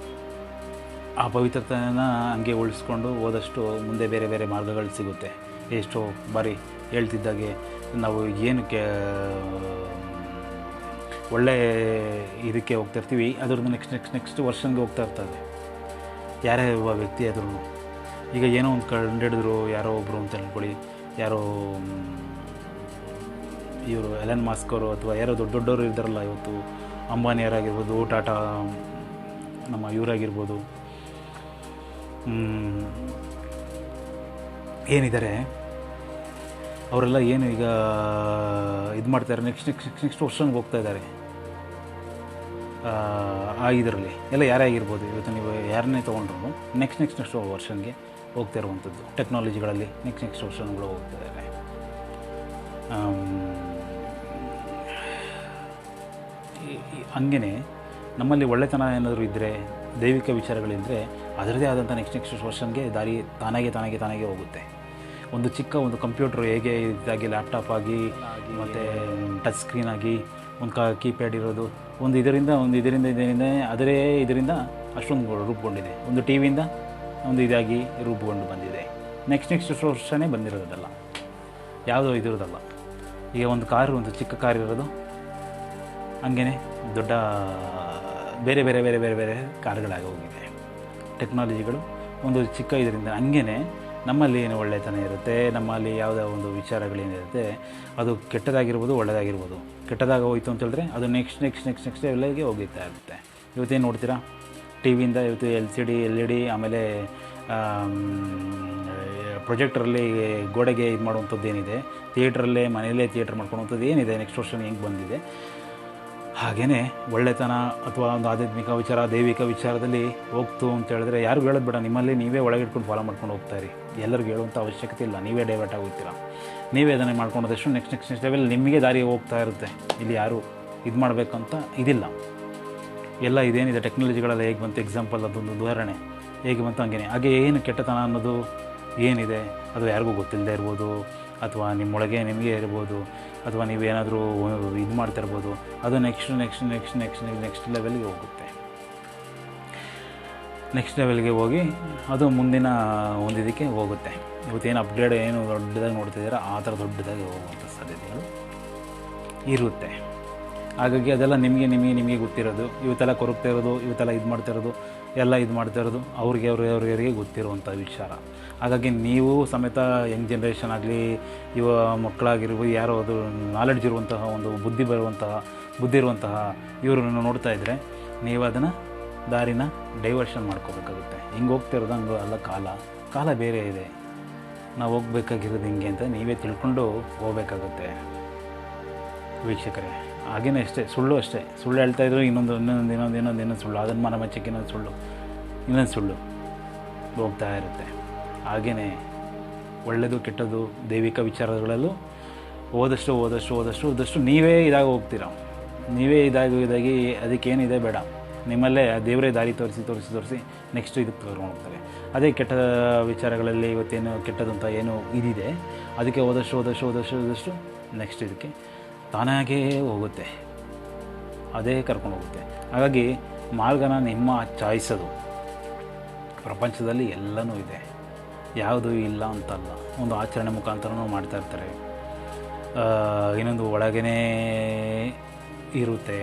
A: ಆ ಪವಿತ್ರತೆನ ಹಂಗೆ ಉಳಿಸ್ಕೊಂಡು ಹೋದಷ್ಟು ಮುಂದೆ ಬೇರೆ ಬೇರೆ ಮಾರ್ಗಗಳು ಸಿಗುತ್ತೆ. ಎಷ್ಟೋ ಬಾರಿ ಹೇಳ್ತಿದ್ದಾಗೆ ನಾವು ಏನಕ್ಕೆ ಒಳ್ಳೆ ಇದಕ್ಕೆ ಹೋಗ್ತಾ ಇರ್ತೀವಿ, ಅದ್ರದ್ದು ನೆಕ್ಸ್ಟ್ ವರ್ಷನ್ಗೆ ಹೋಗ್ತಾ ಇರ್ತದೆ. ಯಾರೇ ಒಬ್ಬ ವ್ಯಕ್ತಿ ಆದ್ರೂ ಈಗ ಏನೋ ಒಂದು ಕಂಡಿಡಿದ್ರು ಯಾರೋ ಒಬ್ಬರು ಅಂತ ಹೇಳ್ಕೊಳ್ಳಿ, ಯಾರೋ ಇವರು ಎಲನ್ ಮಾಸ್ಕ್ ಅವರು ಅಥವಾ ಯಾರೋ ದೊಡ್ಡವರು ಇದ್ದಾರಲ್ಲ ಇವತ್ತು, ಅಂಬಾನಿಯರಾಗಿರ್ಬೋದು, ಟಾಟಾ ನಮ್ಮ ಇವರಾಗಿರ್ಬೋದು, ಏನಿದ್ದಾರೆ ಅವರೆಲ್ಲ ಏನು ಈಗ ಇದು ಮಾಡ್ತಾರೆ, ನೆಕ್ಸ್ಟ್ ವರ್ಷನ್ಗೆ ಹೋಗ್ತಾ ಇದ್ದಾರೆ. ಇದರಲ್ಲಿ ಎಲ್ಲ ಯಾರೇ ಆಗಿರ್ಬೋದು, ಇವತ್ತು ನೀವು ಯಾರನ್ನೇ ತೊಗೊಂಡ್ರು ನೆಕ್ಸ್ಟ್ ವರ್ಷನ್ಗೆ ಹೋಗ್ತಾ ಇರುವಂಥದ್ದು ಟೆಕ್ನಾಲಜಿಗಳಲ್ಲಿ ನೆಕ್ಸ್ಟ್ ವರ್ಷನ್ಗಳು ಹೋಗ್ತಾ ಇದ್ದಾರೆ. ಹಂಗೆ ನಮ್ಮಲ್ಲಿ ಒಳ್ಳೆತನ ಏನಾದರೂ ಇದ್ದರೆ, ದೈವಿಕ ವಿಚಾರಗಳಿದ್ದರೆ ಅದರದೇ ಆದಂಥ ನೆಕ್ಸ್ಟ್ ವರ್ಷನ್ಗೆ ದಾರಿ ತಾನಾಗೆ ಹೋಗುತ್ತೆ. ಒಂದು ಚಿಕ್ಕ ಒಂದು ಕಂಪ್ಯೂಟ್ರ್ ಹೇಗೆ ಇದಾಗಿ ಲ್ಯಾಪ್ಟಾಪ್ ಆಗಿ ಮತ್ತು ಟಚ್ ಸ್ಕ್ರೀನ್ ಆಗಿ ಒಂದು ಕೀಪ್ಯಾಡ್ ಇರೋದು, ಇದರಿಂದ ಅಷ್ಟೊಂದು ರೂಪುಗೊಂಡಿದೆ. ಒಂದು ಟಿ ವಿಯಿಂದ ಒಂದು ಇದಾಗಿ ರೂಪುಗೊಂಡು ಬಂದಿದೆ. ನೆಕ್ಸ್ಟ್ ವರ್ಷನೇ ಬಂದಿರೋದಲ್ಲ, ಯಾವುದೋ ಇದಿರೋದಲ್ಲ. ಈಗ ಒಂದು ಚಿಕ್ಕ ಕಾರ್ ಇರೋದು, ಹಂಗೇ ದೊಡ್ಡ ಬೇರೆ ಕಾರುಗಳಾಗಿ ಹೋಗಿದೆ. ಟೆಕ್ನಾಲಜಿಗಳು ಒಂದು ಚಿಕ್ಕ ಇದರಿಂದ ಹಂಗೇ ನಮ್ಮಲ್ಲಿ ಏನು ಒಳ್ಳೆತನ ಇರುತ್ತೆ, ನಮ್ಮಲ್ಲಿ ಯಾವುದೋ ಒಂದು ವಿಚಾರಗಳೇನಿರುತ್ತೆ ಅದು ಕೆಟ್ಟದಾಗಿರ್ಬೋದು ಒಳ್ಳೆಯದಾಗಿರ್ಬೋದು. ಕೆಟ್ಟದಾಗ ಹೋಯಿತು ಅಂತ ಹೇಳಿದ್ರೆ ಅದು ನೆಕ್ಸ್ಟ್ ಲೆವೆಲ್ಗೆ ಹೋಗ್ತಾ ಇರುತ್ತೆ. ಇವತ್ತೇನು ನೋಡ್ತೀರಾ, ಟಿ ವಿಯಿಂದ ಇವತ್ತು LED ಆಮೇಲೆ ಪ್ರೊಜೆಕ್ಟ್ರಲ್ಲಿ ಗೋಡೆಗೆ ಇದು ಮಾಡುವಂಥದ್ದು ಏನಿದೆ, ಥಿಯೇಟ್ರಲ್ಲೇ ಮನೆಯಲ್ಲೇ ಥಿಯೇಟ್ರ್ ಮಾಡ್ಕೊಳ್ಳುವಂಥದ್ದು ಏನಿದೆ, ನೆಕ್ಸ್ಟ್ ವರ್ಷನ್ ಹೆಂಗೆ ಬಂದಿದೆ. ಹಾಗೆಯೇ ಒಳ್ಳೆತನ ಅಥವಾ ಒಂದು ಆಧ್ಯಾತ್ಮಿಕ ವಿಚಾರ, ದೈವಿಕ ವಿಚಾರದಲ್ಲಿ ಹೋಗ್ತು ಅಂತ ಹೇಳಿದ್ರೆ ಯಾರಿಗೂ ಹೇಳೋದು ಬೇಡ, ನಿಮ್ಮಲ್ಲಿ ನೀವೇ ಒಳಗಿಟ್ಕೊಂಡು ಫಾಲೋ ಮಾಡ್ಕೊಂಡು ಹೋಗ್ತಾಯಿರಿ. ಎಲ್ಲರಿಗೂ ಹೇಳುವಂಥ ಅವಶ್ಯಕತೆ ಇಲ್ಲ, ನೀವೇ ಡೈವರ್ಟ್ ಆಗೋಗ್ತೀರ. ನೀವೇ ಅದನ್ನೇ ಮಾಡ್ಕೊಂಡದಷ್ಟು ನೆಕ್ಸ್ಟ್ ಲೆವೆಲ್ ನಿಮಗೆ ದಾರಿ ಹೋಗ್ತಾ ಇರುತ್ತೆ. ಇಲ್ಲಿ ಯಾರು ಇದು ಮಾಡಬೇಕಂತ ಇದಿಲ್ಲ. ಎಲ್ಲ ಇದೇನಿದೆ ಟೆಕ್ನಾಲಜಿಗಳೆಲ್ಲ ಹೇಗೆ ಬಂತು, ಎಕ್ಸಾಂಪಲ್ ಅದೊಂದು ಉದಾಹರಣೆ ಹೇಗೆ ಬಂತು ಹಾಗೆ ಏನು ಕೆಟ್ಟತನ ಅನ್ನೋದು ಏನಿದೆ ಅದು ಯಾರಿಗೂ ಗೊತ್ತಿಲ್ಲದೆ ಇರ್ಬೋದು, ಅಥವಾ ನಿಮ್ಮೊಳಗೆ ನಿಮಗೆ ಇರ್ಬೋದು, ಅಥವಾ ನೀವೇನಾದರೂ ಇದು ಮಾಡ್ತಾ ಇರ್ಬೋದು. ಅದು ನೆಕ್ಸ್ಟ್ ಲೆವೆಲ್ಗೆ ಹೋಗುತ್ತೆ. ನೆಕ್ಸ್ಟ್ ಲೆವೆಲ್ಗೆ ಹೋಗಿ ಅದು ಮುಂದಿನ ಒಂದು ಇದಕ್ಕೆ ಹೋಗುತ್ತೆ. ಇವತ್ತೇನು ಅಪ್ಗ್ರೇಡ್ ಏನು ದೊಡ್ಡದಾಗಿ ನೋಡ್ತಿದ್ದೀರಾ ಆ ಥರ ದೊಡ್ಡದಾಗಿ ಹೋಗುವಂಥ ಸಾಧ್ಯತೆಗಳು ಇರುತ್ತೆ. ಹಾಗಾಗಿ ಅದೆಲ್ಲ ನಿಮಗೆ ಗೊತ್ತಿರೋದು, ಇವತ್ತೆಲ್ಲ ಕೊರಗ್ತಾ ಇರೋದು, ಇವತ್ತೆಲ್ಲ ಇದು ಮಾಡ್ತಾ ಇರೋದು ಅವ್ರಿಗೆ ಗೊತ್ತಿರುವಂಥ ವಿಚಾರ. ಹಾಗಾಗಿ ನೀವು ಸಮೇತ ಯಂಗ್ ಜನ್ರೇಷನ್ ಆಗಲಿ, ಮಕ್ಕಳಾಗಿರ್ಬೋದು, ಯಾರೋ ಅದು ನಾಲೆಡ್ಜ್ ಇರುವಂತಹ ಒಂದು ಬುದ್ಧಿ ಇರುವಂತಹ ಇವ್ರನ್ನ ನೋಡ್ತಾ ಇದ್ದರೆ ನೀವು ಅದನ್ನು ದಾರಿನ ಡೈವರ್ಷನ್ ಮಾಡ್ಕೋಬೇಕಾಗುತ್ತೆ. ಹಿಂಗೆ ಹೋಗ್ತಾ ಇರೋದು ಹಂಗೆ ಅಲ್ಲ, ಕಾಲ ಬೇರೆ ಇದೆ. ನಾವು ಹೋಗ್ಬೇಕಾಗಿರೋದು ಹಿಂಗೆ ಅಂತ ನೀವೇ ತಿಳ್ಕೊಂಡು ಹೋಗ್ಬೇಕಾಗುತ್ತೆ ವೀಕ್ಷಕರೇ. ಹಾಗೇ ಅಷ್ಟೇ, ಸುಳ್ಳು ಹೇಳ್ತಾಯಿದ್ರು, ಇನ್ನೊಂದು ಸುಳ್ಳು, ಅದನ್ನು ಮನಮಚ್ಚಕ್ಕೆ ಇನ್ನೊಂದು ಸುಳ್ಳು ಹೋಗ್ತಾ ಇರುತ್ತೆ. ಹಾಗೆಯೇ ಒಳ್ಳೆಯದು ಕೆಟ್ಟದ್ದು ದೈವಿಕ ವಿಚಾರಗಳಲ್ಲೂ ಹೋದಷ್ಟು ನೀವೇ ಇದಾಗಿ ಹೋಗ್ತೀರ. ನೀವೇ ಇದಾಗಿ ಅದಕ್ಕೇನಿದೆ ಬೇಡ, ನಿಮ್ಮಲ್ಲೇ ದೇವರೇ ದಾರಿ ತೋರಿಸಿ ನೆಕ್ಸ್ಟ್ ಇದಕ್ಕೆ ತಗೊಂಡು ಹೋಗ್ತಾರೆ. ಅದೇ ಕೆಟ್ಟ ವಿಚಾರಗಳಲ್ಲಿ ಇವತ್ತೇನು ಕೆಟ್ಟದಂತ ಏನು ಇದಿದೆ ಅದಕ್ಕೆ ಹೋದಷ್ಟು ನೆಕ್ಸ್ಟ್ ಇದಕ್ಕೆ ತಾನಾಗೇ ಹೋಗುತ್ತೆ, ಅದೇ ಕರ್ಕೊಂಡು ಹೋಗುತ್ತೆ. ಹಾಗಾಗಿ ಮಾರ್ಗನ ನಿಮ್ಮ ಚಾಯ್ಸದು. ಪ್ರಪಂಚದಲ್ಲಿ ಎಲ್ಲನೂ ಇದೆ, ಯಾವುದೂ ಇಲ್ಲ ಅಂತಲ್ಲ. ಒಂದು ಆಚರಣೆ ಮುಖಾಂತರನೂ ಮಾಡ್ತಾಯಿರ್ತಾರೆ, ಇನ್ನೊಂದು ಒಳಗೇ ಇರುತ್ತೆ.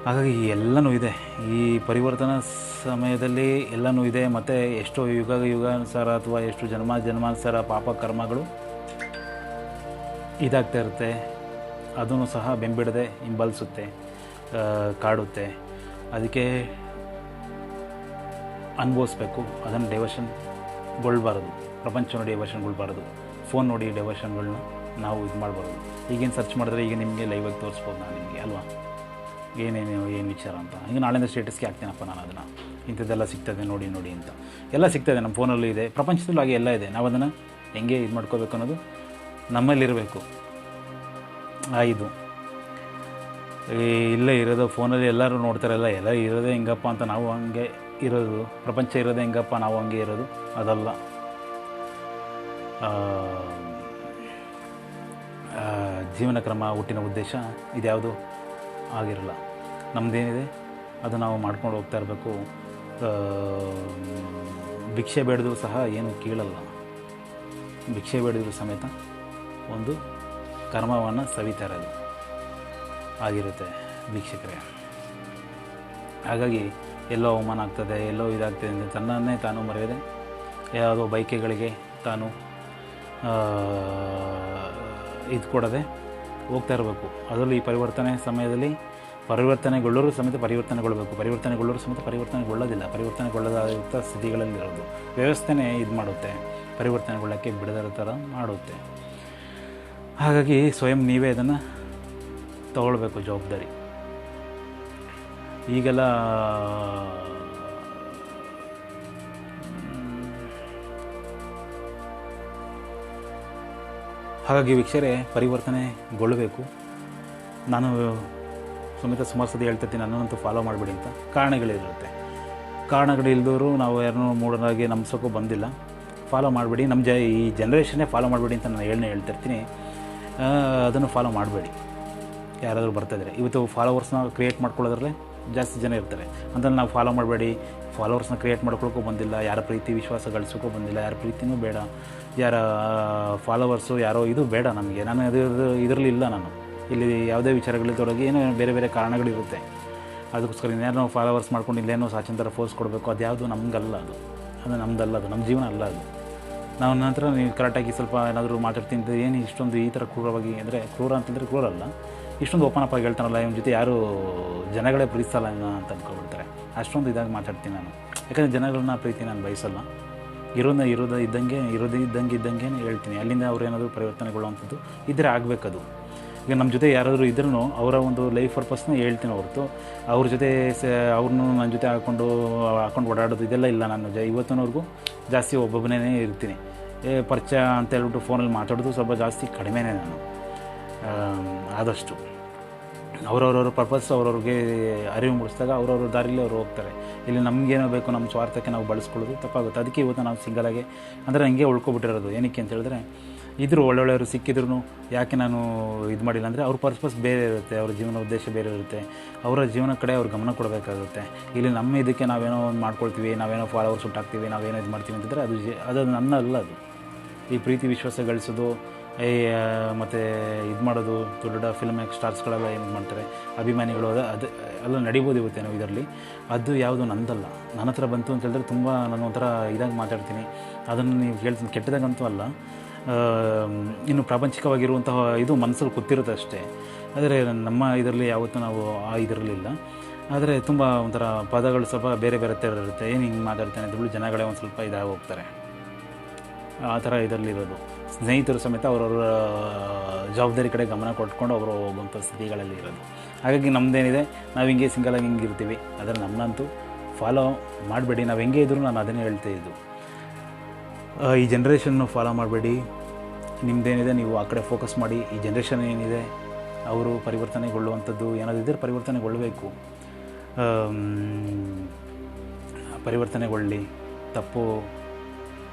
A: ಹಾಗಾಗಿ ಎಲ್ಲನೂ ಇದೆ. ಈ ಪರಿವರ್ತನಾ ಸಮಯದಲ್ಲಿ ಎಲ್ಲನೂ ಇದೆ. ಮತ್ತು ಎಷ್ಟೋ ಯುಗಾನುಸಾರ ಅಥವಾ ಎಷ್ಟು ಜನ್ಮಾನುಸಾರ ಪಾಪ ಕರ್ಮಗಳು ಇದಾಗ್ತಾ ಇರುತ್ತೆ. ಅದನ್ನು ಸಹ ಬೆಂಬಿಡದೆ ಹಿಂಬಾಲಿಸುತ್ತೆ, ಕಾಡುತ್ತೆ. ಅದಕ್ಕೆ ಅನುಭವಿಸ್ಬೇಕು. ಅದನ್ನು ಡೈವರ್ಷನ್ಗೊಳ್ಬಾರ್ದು, ಪ್ರಪಂಚ ನೋಡಿ ಡೈವರ್ಷನ್ಗೊಳ್ಬಾರ್ದು, ಫೋನ್ ನೋಡಿ ಡೈವರ್ಷನ್ಗಳನ್ನ ನಾವು ಇದು ಮಾಡಬಾರ್ದು. ಈಗೇನು ಸರ್ಚ್ ಮಾಡಿದ್ರೆ ಈಗ ನಿಮಗೆ ಲೈವಾಗಿ ತೋರಿಸ್ಬೋದು ನಾನು ನಿಮಗೆ ಅಲ್ವಾ, ಏನು ವಿಚಾರ ಅಂತ. ಈಗ ನಾಳೆಯಿಂದ ಸ್ಟೇಟಸ್ಗೆ ಹಾಕ್ತೀನಪ್ಪ ನಾನು ಅದನ್ನು, ಇಂಥದ್ದೆಲ್ಲ ಸಿಗ್ತದೆ ನೋಡಿ ಅಂತ. ಎಲ್ಲ ಸಿಗ್ತದೆ ನಮ್ಮ ಫೋನಲ್ಲೂ ಇದೆ, ಪ್ರಪಂಚದಲ್ಲೂ ಹಾಗೆ ಎಲ್ಲ ಇದೆ. ನಾವು ಅದನ್ನು ಹೆಂಗೆ ಇದು ಮಾಡ್ಕೋಬೇಕು ಅನ್ನೋದು ನಮ್ಮಲ್ಲಿರಬೇಕು. ಇದು ಇಲ್ಲೇ ಇರೋದು ಫೋನಲ್ಲಿ ಎಲ್ಲರೂ ನೋಡ್ತಾರಲ್ಲ, ಎಲ್ಲ ಇರೋದೇ ಹೆಂಗಪ್ಪ ಅಂತ ನಾವು ಹಂಗೆ ಇರೋದು, ಪ್ರಪಂಚ ಇರೋದೇ ಹೆಂಗಪ್ಪ ನಾವು ಹಂಗೆ ಇರೋದು ಅದಲ್ಲ. ಜೀವನ ಕ್ರಮ, ಹುಟ್ಟಿನ ಉದ್ದೇಶ ಇದ್ಯಾವುದು ಆಗಿರಲ್ಲ. ನಮ್ಮದೇನಿದೆ ಅದು ನಾವು ಮಾಡ್ಕೊಂಡು ಹೋಗ್ತಾ ಇರಬೇಕು. ಭಿಕ್ಷೆ ಬೇಡಿದ್ರು ಸಹ ಏನು ಕೀಳಲ್ಲ, ಭಿಕ್ಷೆ ಬೇಡಿದ್ರು ಸಮೇತ ಒಂದು ಕರ್ಮವನ್ನು ಸವಿತಾ ಇರೋದು ಆಗಿರುತ್ತೆ ವೀಕ್ಷಕರೇ. ಹಾಗಾಗಿ ಎಲ್ಲೋ ಅವಮಾನ ಆಗ್ತದೆ, ಎಲ್ಲೋ ಇದಾಗ್ತದೆ ಅಂದರೆ ತನ್ನನ್ನೇ ತಾನು ಮರೆಯದೆ ಯಾವುದೋ ಬೈಕೆಗಳಿಗೆ ತಾನು ಇದು ಕೊಡದೆ ಹೋಗ್ತಾ ಇರಬೇಕು. ಅದರಲ್ಲೂ ಈ ಪರಿವರ್ತನೆ ಸಮಯದಲ್ಲಿ ಪರಿವರ್ತನೆಗೊಳ್ಳೋರು ಸಮೇತ ಪರಿವರ್ತನೆಗೊಳ್ಳಬೇಕು, ಪರಿವರ್ತನೆಗೊಳ್ಳೋರು ಸಮೇತ ಪರಿವರ್ತನೆಗೊಳ್ಳೋದಿಲ್ಲ, ಪರಿವರ್ತನೆಗೊಳ್ಳೋದಾದಂಥ ಸ್ಥಿತಿಗಳಲ್ಲಿರೋದು. ವ್ಯವಸ್ಥೆನೇ ಇದು ಮಾಡುತ್ತೆ, ಪರಿವರ್ತನೆಗೊಳ್ಳೋಕ್ಕೆ ಬಿಡದಿರೋ ಥರ ಮಾಡುತ್ತೆ. ಹಾಗಾಗಿ ಸ್ವಯಂ ನೀವೇ ಅದನ್ನು ತಗೊಳ್ಬೇಕು ಜವಾಬ್ದಾರಿ. ಈಗೆಲ್ಲ ಹಾಗಾಗಿ ವೀಕ್ಷಕರೇ, ಪರಿವರ್ತನೆಗೊಳ್ಳಬೇಕು. ನಾನು ಸಮೇತ ಸುಮಾರು ಸತಿ ಹೇಳ್ತಿರ್ತೀನಿ, ನನ್ನಂತೂ ಫಾಲೋ ಮಾಡಿಬಿಡಿ ಅಂತ. ಕಾರಣಗಳಿರುತ್ತೆ, ಕಾರಣಗಳಿಲ್ದವರು ನಾವು ಯಾರನ್ನೂ ಮೂಢರಾಗಿ ನಂಬಿಸೋಕ್ಕೂ ಬಂದಿಲ್ಲ. ಫಾಲೋ ಮಾಡಿಬಿಡಿ, ಈ ಜನ್ರೇಷನ್ನೇ ಫಾಲೋ ಮಾಡಿಬಿಡಿ ಅಂತ ನಾನು ಹೇಳ್ತಿರ್ತೀನಿ. ಅದನ್ನು ಫಾಲೋ ಮಾಡಬೇಡಿ. ಯಾರಾದರೂ ಬರ್ತಾಯಿದ್ದಾರೆ, ಇವತ್ತು ಫಾಲೋವರ್ಸ್ನ ಕ್ರಿಯೇಟ್ ಮಾಡ್ಕೊಳ್ಳೋದ್ರಲ್ಲೇ ಜಾಸ್ತಿ ಜನ ಇರ್ತಾರೆ ಅಂತ ನಾವು ಫಾಲೋ ಮಾಡಬೇಡಿ. ಫಾಲೋವರ್ಸ್ನ ಕ್ರಿಯೇಟ್ ಮಾಡ್ಕೊಳ್ಳೋಕ್ಕೂ ಬಂದಿಲ್ಲ, ಯಾರ ಪ್ರೀತಿ ವಿಶ್ವಾಸ ಗಳಿಸೋಕ್ಕೂ ಬಂದಿಲ್ಲ, ಯಾರ ಪ್ರೀತಿನೂ ಬೇಡ, ಯಾರ ಫಾಲೋವರ್ಸು ಯಾರೋ ಇದು ಬೇಡ ನಮಗೆ. ನಾನು ಇದರಲ್ಲಿ ಇಲ್ಲ, ನಾನು ಇಲ್ಲಿ ಯಾವುದೇ ವಿಚಾರಗಳಲ್ಲಿ ತೊಡಗಿ ಏನೋ ಬೇರೆ ಬೇರೆ ಕಾರಣಗಳಿರುತ್ತೆ. ಅದಕ್ಕೋಸ್ಕರ ಇನ್ಯಾರೋ ಫಾಲೋವರ್ಸ್ ಮಾಡ್ಕೊಂಡು ಇಲ್ಲೇನೋ ಸಾಚಂತರ ಫೋರ್ಸ್ ಕೊಡಬೇಕು, ಅದು ಯಾವುದು ನಮಗಲ್ಲ, ಅದು ನಮ್ಮದಲ್ಲ, ಅದು ನಮ್ಮ ಜೀವನ ಅಲ್ಲ. ಅದು ನಾವು ನಂತರ ನೀವು ಕರೆಕ್ಟಾಗಿ ಸ್ವಲ್ಪ ಏನಾದರೂ ಮಾತಾಡ್ತೀನಿ, ಏನು ಇಷ್ಟೊಂದು ಈ ಥರ ಕ್ರೂರವಾಗಿ, ಅಂದರೆ ಕ್ರೂರ ಅಂತಂದರೆ ಕ್ರೂರಲ್ಲ, ಇಷ್ಟೊಂದು ಓಪನ್ ಅಪ್ ಆಗಿ ಹೇಳ್ತಾನಲ್ಲ, ಇವನ ಜೊತೆ ಯಾರು ಜನಗಳೇ ಪ್ರೀತಿಸಲ್ಲ ಅಂತ ಅಂದ್ಕೊಬಿಡ್ತಾರೆ. ಅಷ್ಟೊಂದು ಇದಾಗಿ ಮಾತಾಡ್ತೀನಿ ನಾನು. ಯಾಕಂದರೆ ಜನಗಳನ್ನ ಪ್ರೀತಿ ನಾನು ಬಯಸಲ್ಲ. ಇದ್ದಂಗೆ ಹೇಳ್ತೀನಿ. ಅಲ್ಲಿಂದ ಅವ್ರು ಏನಾದರೂ ಪರಿವರ್ತನೆಗೊಳ್ಳುವಂಥದ್ದು ಇದ್ದರೆ ಆಗಬೇಕದು. ಈಗ ನಮ್ಮ ಜೊತೆ ಯಾರಾದರೂ ಇದ್ರೂ ಅವರ ಒಂದು ಲೈಫ್ ಪರ್ಪಸ್ನ ಹೇಳ್ತೀನಿ ಹೊರತು ಅವ್ರ ಜೊತೆ ಅವ್ರನ್ನೂ ನನ್ನ ಜೊತೆ ಹಾಕ್ಕೊಂಡು ಓಡಾಡೋದು ಇದೆಲ್ಲ ಇಲ್ಲ. ನಾನು ಇವತ್ತಿನವರೆಗೂ ಜಾಸ್ತಿ ಒಬ್ಬೊಬ್ಬನೇ ಇರ್ತೀನಿ. ಪರಿಚಯ ಅಂತ ಹೇಳ್ಬಿಟ್ಟು ಫೋನಲ್ಲಿ ಮಾತಾಡೋದು ಸ್ವಲ್ಪ ಜಾಸ್ತಿ ಕಡಿಮೆನೇ ನಾನು. ಆದಷ್ಟು ಅವ್ರವ್ರವ್ರ ಪರ್ಪಸ್ ಅವ್ರವ್ರಿಗೆ ಅರಿವು ಮೂಡಿಸಿದಾಗ ಅವ್ರವ್ರ ದಾರಿಯಲ್ಲಿ ಅವ್ರು ಹೋಗ್ತಾರೆ. ಇಲ್ಲಿ ನಮಗೇನೋ ಬೇಕು, ನಮ್ಮ ಸ್ವಾರ್ಥಕ್ಕೆ ನಾವು ಬಳಸ್ಕೊಳ್ಳೋದು ತಪ್ಪಾಗುತ್ತೆ. ಅದಕ್ಕೆ ಇವತ್ತು ನಾವು ಸಿಂಗಲಾಗಿ ಅಂದರೆ ಹಂಗೆ ಉಳ್ಕೊಬಿಟ್ಟಿರೋದು. ಏನಕ್ಕೆ ಅಂತ ಹೇಳಿದ್ರೆ, ಇದ್ರೂ ಒಳ್ಳೊಳ್ಳೆಯವರು ಸಿಕ್ಕಿದ್ರು ಯಾಕೆ ನಾನು ಇದು ಮಾಡಿಲ್ಲ ಅಂದರೆ ಅವ್ರ ಪರ್ಪಸ್ ಬೇರೆ ಇರುತ್ತೆ, ಅವ್ರ ಜೀವನ ಉದ್ದೇಶ ಬೇರೆ ಇರುತ್ತೆ, ಅವರ ಜೀವನ ಕಡೆ ಅವ್ರು ಗಮನ ಕೊಡಬೇಕಾಗುತ್ತೆ. ಇಲ್ಲಿ ನಮ್ಮ ಇದಕ್ಕೆ ನಾವೇನೋ ಒಂದು ಮಾಡ್ಕೊಳ್ತೀವಿ, ನಾವೇನೋ ಫಾಲೋವರ್ಸ್ ಹುಟ್ಟಾಕ್ತೀವಿ, ನಾವೇನೋ ಇದು ಮಾಡ್ತೀವಿ ಅಂತಂದರೆ ಅದು ನನ್ನ ಅಲ್ಲ. ಅದು ಈ ಪ್ರೀತಿ ವಿಶ್ವಾಸ ಗಳಿಸೋದು ಮತ್ತು ಇದು ಮಾಡೋದು, ದೊಡ್ಡ ಫಿಲ್ಮ್ ಸ್ಟಾರ್ಸ್ಗಳೆಲ್ಲ ಏನು ಮಾಡ್ತಾರೆ, ಅಭಿಮಾನಿಗಳು, ಅದು ಎಲ್ಲ ನಡಿಬೋದು ಇವತ್ತೇನೋ ಇದರಲ್ಲಿ. ಅದು ಯಾವುದು ನಂದಲ್ಲ. ನನ್ನ ಹತ್ರ ಬಂತು ಅಂತ ಹೇಳಿದ್ರೆ ತುಂಬ ನಾನು ಒಂಥರ ಇದಾಗಿ ಮಾತಾಡ್ತೀನಿ. ಅದನ್ನು ನೀವು ಹೇಳ್ತೀನಿ, ಕೆಟ್ಟದಾಗಂತೂ ಅಲ್ಲ, ಇನ್ನು ಪ್ರಾಪಂಚಿಕವಾಗಿರುವಂತಹ ಇದು ಮನಸ್ಸಲ್ಲಿ ಗೊತ್ತಿರುತ್ತೆ ಅಷ್ಟೇ. ಆದರೆ ನಮ್ಮ ಇದರಲ್ಲಿ ಯಾವತ್ತೂ ನಾವು ಆ ಇದರಲ್ಲಿಲ್ಲ. ಆದರೆ ತುಂಬ ಒಂಥರ ಪದಗಳು ಸ್ವಲ್ಪ ಬೇರೆ ಬೇರೆ ಥರ ಇರುತ್ತೆ. ಏನು ಹಿಂಗೆ ಮಾತಾಡ್ತಾನೆ ಅಂತ ಜನಗಳೇ ಒಂದು ಸ್ವಲ್ಪ ಇದಾಗಿ ಹೋಗ್ತಾರೆ. ಆ ಥರ ಇದರಲ್ಲಿರೋದು. ಸ್ನೇಹಿತರು ಸಮೇತ ಅವರವರ ಜವಾಬ್ದಾರಿ ಕಡೆ ಗಮನ ಕೊಟ್ಕೊಂಡು ಅವರು ಹೋಗುವಂಥ ಸ್ಥಿತಿಗಳಲ್ಲಿ ಇರೋದು. ಹಾಗಾಗಿ ನಮ್ಮದೇನಿದೆ, ನಾವು ಹಿಂಗೆ ಸಿಂಗಲಾಗಿ ಹಿಂಗೆ ಇರ್ತೀವಿ. ಆದರೆ ನಮ್ಮನ್ನಂತೂ ಫಾಲೋ ಮಾಡಬೇಡಿ. ನಾವು ಹೆಂಗೆ ಇದ್ದರೂ ನಾನು ಅದನ್ನೇ ಹೇಳ್ತಾ ಇದ್ದು, ಈ ಜನ್ರೇಷನ್ನು ಫಾಲೋ ಮಾಡಬೇಡಿ. ನಿಮ್ಮದೇನಿದೆ ನೀವು ಆ ಕಡೆ ಫೋಕಸ್ ಮಾಡಿ. ಈ ಜನ್ರೇಷನ್ ಏನಿದೆ ಅವರು ಪರಿವರ್ತನೆಗೊಳ್ಳುವಂಥದ್ದು ಏನಾದರೂ ಇದ್ದರೆ ಪರಿವರ್ತನೆಗೊಳ್ಳಬೇಕು. ಪರಿವರ್ತನೆಗೊಳ್ಳಿ. ತಪ್ಪು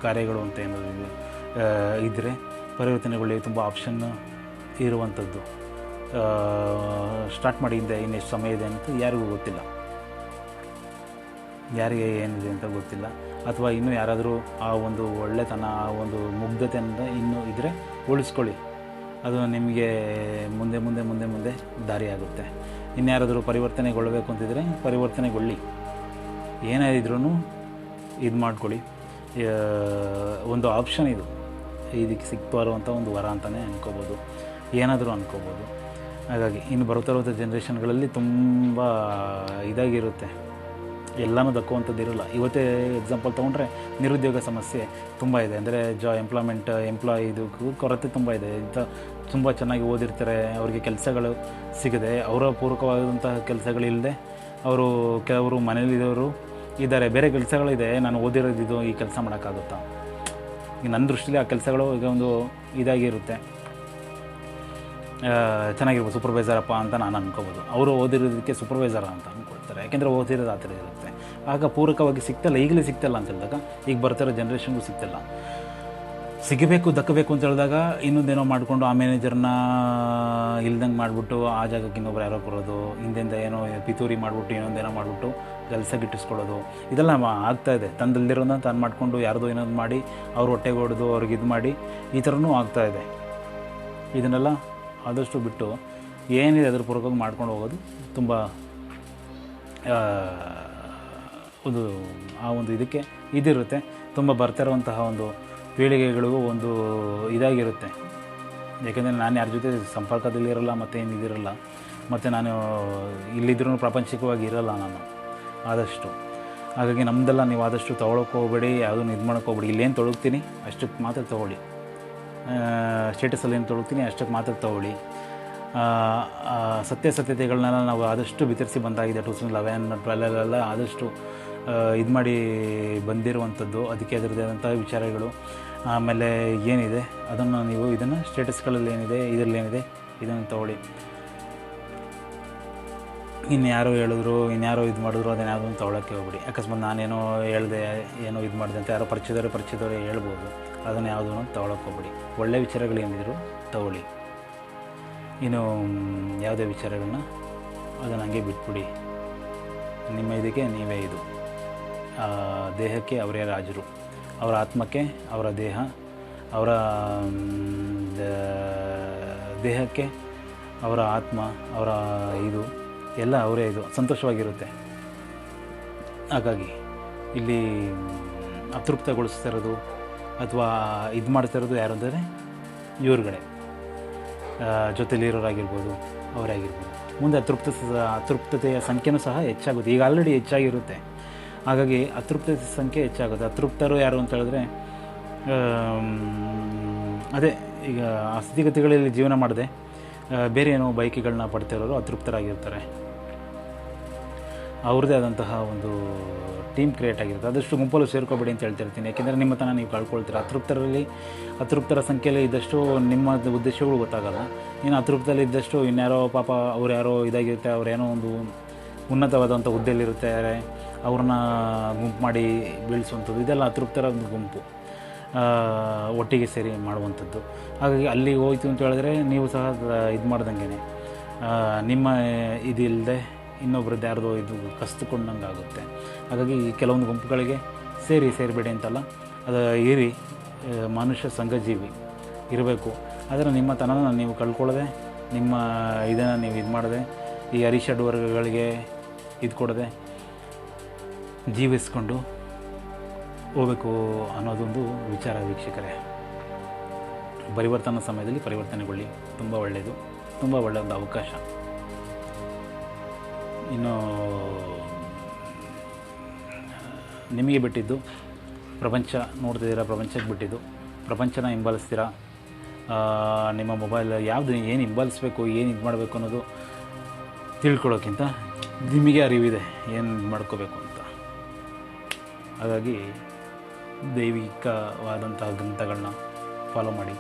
A: ಕಾರ್ಯಗಳು ಅಂತ ಏನಾದರೂ ಇದ್ದರೆ ಪರಿವರ್ತನೆಗೊಳ್ಳಿ. ತುಂಬ ಆಪ್ಷನ್ ಇರುವಂಥದ್ದು. ಸ್ಟಾರ್ಟ್ ಮಾಡಿ, ಇನ್ನೆಷ್ಟು ಸಮಯ ಇದೆ ಅಂತ ಯಾರಿಗೂ ಗೊತ್ತಿಲ್ಲ, ಯಾರಿಗೆ ಏನಿದೆ ಅಂತ ಗೊತ್ತಿಲ್ಲ. ಅಥವಾ ಇನ್ನೂ ಯಾರಾದರೂ ಆ ಒಂದು ಒಳ್ಳೆತನ, ಆ ಒಂದು ಮುಗ್ಧತೆಯಿಂದ ಇನ್ನೂ ಇದ್ದರೆ ಉಳಿಸ್ಕೊಳ್ಳಿ. ಅದು ನಿಮಗೆ ಮುಂದೆ ಮುಂದೆ ಮುಂದೆ ಮುಂದೆ ದಾರಿಯಾಗುತ್ತೆ. ಇನ್ಯಾರಾದರೂ ಪರಿವರ್ತನೆಗೊಳ್ಳಬೇಕು ಅಂತಿದ್ರೆ ಪರಿವರ್ತನೆಗೊಳ್ಳಿ. ಏನೇ ಇದ್ರೂ ಇದು ಮಾಡ್ಕೊಳ್ಳಿ. ಒಂದು ಆಪ್ಷನ್ ಇದು, ಇದಕ್ಕೆ ಸಿಗ್ತಾ ಇರುವಂಥ ಒಂದು ವರ ಅಂತಲೇ ಅನ್ಕೋಬೋದು, ಏನಾದರೂ ಅನ್ಕೋಬೋದು. ಹಾಗಾಗಿ ಇನ್ನು ಬರುತ್ತಿರುವಂಥ ಜನ್ರೇಷನ್ಗಳಲ್ಲಿ ತುಂಬ ಇದಾಗಿರುತ್ತೆ, ಎಲ್ಲನೂ ದಕ್ಕುವಂಥದ್ದು ಇರೋಲ್ಲ. ಇವತ್ತೇ ಎಕ್ಸಾಂಪಲ್ ತೊಗೊಂಡ್ರೆ ನಿರುದ್ಯೋಗ ಸಮಸ್ಯೆ ತುಂಬ ಇದೆ. ಅಂದರೆ ಎಂಪ್ಲಾಯ್ ಕೊರತೆ ತುಂಬ ಇದೆ. ಇಂಥ ತುಂಬ ಚೆನ್ನಾಗಿ ಓದಿರ್ತಾರೆ, ಅವರಿಗೆ ಕೆಲಸಗಳು ಸಿಗದೆ, ಅವರ ಪೂರಕವಾದಂತಹ ಕೆಲಸಗಳಿಲ್ಲದೆ ಅವರು ಕೆಲವರು ಮನೇಲಿದ್ದವರು ಇದ್ದಾರೆ. ಬೇರೆ ಕೆಲಸಗಳಿದೆ, ನಾನು ಓದಿರೋದಿದ್ದು ಈ ಕೆಲಸ ಮಾಡೋಕ್ಕಾಗುತ್ತಾ? ಈಗ ನನ್ನ ದೃಷ್ಟಿಲಿ ಆ ಕೆಲಸಗಳು ಈಗ ಒಂದು ಇದಾಗಿರುತ್ತೆ, ಚೆನ್ನಾಗಿರ್ಬೋದು, ಸೂಪರ್ವೈಸರಪ್ಪ ಅಂತ ನಾನು ಅನ್ಕೋಬೋದು. ಅವರು ಓದಿರೋದಕ್ಕೆ ಸೂಪರ್ವೈಸರ ಅಂತ ಅಂದ್ಕೊಳ್ತಾರೆ, ಯಾಕೆಂದರೆ ಓದಿರೋದು ಆ ಥರ ಇರುತ್ತೆ. ಆಗ ಪೂರಕವಾಗಿ ಸಿಗ್ತಲ್ಲ, ಈಗಲೇ ಸಿಗ್ತಲ್ಲ ಅಂತ ಹೇಳಿದಾಗ ಈಗ ಬರ್ತಿರೋ ಜನ್ರೇಷನ್ಗೂ ಸಿಗ್ತಿಲ್ಲ. ಸಿಗಬೇಕು, ದಕ್ಕಬೇಕು ಅಂತ ಹೇಳಿದಾಗ ಇನ್ನೊಂದೇನೋ ಮಾಡಿಕೊಂಡು ಆ ಮ್ಯಾನೇಜರ್ನ ಇಲ್ದಂಗೆ ಮಾಡಿಬಿಟ್ಟು ಆ ಜಾಗಕ್ಕೆ ಇನ್ನೊಬ್ರು ಯಾರೋ ಬರೋದು, ಹಿಂದೆಂದ ಏನೋ ಪಿತೂರಿ ಮಾಡಿಬಿಟ್ಟು ಇನ್ನೊಂದೇನೋ ಮಾಡಿಬಿಟ್ಟು ಕೆಲಸ ಗಿಟ್ಟಿಸ್ಕೊಳ್ಳೋದು, ಇದೆಲ್ಲ ಆಗ್ತಾಯಿದೆ. ತಂದಲ್ದಿರೋದನ್ನ ತಾನು ಮಾಡಿಕೊಂಡು ಯಾರ್ದೋ ಏನೊಂದು ಮಾಡಿ ಅವ್ರು ಹೊಟ್ಟೆಗೆ ಹೊಡೆದು ಅವ್ರಿಗೆ ಇದು ಮಾಡಿ ಈ ಥರನೂ ಆಗ್ತಾಯಿದೆ. ಇದನ್ನೆಲ್ಲ ಆದಷ್ಟು ಬಿಟ್ಟು ಏನಿದೆ ಅದ್ರ ಪೂರ್ವಕವಾಗಿ ಮಾಡ್ಕೊಂಡು ಹೋಗೋದು ತುಂಬ ಒಂದು ಆ ಒಂದು ಇದಕ್ಕೆ ಇದಿರುತ್ತೆ. ತುಂಬ ಬರ್ತಿರುವಂತಹ ಒಂದು ಪೀಳಿಗೆಗಳಿಗೂ ಒಂದು ಇದಾಗಿರುತ್ತೆ. ಯಾಕೆಂದರೆ ನಾನು ಯಾರ ಜೊತೆ ಸಂಪರ್ಕದಲ್ಲಿರಲ್ಲ ಮತ್ತು ಏನಿದಿರಲ್ಲ. ಮತ್ತು ನಾನು ಇಲ್ಲಿದ್ರೂ ಪ್ರಾಪಂಚಿಕವಾಗಿ ಇರೋಲ್ಲ ನಾನು ಆದಷ್ಟು. ಹಾಗಾಗಿ ನಮ್ಮದೆಲ್ಲ ನೀವು ಆದಷ್ಟು ತೊಗೊಳಕ್ಕೆ ಹೋಗ್ಬೇಡಿ, ಯಾವುದನ್ನು ಇದು ಮಾಡೋಕ್ಕೆ ಹೋಗ್ಬೇಡಿ. ಇಲ್ಲೇನು ತೊಡಗ್ತೀನಿ ಅಷ್ಟಕ್ಕೆ ಮಾತ್ರ ತೊಗೊಳ್ಳಿ, ಸ್ಟೇಟಸಲ್ಲಿ ಏನು ತೊಡಗ್ತೀನಿ ಅಷ್ಟಕ್ಕೆ ಮಾತ್ರ ತೊಗೊಳ್ಳಿ. ಸತ್ಯತೆಗಳನ್ನೆಲ್ಲ ನಾವು ಆದಷ್ಟು ಬಿತ್ತರಿಸಿ ಬಂದಾಗಿದೆ. 2011, 12 ಆದಷ್ಟು ಇದು ಮಾಡಿ ಬಂದಿರುವಂಥದ್ದು. ಅದಕ್ಕೆ ಅದರದ್ದೇ ಆದಂಥ ವಿಚಾರಗಳು ಆಮೇಲೆ ಏನಿದೆ ಅದನ್ನು ನೀವು ಇದನ್ನು ಸ್ಟೇಟಸ್ಗಳಲ್ಲಿ ಏನಿದೆ ಇದರಲ್ಲೇನಿದೆ ಇದನ್ನು ತೊಗೊಳ್ಳಿ. ಇನ್ಯಾರೋ ಹೇಳಿದ್ರು, ಇನ್ಯಾರೋ ಇದು ಮಾಡಿದ್ರು, ಅದನ್ನು ಯಾವುದನ್ನು ತೊಗೊಳಕ್ಕೆ ಹೋಗ್ಬಿಡಿ. ಅಕಸ್ಮಾತ್ ನಾನೇನೋ ಹೇಳಿದೆ, ಏನೋ ಇದು ಮಾಡಿದೆ ಅಂತ ಯಾರೋ ಪರಿಚಯದವರೇ ಹೇಳ್ಬೋದು. ಅದನ್ನು ಯಾವುದನ್ನು ತೊಗೊಳಕ್ಕೆ ಹೋಗ್ಬಿಡಿ. ಒಳ್ಳೆಯ ವಿಚಾರಗಳು ಏನಿದ್ರು ತೊಗೊಳ್ಳಿ. ಇನ್ನು ಯಾವುದೇ ವಿಚಾರಗಳನ್ನ ಅದನ್ನು ಹಂಗೆ ಬಿಟ್ಬಿಡಿ. ನಿಮ್ಮ ಇದಕ್ಕೆ ನೀವೇ ಇದು. ದೇಹಕ್ಕೆ ಅವರೇ ರಾಜರು, ಅವರ ಆತ್ಮಕ್ಕೆ ಅವರ ದೇಹ, ಅವರ ದೇಹಕ್ಕೆ ಅವರ ಆತ್ಮ, ಅವರ ಇದು ಎಲ್ಲ ಅವರೇ ಇದು ಸಂತೋಷವಾಗಿರುತ್ತೆ. ಹಾಗಾಗಿ ಇಲ್ಲಿ ಅತೃಪ್ತಗೊಳಿಸ್ತಿರೋದು ಅಥವಾ ಇದು ಮಾಡ್ತಿರೋದು ಯಾರು ಅಂದರೆ ಇವ್ರುಗಳೇ, ಜೊತೆಲಿರೋರಾಗಿರ್ಬೋದು, ಅವರೇ ಆಗಿರ್ಬೋದು. ಮುಂದೆ ಅತೃಪ್ತತೆಯ ಸಂಖ್ಯೆನೂ ಸಹ ಹೆಚ್ಚಾಗುತ್ತೆ. ಈಗ ಆಲ್ರೆಡಿ ಹೆಚ್ಚಾಗಿರುತ್ತೆ. ಹಾಗಾಗಿ ಅತೃಪ್ತತೆ ಸಂಖ್ಯೆ ಹೆಚ್ಚಾಗುತ್ತೆ. ಅತೃಪ್ತರು ಯಾರು ಅಂತ ಹೇಳಿದ್ರೆ ಅದೇ ಈಗ ಆ ಸ್ಥಿತಿಗತಿಗಳಲ್ಲಿ ಜೀವನ ಮಾಡದೆ ಬೇರೆ ಏನೋ ಬಯಕೆಗಳನ್ನ ಪಡ್ತಿರೋರು ಅತೃಪ್ತರಾಗಿರ್ತಾರೆ. ಅವ್ರದ್ದೇ ಆದಂತಹ ಒಂದು ಟೀಮ್ ಕ್ರಿಯೇಟ್ ಆಗಿರುತ್ತೆ. ಆದಷ್ಟು ಗುಂಪಲ್ಲೂ ಸೇರ್ಕೋಬೇಡಿ ಅಂತ ಹೇಳ್ತಿರ್ತೀನಿ. ಯಾಕೆಂದರೆ ನಿಮ್ಮ ತನ ನೀವು ಕಳ್ಕೊಳ್ತೀರ. ಅತೃಪ್ತರ ಸಂಖ್ಯೆಯಲ್ಲಿ ಇದ್ದಷ್ಟು ನಿಮ್ಮ ಉದ್ದೇಶಗಳು ಗೊತ್ತಾಗಲ್ಲ. ಇನ್ನು ಅತೃಪ್ತದಲ್ಲಿ ಇದ್ದಷ್ಟು ಇನ್ಯಾರೋ ಪಾಪ ಅವ್ರು ಯಾರೋ ಇದಾಗಿರುತ್ತೆ, ಅವ್ರೇನೋ ಒಂದು ಉನ್ನತವಾದಂಥ ಹುದ್ದೆಯಲ್ಲಿರುತ್ತಾರೆ, ಅವ್ರನ್ನ ಗುಂಪು ಮಾಡಿ ಬೀಳಿಸುವಂಥದ್ದು, ಇದೆಲ್ಲ ಅತೃಪ್ತರ ಒಂದು ಗುಂಪು ಒಟ್ಟಿಗೆ ಸೇರಿ ಮಾಡುವಂಥದ್ದು. ಹಾಗಾಗಿ ಅಲ್ಲಿಗೆ ಹೋಯ್ತು ಅಂತ ಹೇಳಿದ್ರೆ ನೀವು ಸಹ ಇದು ಮಾಡ್ದಂಗೆ ನಿಮ್ಮ ಇದಿಲ್ಲದೆ ಇನ್ನೊಬ್ರದ್ದು ಯಾರ್ದೋ ಇದು ಕಸ್ದುಕೊಂಡಂಗೆ ಆಗುತ್ತೆ. ಹಾಗಾಗಿ ಕೆಲವೊಂದು ಗುಂಪುಗಳಿಗೆ ಸೇರಿಬೇಡಿ ಅಂತಲ್ಲ, ಅದು ಇರಿ. ಮನುಷ್ಯ ಸಂಘಜೀವಿ ಇರಬೇಕು. ಆದರೆ ನಿಮ್ಮ ತನನ ನೀವು ಕಳ್ಕೊಳ್ಳದೆ, ನಿಮ್ಮ ಇದನ್ನು ನೀವು ಇದು ಮಾಡದೆ, ಈ ಅರಿಷಡ್ ವರ್ಗಗಳಿಗೆ ಇದು ಕೊಡದೆ ಜೀವಿಸ್ಕೊಂಡು ಹೋಗಬೇಕು ಅನ್ನೋದೊಂದು ವಿಚಾರ ವೀಕ್ಷಕರೇ. ಪರಿವರ್ತನಾ ಸಮಯದಲ್ಲಿ ಪರಿವರ್ತನೆಗೊಳ್ಳಿ. ತುಂಬ ಒಳ್ಳೆಯದು, ತುಂಬ ಒಳ್ಳೆಯ ಒಂದು ಅವಕಾಶ. ಇನ್ನು ನಿಮಗೆ ಬಿಟ್ಟಿದ್ದು ಪ್ರಪಂಚ ನೋಡ್ತಿದ್ದೀರಾ, ಪ್ರಪಂಚಕ್ಕೆ ಬಿಟ್ಟಿದ್ದು. ಪ್ರಪಂಚನ ಹಿಂಬಾಲಿಸ್ತೀರಾ. ನಿಮ್ಮ ಮೊಬೈಲ್ ಯಾವುದು ಏನು ಹಿಂಬಾಲಿಸ್ಬೇಕು, ಏನು ಇದು ಮಾಡಬೇಕು ಅನ್ನೋದು ತಿಳ್ಕೊಳ್ಳೋಕ್ಕಿಂತ ನಿಮಗೆ ಅರಿವಿದೆ ಏನು ಮಾಡ್ಕೋಬೇಕು ಅಂತ. ಹಾಗಾಗಿ ದೈವಿಕವಾದಂಥ ಗ್ರಂಥಗಳನ್ನ ಫಾಲೋ ಮಾಡಿ.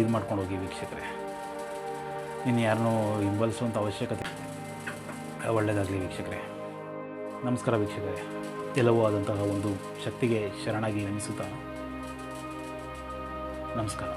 A: ಇದು ಮಾಡ್ಕೊಂಡು ಹೋಗಿ ವೀಕ್ಷಕರೇ. ಇನ್ನು ಯಾರನ್ನೂ ಹಿಂಬಾಲಿಸುವಂಥ ಅವಶ್ಯಕತೆ. ಒಳ್ಳೆಯದಾಗಲಿ ವೀಕ್ಷಕರೇ. ನಮಸ್ಕಾರ ವೀಕ್ಷಕರೇ. ಎಲ್ಲವೂ ಆದಂತಹ ಒಂದು ಶಕ್ತಿಗೆ ಶರಣಾಗಿ ನೆನೆಸುತ್ತಾ ನಮಸ್ಕಾರ.